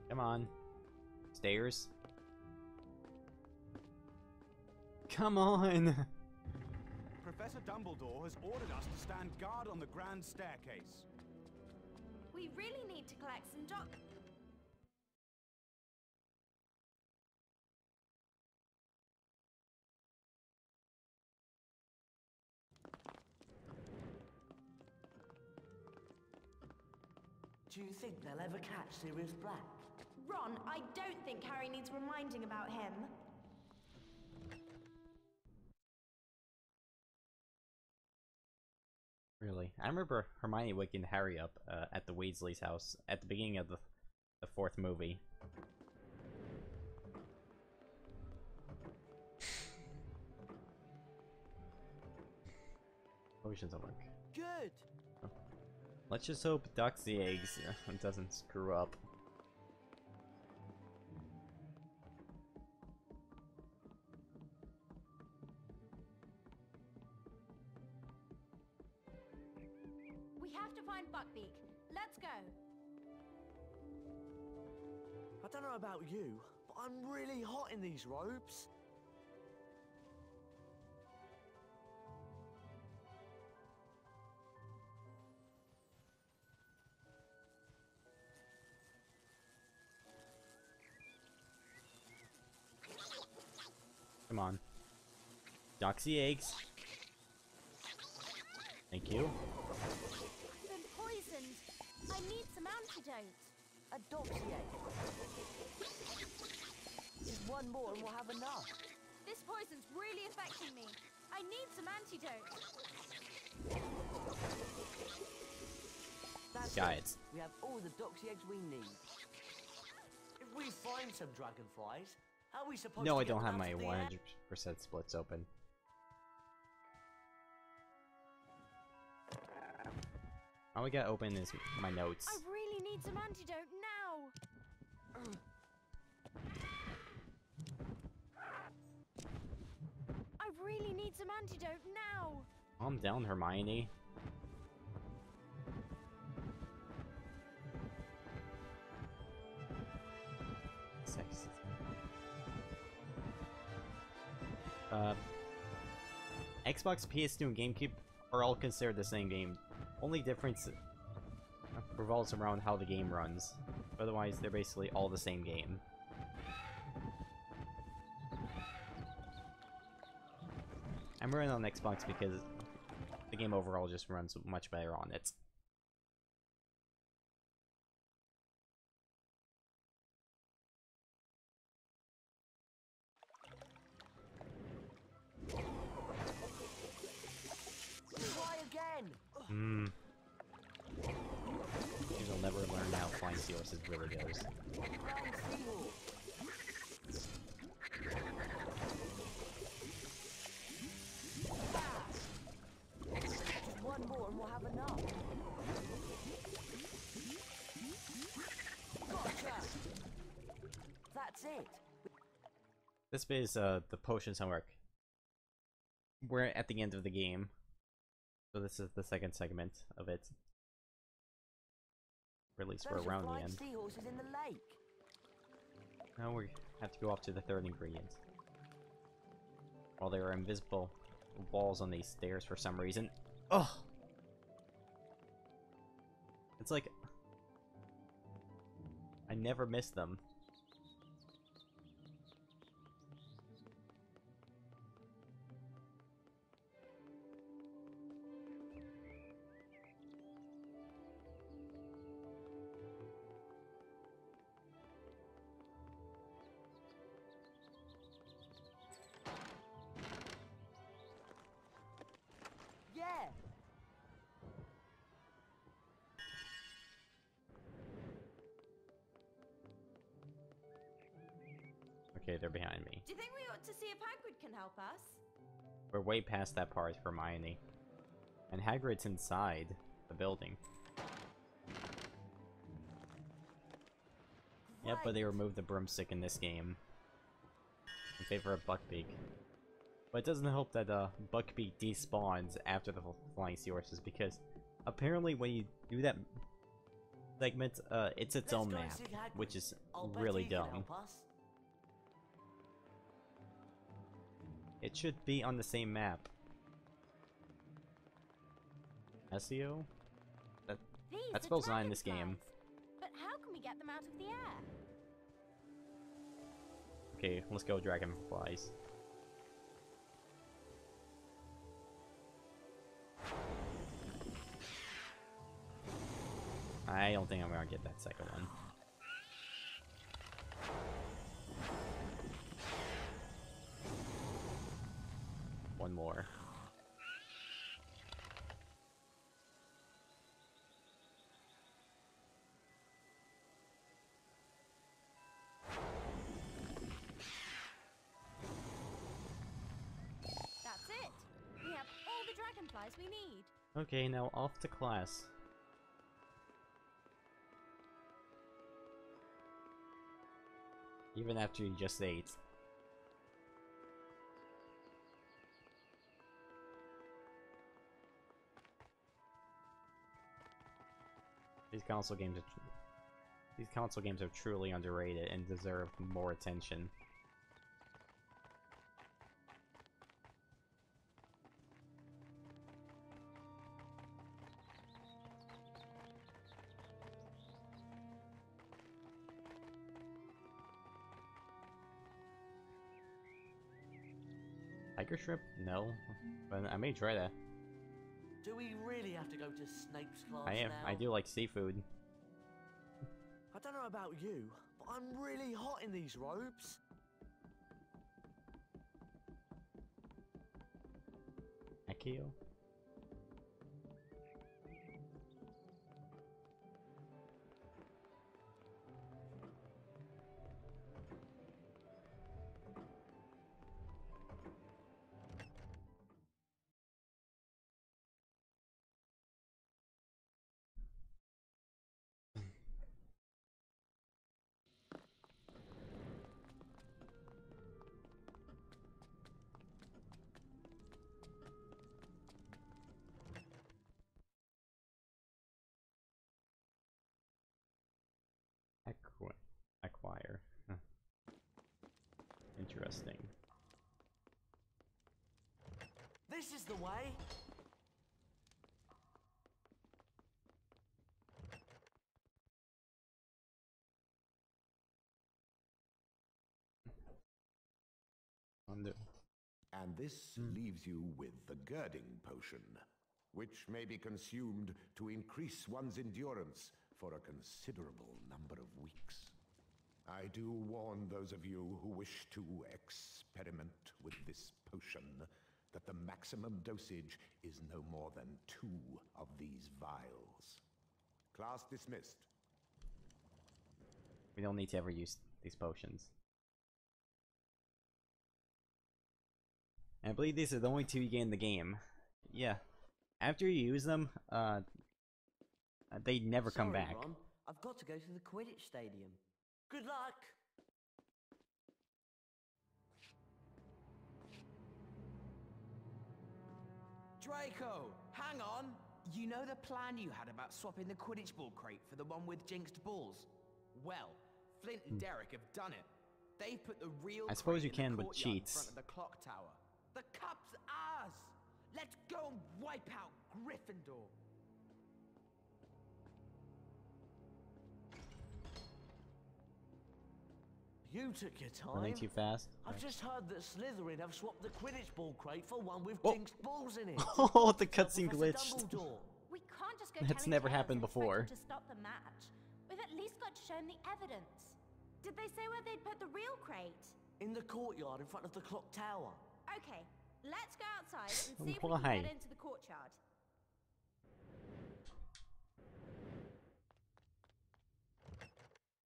Come on. Stairs. Come on! Professor Dumbledore has ordered us to stand guard on the grand staircase. We really need to collect some Do you think they'll ever catch Sirius Black? Ron, I don't think Harry needs reminding about him. Really? I remember Hermione waking Harry up at the Weasley's house at the beginning of the fourth movie. Potions will work. Good! Let's just hope Doxy Eggs doesn't screw up. We have to find Buckbeak. Let's go. I don't know about you, but I'm really hot in these robes. Come on. Doxy Eggs. Thank you. I've been poisoned. I need some antidote. A doxy egg. Just one more and we'll have enough. This poison's really affecting me. I need some antidote. That's Guys. it. We have all the doxy eggs we need. If we find some dragonflies, how are we supposed No, to I get don't them have out my of the air? 100% splits open. All we got open is my notes. I really need some antidote now. I really need some antidote now. Calm down, Hermione. Sex. Xbox, PS2, and GameCube are all considered the same game. Only difference revolves around how the game runs. Otherwise, they're basically all the same game. I'm running on Xbox because the game overall just runs much better on it. Try again. Hmm. You'll never learn how Flying Seahorses really goes. Flying seahorse. Just one more and we'll have enough. Gotcha. That's it. This bit is the potions homework. We're at the end of the game. So this is the second segment of it. Or at least we're around the end. Seahorses in the lake. Now we have to go off to the third ingredient. Well, there are invisible walls on these stairs for some reason. Ugh! It's like... I never miss them. Okay, they're behind me. Do you think we ought to see if Hagrid can help us? We're way past that part for Hermione. And Hagrid's inside the building. Yep, but they removed the broomstick in this game in favor of Buckbeak. But it doesn't help that Buckbeak despawns after the Flying Seahorses, because apparently when you do that segment, it's its own map, which is really dumb. It should be on the same map. SEO? That spells 9 in this game. But how can we get them out of the air? Okay, let's go dragonflies. I don't think I'm gonna get that second one. One more. That's it. We have all the dragonflies we need. Okay, now off to class. Even after you just ate. These console games are truly underrated and deserve more attention. Tiger shrimp? No, but I may try that. Do we really have to go to Snape's class now? I do like seafood. I don't know about you, but I'm really hot in these robes. Akio? Acquire. Huh. Interesting. This is the way. And this leaves you with the girding potion, which may be consumed to increase one's endurance for a considerable number of weeks. I do warn those of you who wish to experiment with this potion that the maximum dosage is no more than 2 of these vials. Class dismissed. We don't need to ever use these potions. And I believe these are the only 2 you get in the game. Yeah. After you use them, they never come back. Ron, I've got to go to the Quidditch stadium. Good luck! Draco, hang on! You know the plan you had about swapping the Quidditch ball crate for the one with jinxed balls? Well, Flint and Derek have done it. They've put the real I suppose you crate in can the with courtyard in cheats. front of the clock tower. The cup's ours! Let's go and wipe out Gryffindor! You took your time. Running too fast. I've just heard that Slytherin have swapped the Quidditch ball crate for one with Oh. jinxed balls in it. Oh, the cutscene Professor glitched. Dumbledore. We can't just go That's telling never tales happened and expect before. them to stop the match. We've at least got to show them the evidence. Did they say where they'd put the real crate? In the courtyard in front of the clock tower. Okay, let's go outside and see if we Why? can get into the courtyard.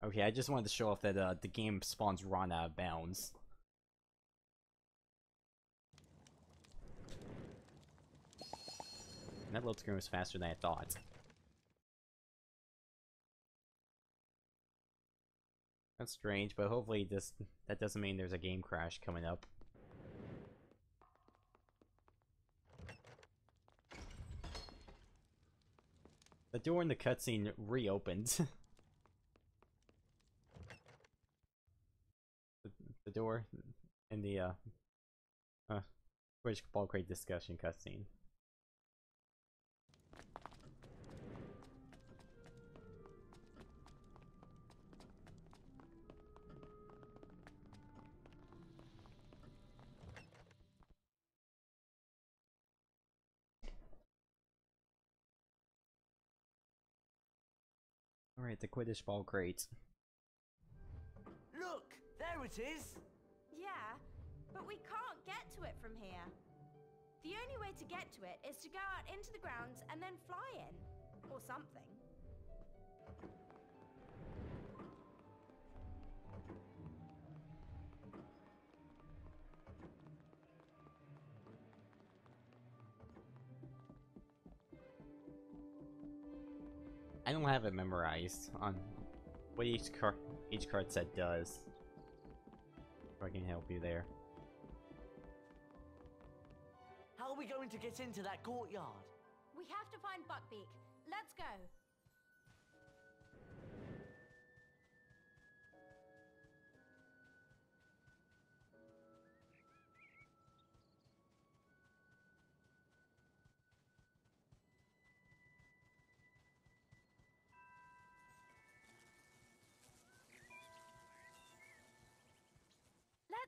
Okay, I just wanted to show off that the game spawns Ron out of bounds. And that load screen was faster than I thought. That's strange, but hopefully that doesn't mean there's a game crash coming up. The door in the cutscene reopened. the door in the Quidditch ball crate discussion cutscene. Alright, the Quidditch ball crate. Look, there it is. Yeah, but we can't get to it from here. The only way to get to it is to go out into the grounds and then fly in. Or something. I don't have it memorized on what each card set does. If I can help you there. How are we going to get into that courtyard? We have to find Buckbeak. Let's go.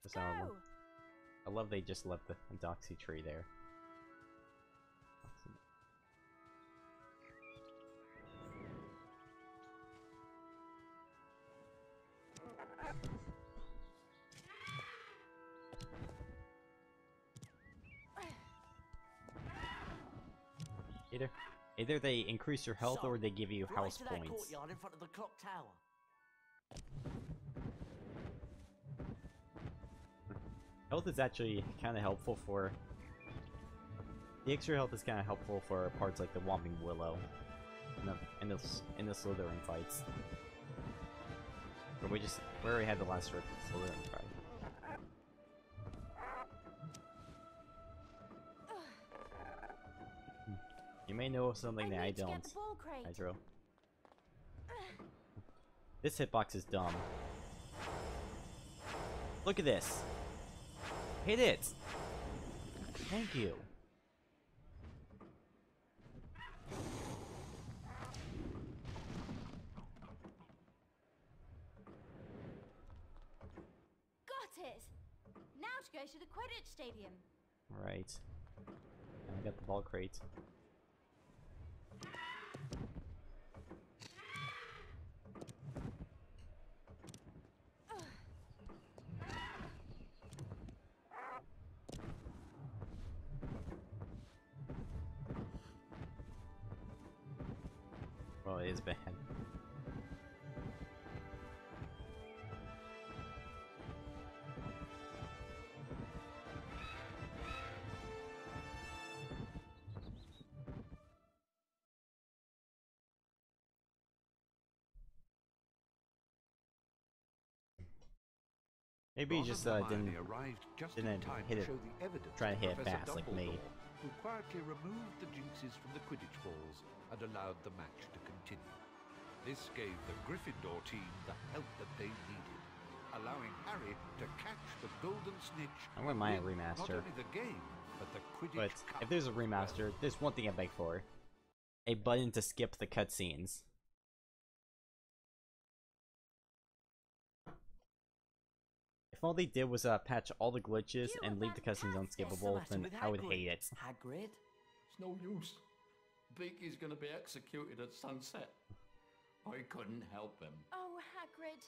Let's go. I love they just left the doxy tree there. Either they increase your health or they give you house to that points. courtyard in front of the clock tower. Health is actually kind of helpful for... The extra health is kind of helpful for parts like the Whomping Willow and the Slytherin fights. But we already had the last Slytherin fight. You may know something that I don't, Hydro. This hitbox is dumb. Look at this. Hit it! Thank you. Got it! Now to go to the Quidditch Stadium. Alright. I got the ball crate. Well, it is bad. Maybe he just didn't hit it. Try to hit it fast like me. who quietly removed the jinxes from the Quidditch balls and allowed the match to continue. This gave the Gryffindor team the help that they needed, allowing Harry to catch the golden snitch. I wouldn't mind a win remaster. Not only the game, but the Quidditch But Cup if there's a as well. remaster, there's one thing I beg for. A button to skip the cutscenes. If all they did was patch all the glitches and leave the cutscenes unskippable, then I would hate it. Hagrid? It's no use. Beaky's gonna be executed at sunset. I couldn't help him. Oh, Hagrid,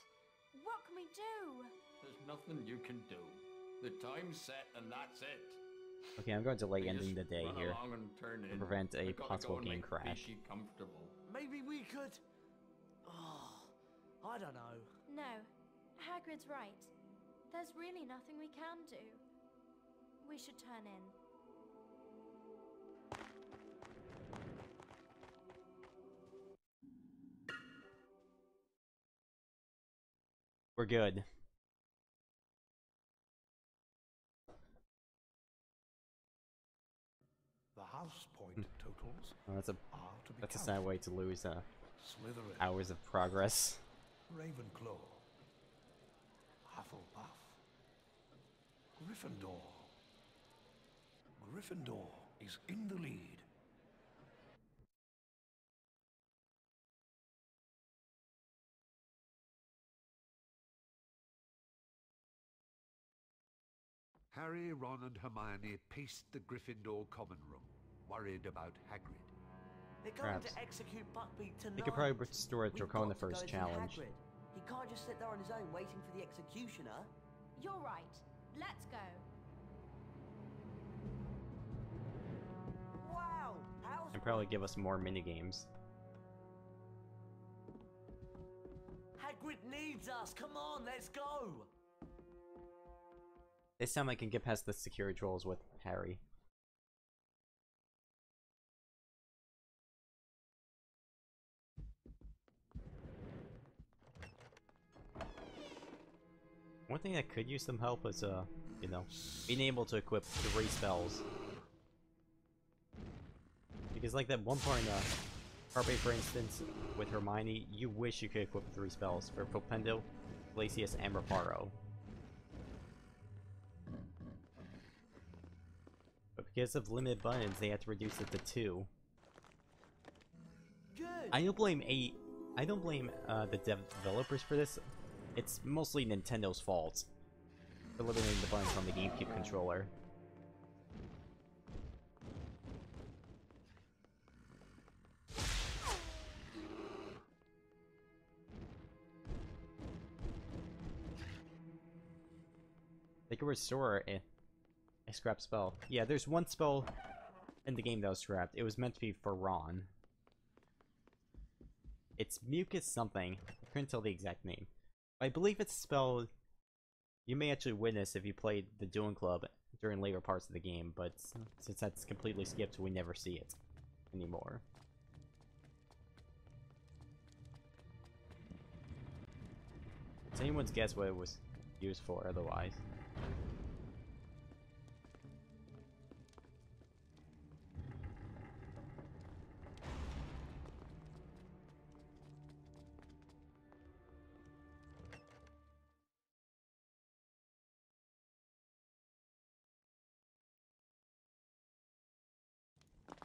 what can we do? There's nothing you can do. The time's set and that's it. Okay, I'm going to delay You ending just the day run here along and turn to in. prevent a I gotta possible go and game make crash. Beaky comfortable. Maybe we could... Oh, I don't know. No, Hagrid's right. There's really nothing we can do. We should turn in. We're good. The house point totals Well, that's a are to be sad way to lose Slytherin, hours of progress. Ravenclaw, Hufflepuff, Gryffindor. Gryffindor is in the lead. Harry, Ron and Hermione paced the Gryffindor common room, worried about Hagrid. They're going Perhaps. to execute Buckbeak tonight. They could probably restore We've Draco in the got to go first see challenge. Hagrid. He can't just sit there on his own waiting for the executioner. You're right. Let's go. Wow! How's And probably give us more minigames. Hagrid needs us! Come on, let's go! This time I can get past the security trolls with Harry. One thing that could use some help is, you know, being able to equip 3 spells. Because like that one part in Carpe, for instance, with Hermione, you wish you could equip 3 spells for Propendo, Glacius, and Reparo. But because of limited buttons, they had to reduce it to 2. Good. I don't blame the developers for this. It's mostly Nintendo's fault for limiting the buttons on the GameCube controller. They could restore a scrap spell. Yeah, there's one spell in the game that was scrapped. It was meant to be for Ron. It's Mucus something. I couldn't tell the exact name. I believe it's a spell you may actually witness if you played the Dueling Club during later parts of the game, but since that's completely skipped, we never see it anymore. It's anyone's guess what it was used for otherwise.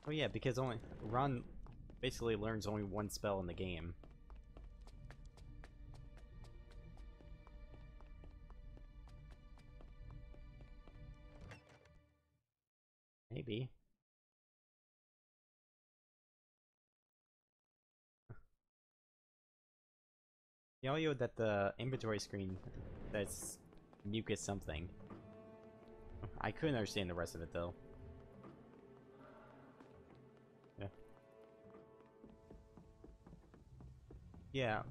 Oh yeah, because Ron basically learns only one spell in the game. Maybe. The audio that the inventory screen that's Mucus something. I couldn't understand the rest of it though. Yeah,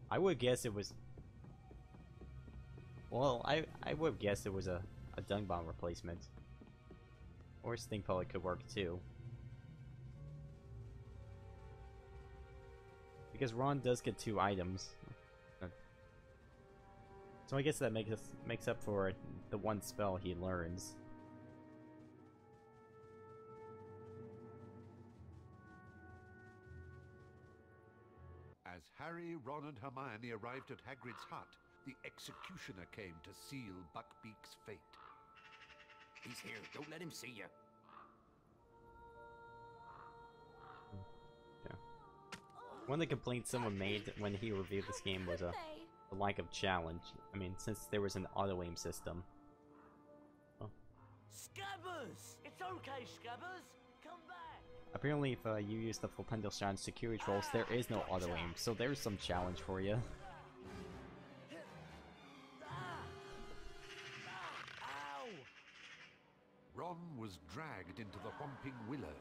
I would guess it was... Well, I would guess it was a dung bomb replacement. Or Sting probably could work too. Because Ron does get 2 items. So I guess that makes up for the one spell he learns. As Harry, Ron and Hermione arrived at Hagrid's hut, the executioner came to seal Buckbeak's fate. He's here. Don't let him see you. Yeah. One of the complaints someone made when he reviewed this game was a lack of challenge. I mean, since there was an auto-aim system. Oh. Scabbers! It's okay, Scabbers! Come back! Apparently, if you use the Flipendo Strand security trolls, there is no auto-aim, so there's some challenge for you. Ron was dragged into the Whomping Willow.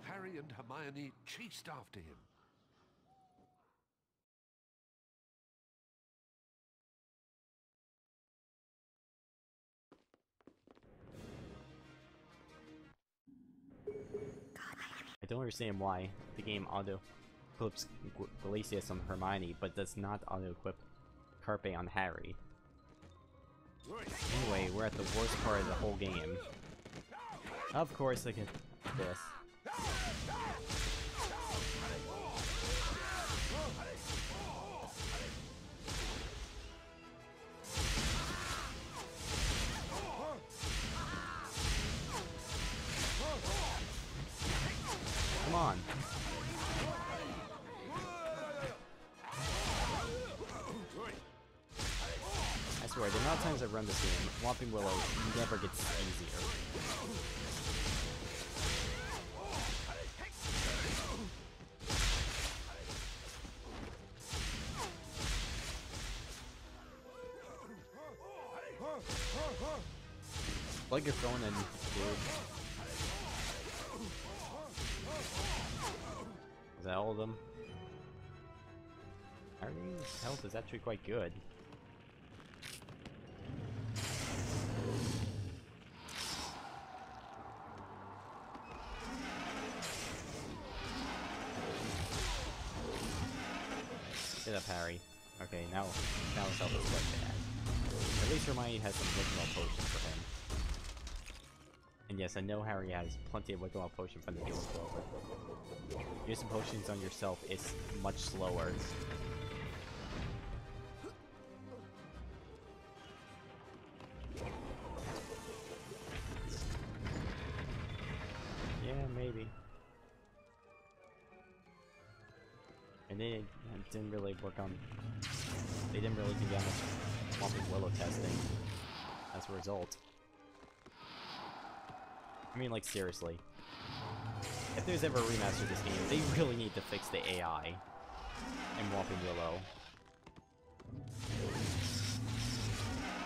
Harry and Hermione chased after him. I don't understand why the game auto-equips Glacius on Hermione, but does not auto-equip Carpe on Harry. Anyway, we're at the worst part of the whole game. Of course I get this. Come on. I swear, the amount of times I run this game, Whomping Willow never gets easier. Like you're throwing in, dude. Is that all of them? Harry's health is actually quite good. Get up, Harry. Okay, now his health is quite bad. At least Hermione has some Wiggle potion for him. And yes, I know Harry has plenty of Wiggle potion from the healing spell, but using potions on yourself is much slower. Yeah, maybe. And they didn't really work on. They didn't really do that much Whomping Willow testing as a result. I mean, like, seriously. If there's ever a remaster of this game, they really need to fix the AI in Whomping Willow.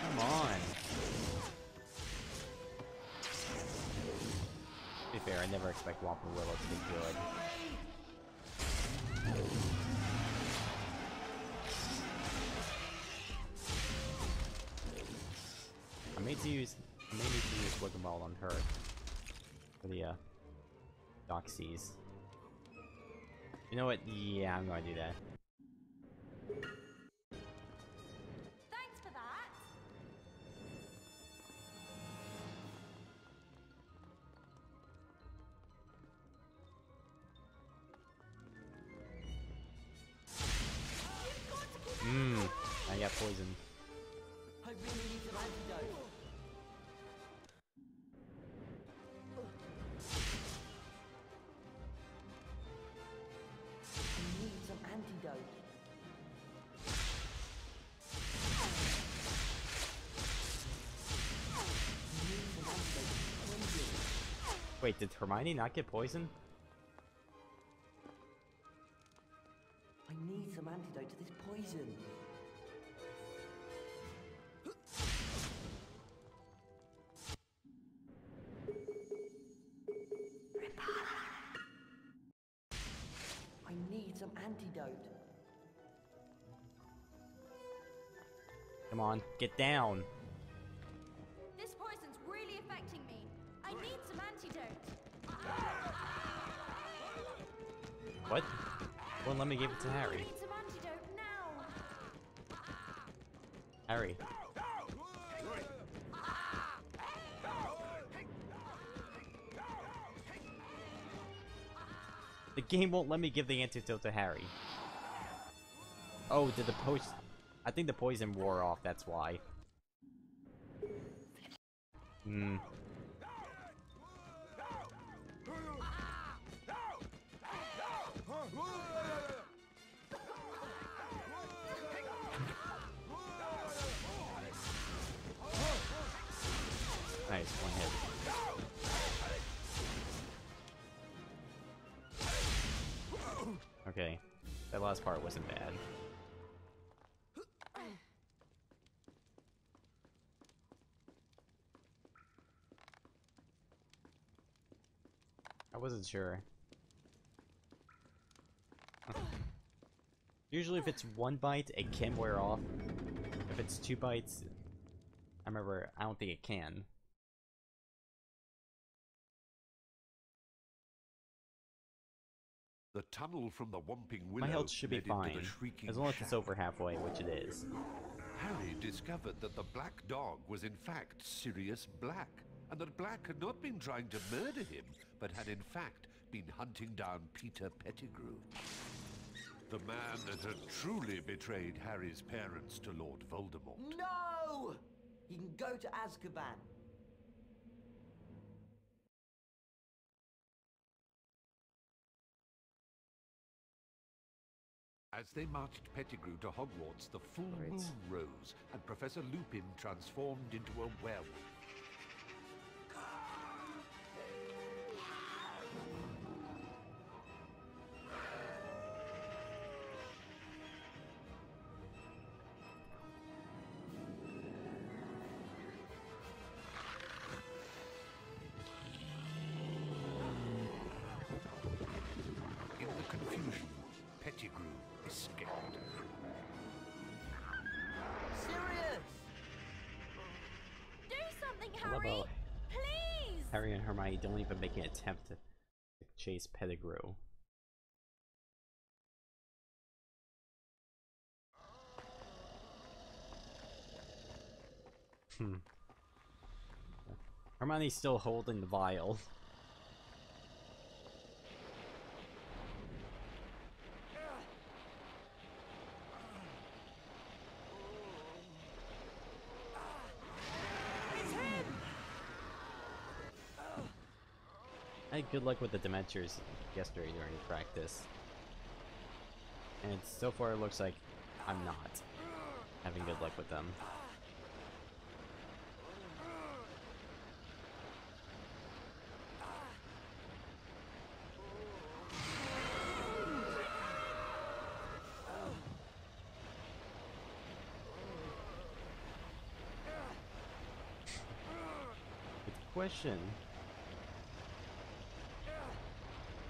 Come on. To be fair, I never expect Whomping Willow to be good. I may need to use Wiggle on her for the Doxies. You know what? Yeah, I'm gonna do that. Thanks for that. I got poisoned. I really need some antidote. I need some antidote. Wait, did Hermione not get poisoned? I need some antidote to this poison. I need some antidote. Come on, get down. This poison's really affecting me. I need some antidote. What? Won't let me give it to I Harry. need some antidote now. Harry. The game won't let me give the antidote to Harry. Oh, did the poison... I think the poison wore off, that's why. Hmm. Nice, one hit. Okay, that last part wasn't bad. I wasn't sure. Usually if it's one bite, it can wear off. If it's 2 bites, I don't think it can. The tunnel from the Whomping Willow My health should be led into fine, the Shrieking as long as Shack. it's over halfway, which it is. Harry discovered that the Black Dog was in fact Sirius Black, and that Black had not been trying to murder him, but had in fact been hunting down Peter Pettigrew. The man that had truly betrayed Harry's parents to Lord Voldemort. No! He can go to Azkaban. As they marched Pettigrew to Hogwarts, the full moon rose, and Professor Lupin transformed into a werewolf. In the confusion, Pettigrew escaped. Sirius! Do something, I love Harry! how Please! Harry and Hermione don't even make an attempt to chase Pettigrew. Hermione's still holding the vial. I had good luck with the Dementors yesterday during practice. And so far it looks like I'm not having good luck with them. Good question.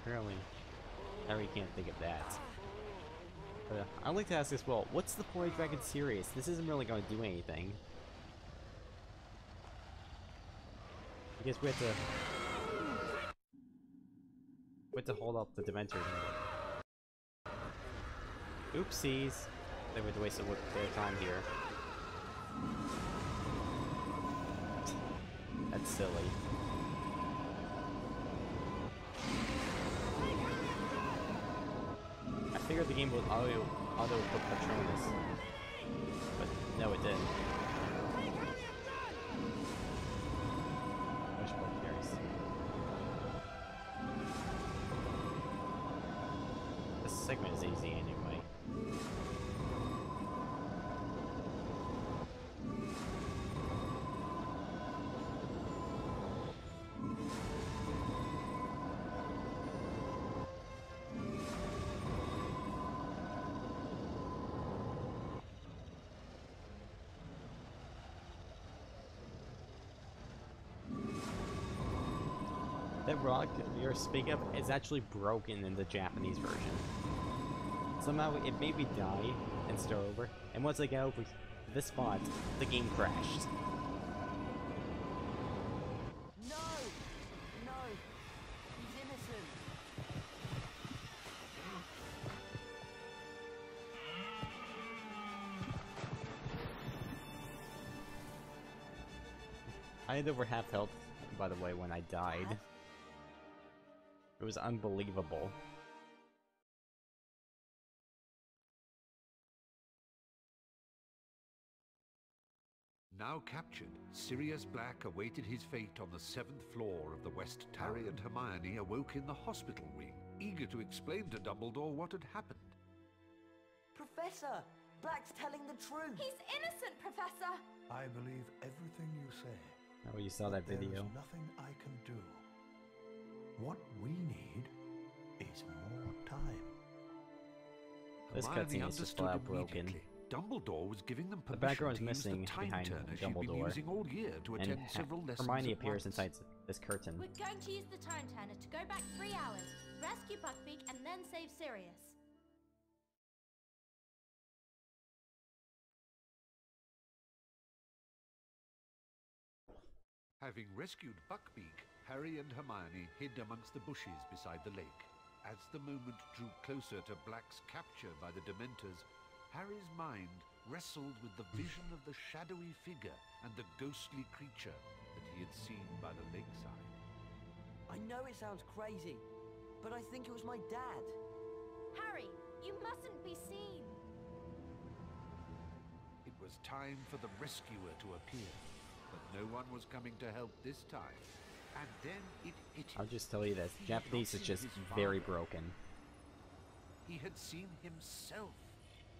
Apparently, Harry can't think of that. But, I'd like to ask as well, what's the point of Dragon Sirius? This isn't really going to do anything. I guess we have to hold up the Dementors. Oopsies! They would waste their time here. That's silly. I figured the game would auto put Patronus, but no, it didn't. Wish more carries. This segment is easy anyway. That rock you're speaking of is actually broken in the Japanese version. Somehow it made me die and start over, and once I got over this spot, the game crashed. No! No! He's innocent! I had over half health, by the way, when I died. It was unbelievable. Now captured, Sirius Black awaited his fate on the 7th floor of the West Tower. Harry and Hermione awoke in the hospital wing, eager to explain to Dumbledore what had happened. Professor! Black's telling the truth! He's innocent, Professor! I believe everything you say. Oh, you saw that video. There's nothing I can do. What we need is more time. This Hermione cutscene is just flat out broken. immediately. Dumbledore was giving them The permission background is to use the missing time behind turner she'd been Dumbledore, using all year to and attend several lessons Hermione at appears once. inside this curtain. We're going to use the time turner to go back 3 hours, rescue Buckbeak, and then save Sirius. Having rescued Buckbeak, Harry and Hermione hid amongst the bushes beside the lake. As the moment drew closer to Black's capture by the Dementors, Harry's mind wrestled with the vision of the shadowy figure and the ghostly creature that he had seen by the lakeside. I know it sounds crazy, but I think it was my dad. Harry, you mustn't be seen. It was time for the rescuer to appear, but no one was coming to help this time. And then it hit him. I'll just tell you this, Japanese is just very broken. He had seen himself.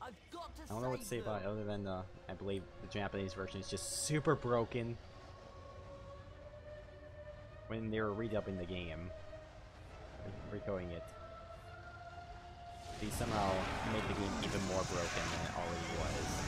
I've got to I don't know what to say about it other than I believe the Japanese version is just super broken. When they were redubbing the game, recoding it, they somehow made the game even more broken than it already was.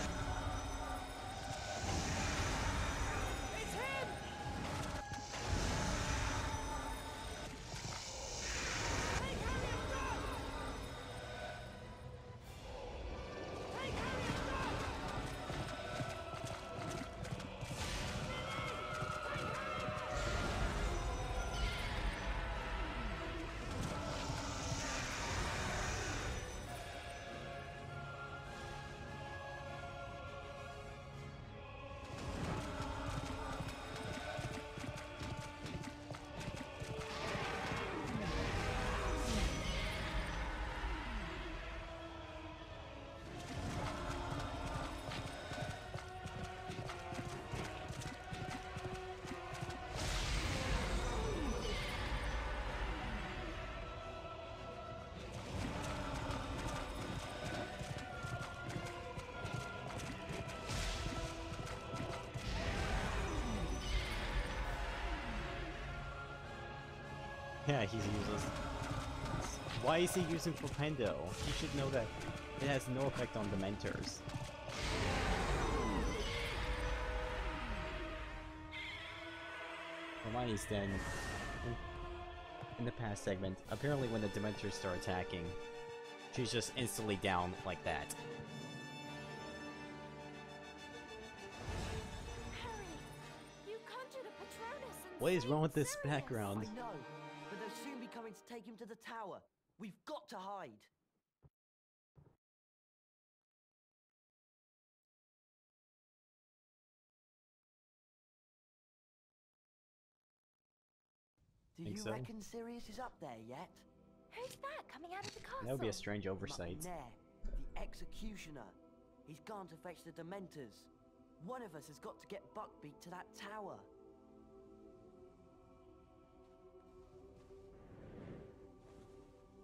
Yeah, he's useless. Why is he using Flipendo? He should know that it has no effect on Dementors. Hermione's then, in the past segment, apparently when the Dementors start attacking, she's just instantly down like that. What is wrong with this background? I know, but they'll soon be coming to take him to the tower. We've got to hide. Do you so. reckon Sirius is up there yet? Who's that coming out of the castle? That would be a strange oversight. There, the executioner. He's gone to fetch the Dementors. One of us has got to get Buckbeak to that tower.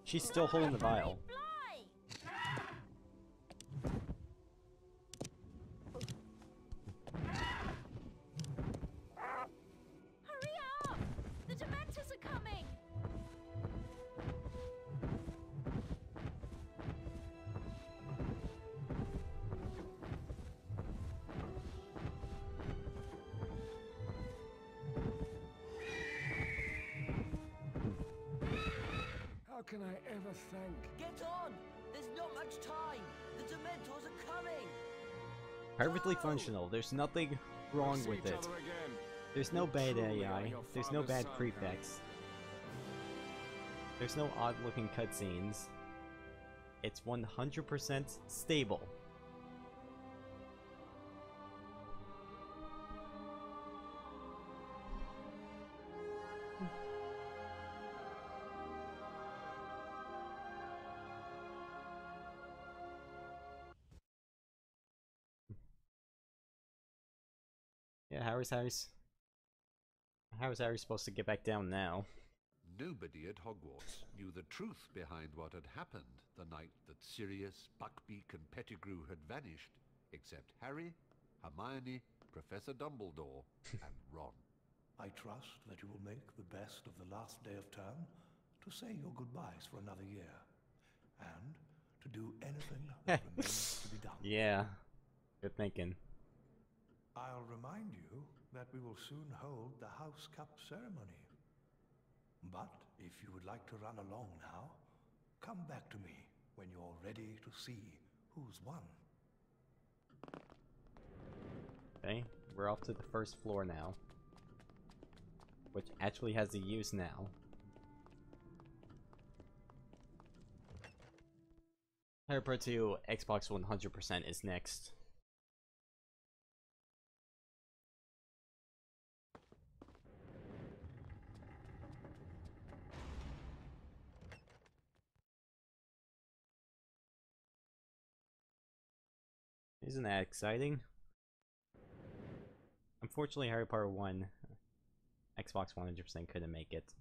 She's still holding the vial. Hurry up! The Dementors are coming! How can I ever thank? Get on! There's not much time! The Dementors are coming! Perfectly functional. There's nothing wrong with it. There's no bad AI. There's no bad prefix. There's no odd-looking cutscenes. It's 100% stable. Yeah, how's Harry supposed to get back down now? Nobody at Hogwarts knew the truth behind what had happened the night that Sirius, Buckbeak and Pettigrew had vanished, except Harry, Hermione, Professor Dumbledore and Ron. I trust that you will make the best of the last day of term to say your goodbyes for another year, and to do anything that remains to be done. Yeah, good thinking. I'll remind you that we will soon hold the House Cup ceremony. But if you would like to run along now, come back to me when you're ready to see who's won. Okay, we're off to the first floor now. Which actually has a use now. Harry Potter 2 Xbox 100% is next. Isn't that exciting? Unfortunately, Harry Potter 1 Xbox 100% couldn't make it.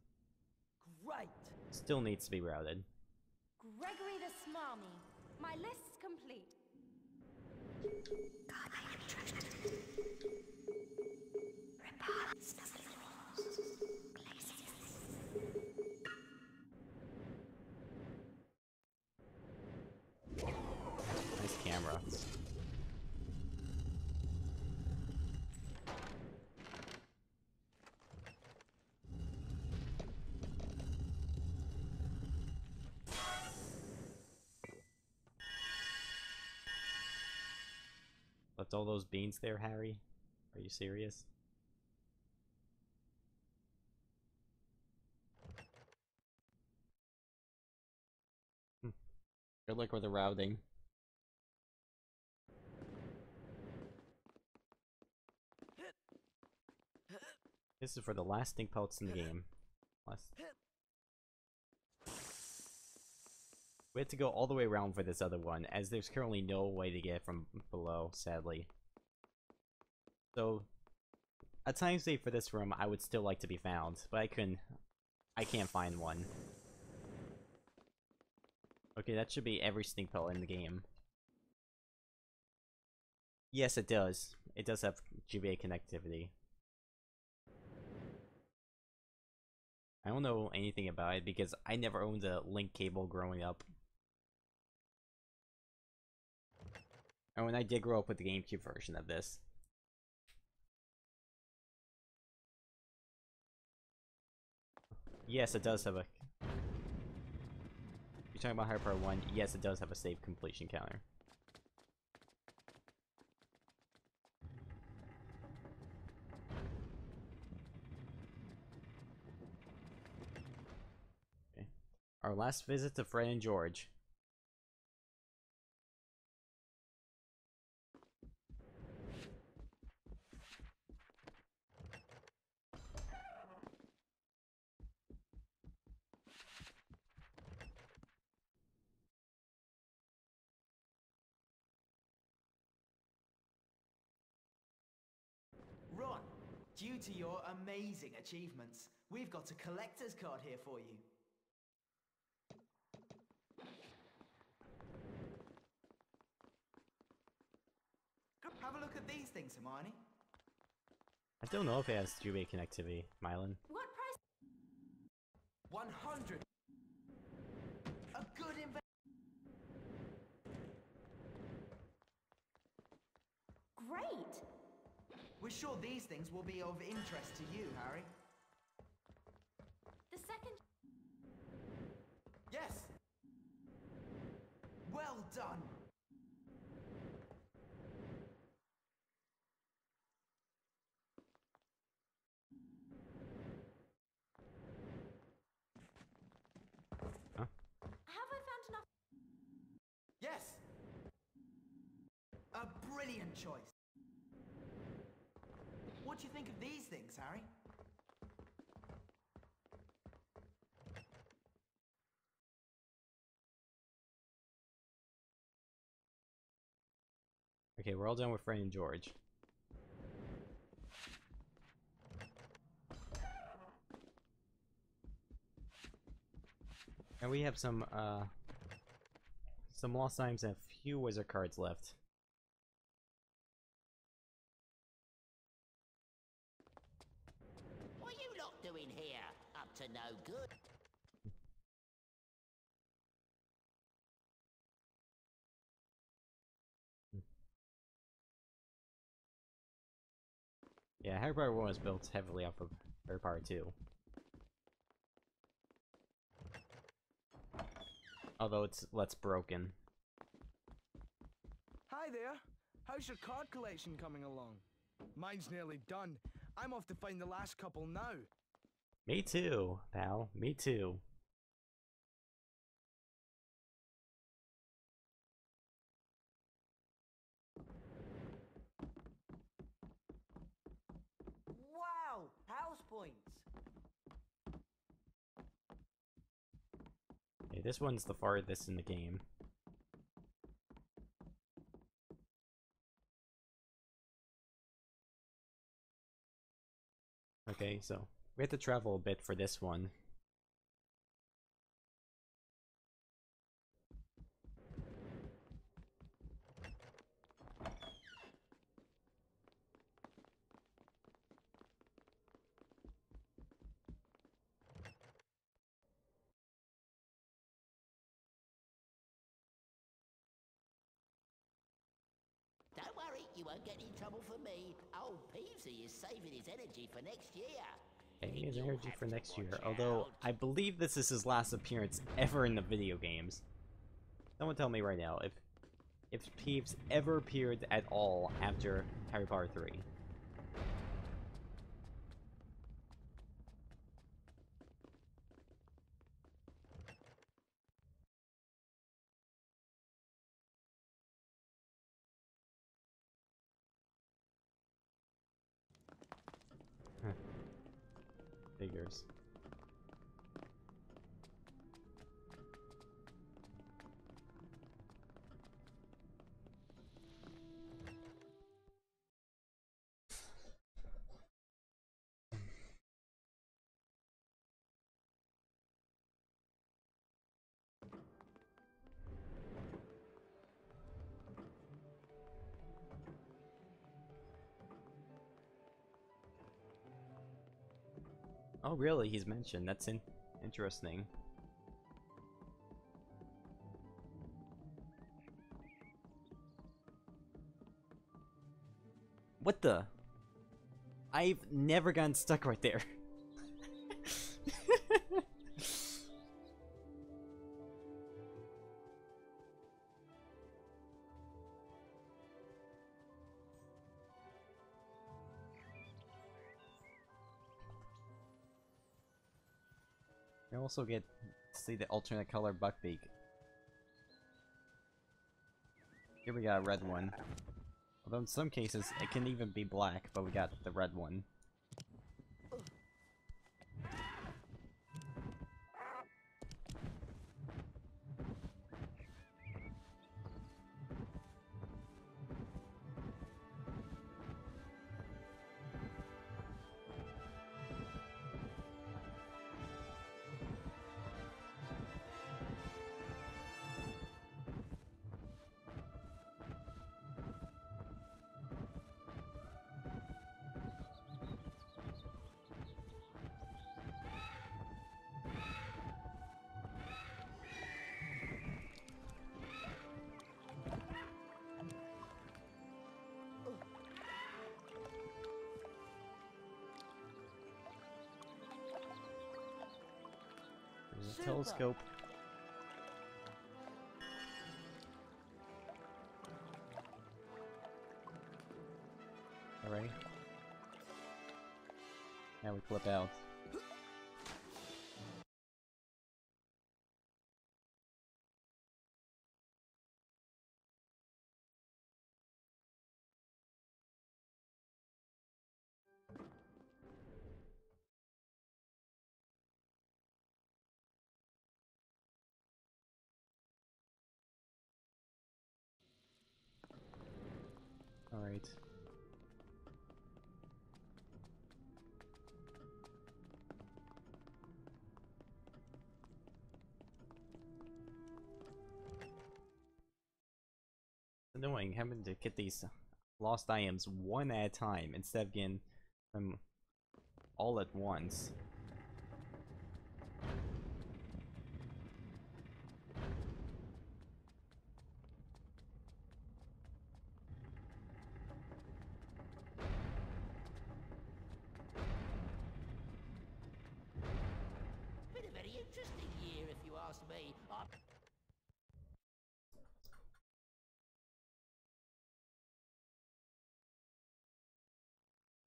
Great! Still needs to be routed. Gregory the Smarmy. My list's complete. God, I am trusted. Repellents of the walls. Nice camera. Left all those beans there, Harry? Are you serious? Good luck with the routing. This is for the last stink pelts in the game. We had to go all the way around for this other one, as there's currently no way to get from below, sadly. So, a time save for this room I would still like to be found, but I can't find one. Okay, that should be every stink pelt in the game. Yes, it does. It does have GBA connectivity. I don't know anything about it because I never owned a link cable growing up. And when I did grow up with the GameCube version of this. Yes, it does have a... You're talking about Harry Potter 1? Yes, it does have a save completion counter. Okay. Our last visit to Fred and George. Ron, due to your amazing achievements, we've got a collector's card here for you. Have a look at these things, Hermione. I don't know if it has GBA connectivity, Mylan. What price? 100. A good investment. Great! We're sure these things will be of interest to you, Harry. The second... Yes! Well done! Huh? Have I found enough? Yes! A brilliant choice. What do you think of these things, Harry? Okay, we're all done with Fred and George. And we have some lost items and a few wizard cards left. What are you lot doing here? Up to no good. Yeah, Harry Potter 1 was built heavily off of Harry Potter 2. Although it's less broken. Hi there. How's your card collection coming along? Mine's nearly done. I'm off to find the last couple now. Me too, pal. Me too. Wow! House points! Okay, this one's the farthest in the game. Okay, so we have to travel a bit for this one. Don't worry, you won't get in trouble for me. Old Peevesy is saving his energy for next year. Saving his energy for next year, although I believe this is his last appearance ever in the video games. Someone tell me right now if Peeves ever appeared at all after Harry Potter 3. Figures. Oh really, he's mentioned. That's interesting. What the? I've never gotten stuck right there. You also get to see the alternate color Buckbeak. Here we got a red one. Although in some cases it can even be black, but we got the red one. There's a telescope. Alright. Now we flip out. Alright. annoying having to get these lost items one at a time instead of getting them all at once. Been a very interesting year, if you ask me.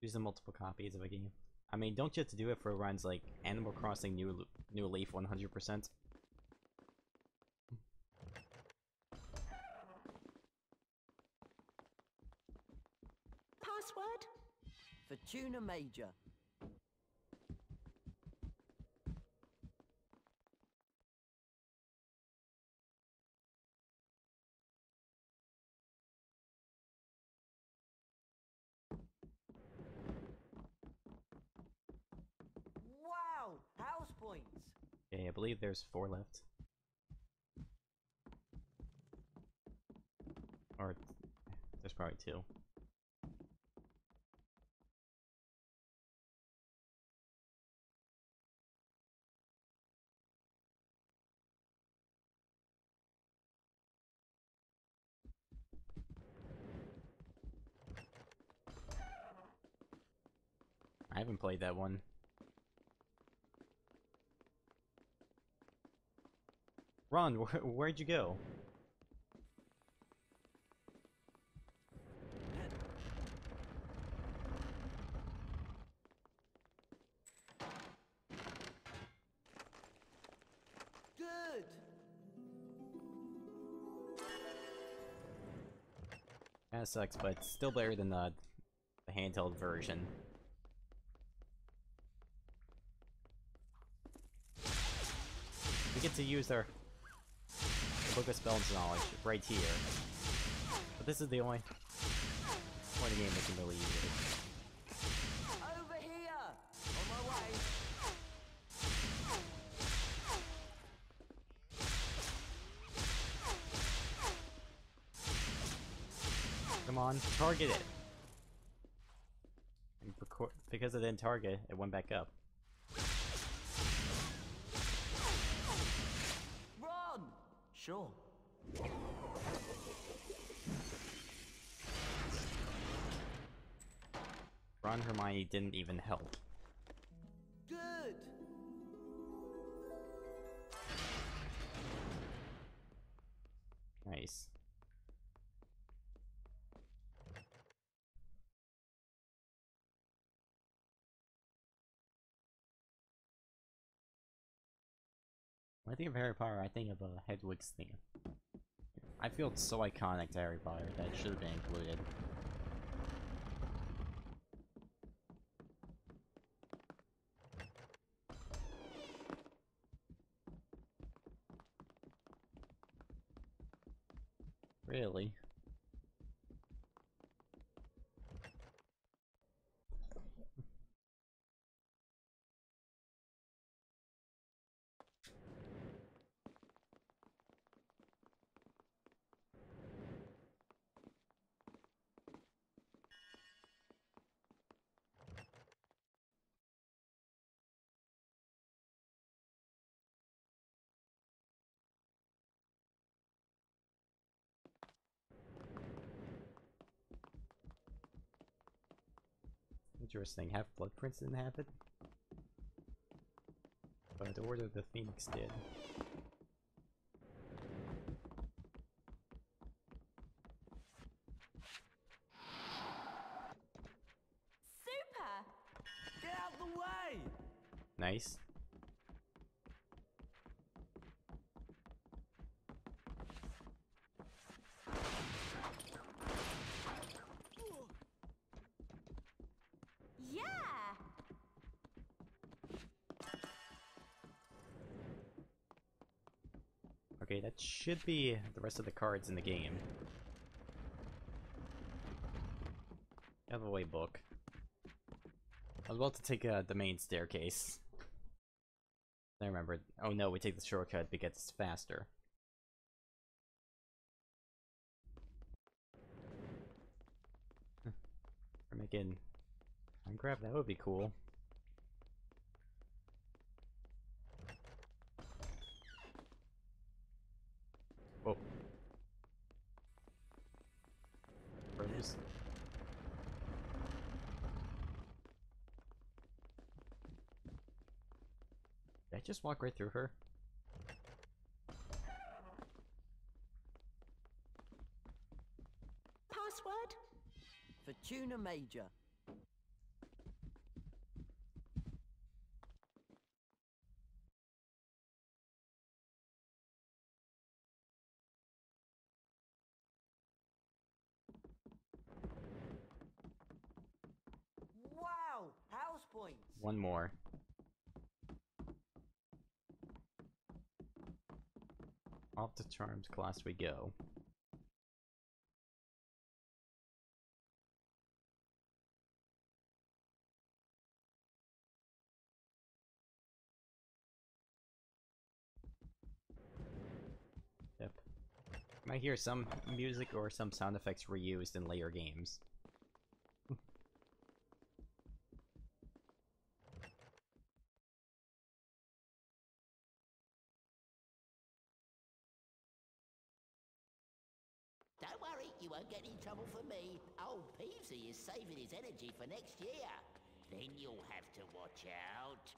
Using multiple copies of a game. I mean, don't you have to do it for runs like Animal Crossing New Leaf 100%? Password? Fortuna Major. Wow! House points! Okay, I believe there's 4 left. Or, there's probably 2. I haven't played that one. Ron, where'd you go? Good! Kinda sucks, but it's still better than the handheld version. We get to use our Book of Spells knowledge right here. But this is the only point of the game that can really use it. Over here! On my way! Come on, target it! And because it didn't target, it went back up. Run! Sure. Ron Hermione didn't even help. Good! Nice. When I think of Harry Potter, I think of Hedwig's theme. I feel it's so iconic to Harry Potter that it should have been included. Really? Interesting. Half Blood Prince didn't have it? But Order of the Phoenix did. Super! Get out the way! Nice. Yeah! Okay, that should be the rest of the cards in the game. Out of the way, book. I was about to take the main staircase. I remembered. Oh no, we take the shortcut because it's faster. We're making Minecraft, that would be cool. Oh. Froze. Did I just walk right through her? Password? Fortuna Major. Wow! House points! One more. Off the charmed class we go. Yep. You might hear some music or some sound effects reused in later games. Don't worry, you won't get in trouble for me. Old Peavesy is saving his energy for next year. Then you'll have to watch out.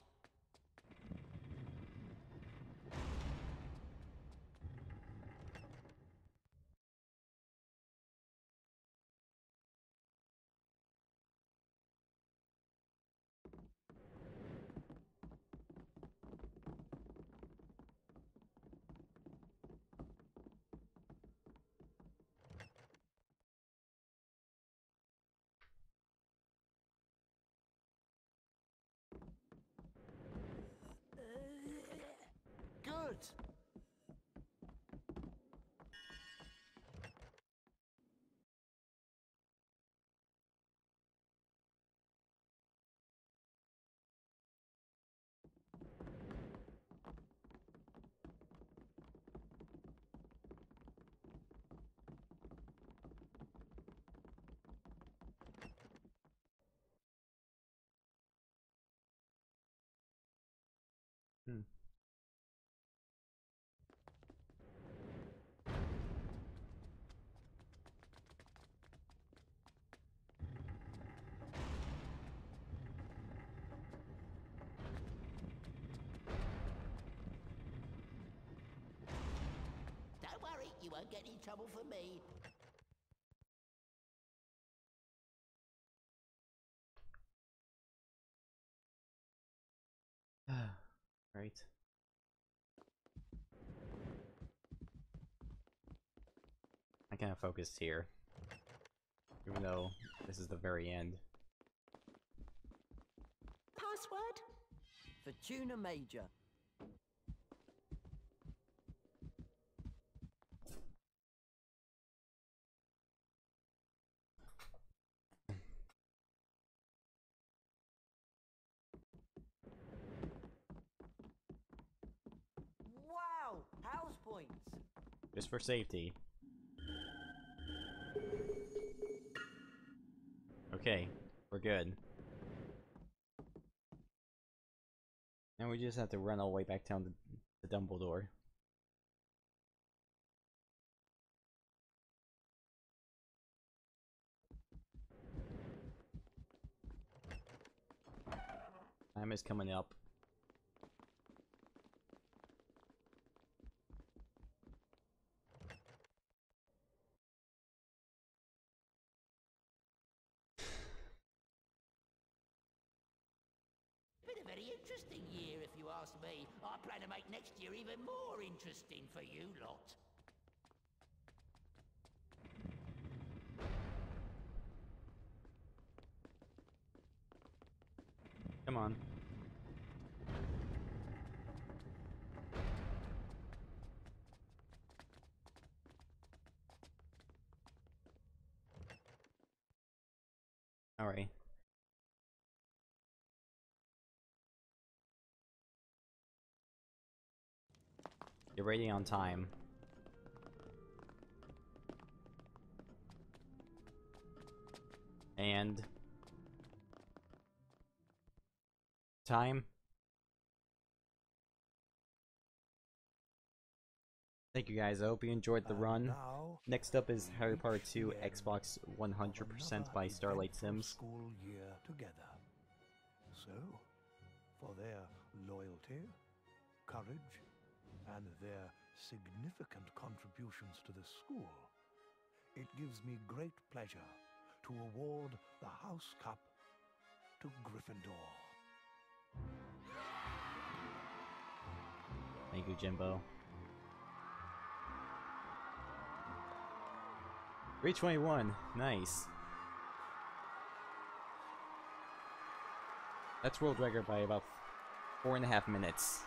Good! Hmm. Don't worry, you won't get in trouble for me. Right. I kind of focused here, even though this is the very end. Password? Fortuna Major. Wow! House points! Just for safety. Okay, we're good. Now we just have to run all the way back down to Dumbledore. Time is coming up. Been a very interesting year, if you ask me. I plan to make next year even more interesting for you lot. Come on. Alright. You're ready on time. And time. Thank you guys. I hope you enjoyed the run. Next up is Harry Potter 2 Xbox 100% by Starlight Sims. School year together. So, for their loyalty, courage, and their significant contributions to the school, it gives me great pleasure to award the House Cup to Gryffindor. Thank you, Jimbo. 321, nice. That's world record by about 4.5 minutes.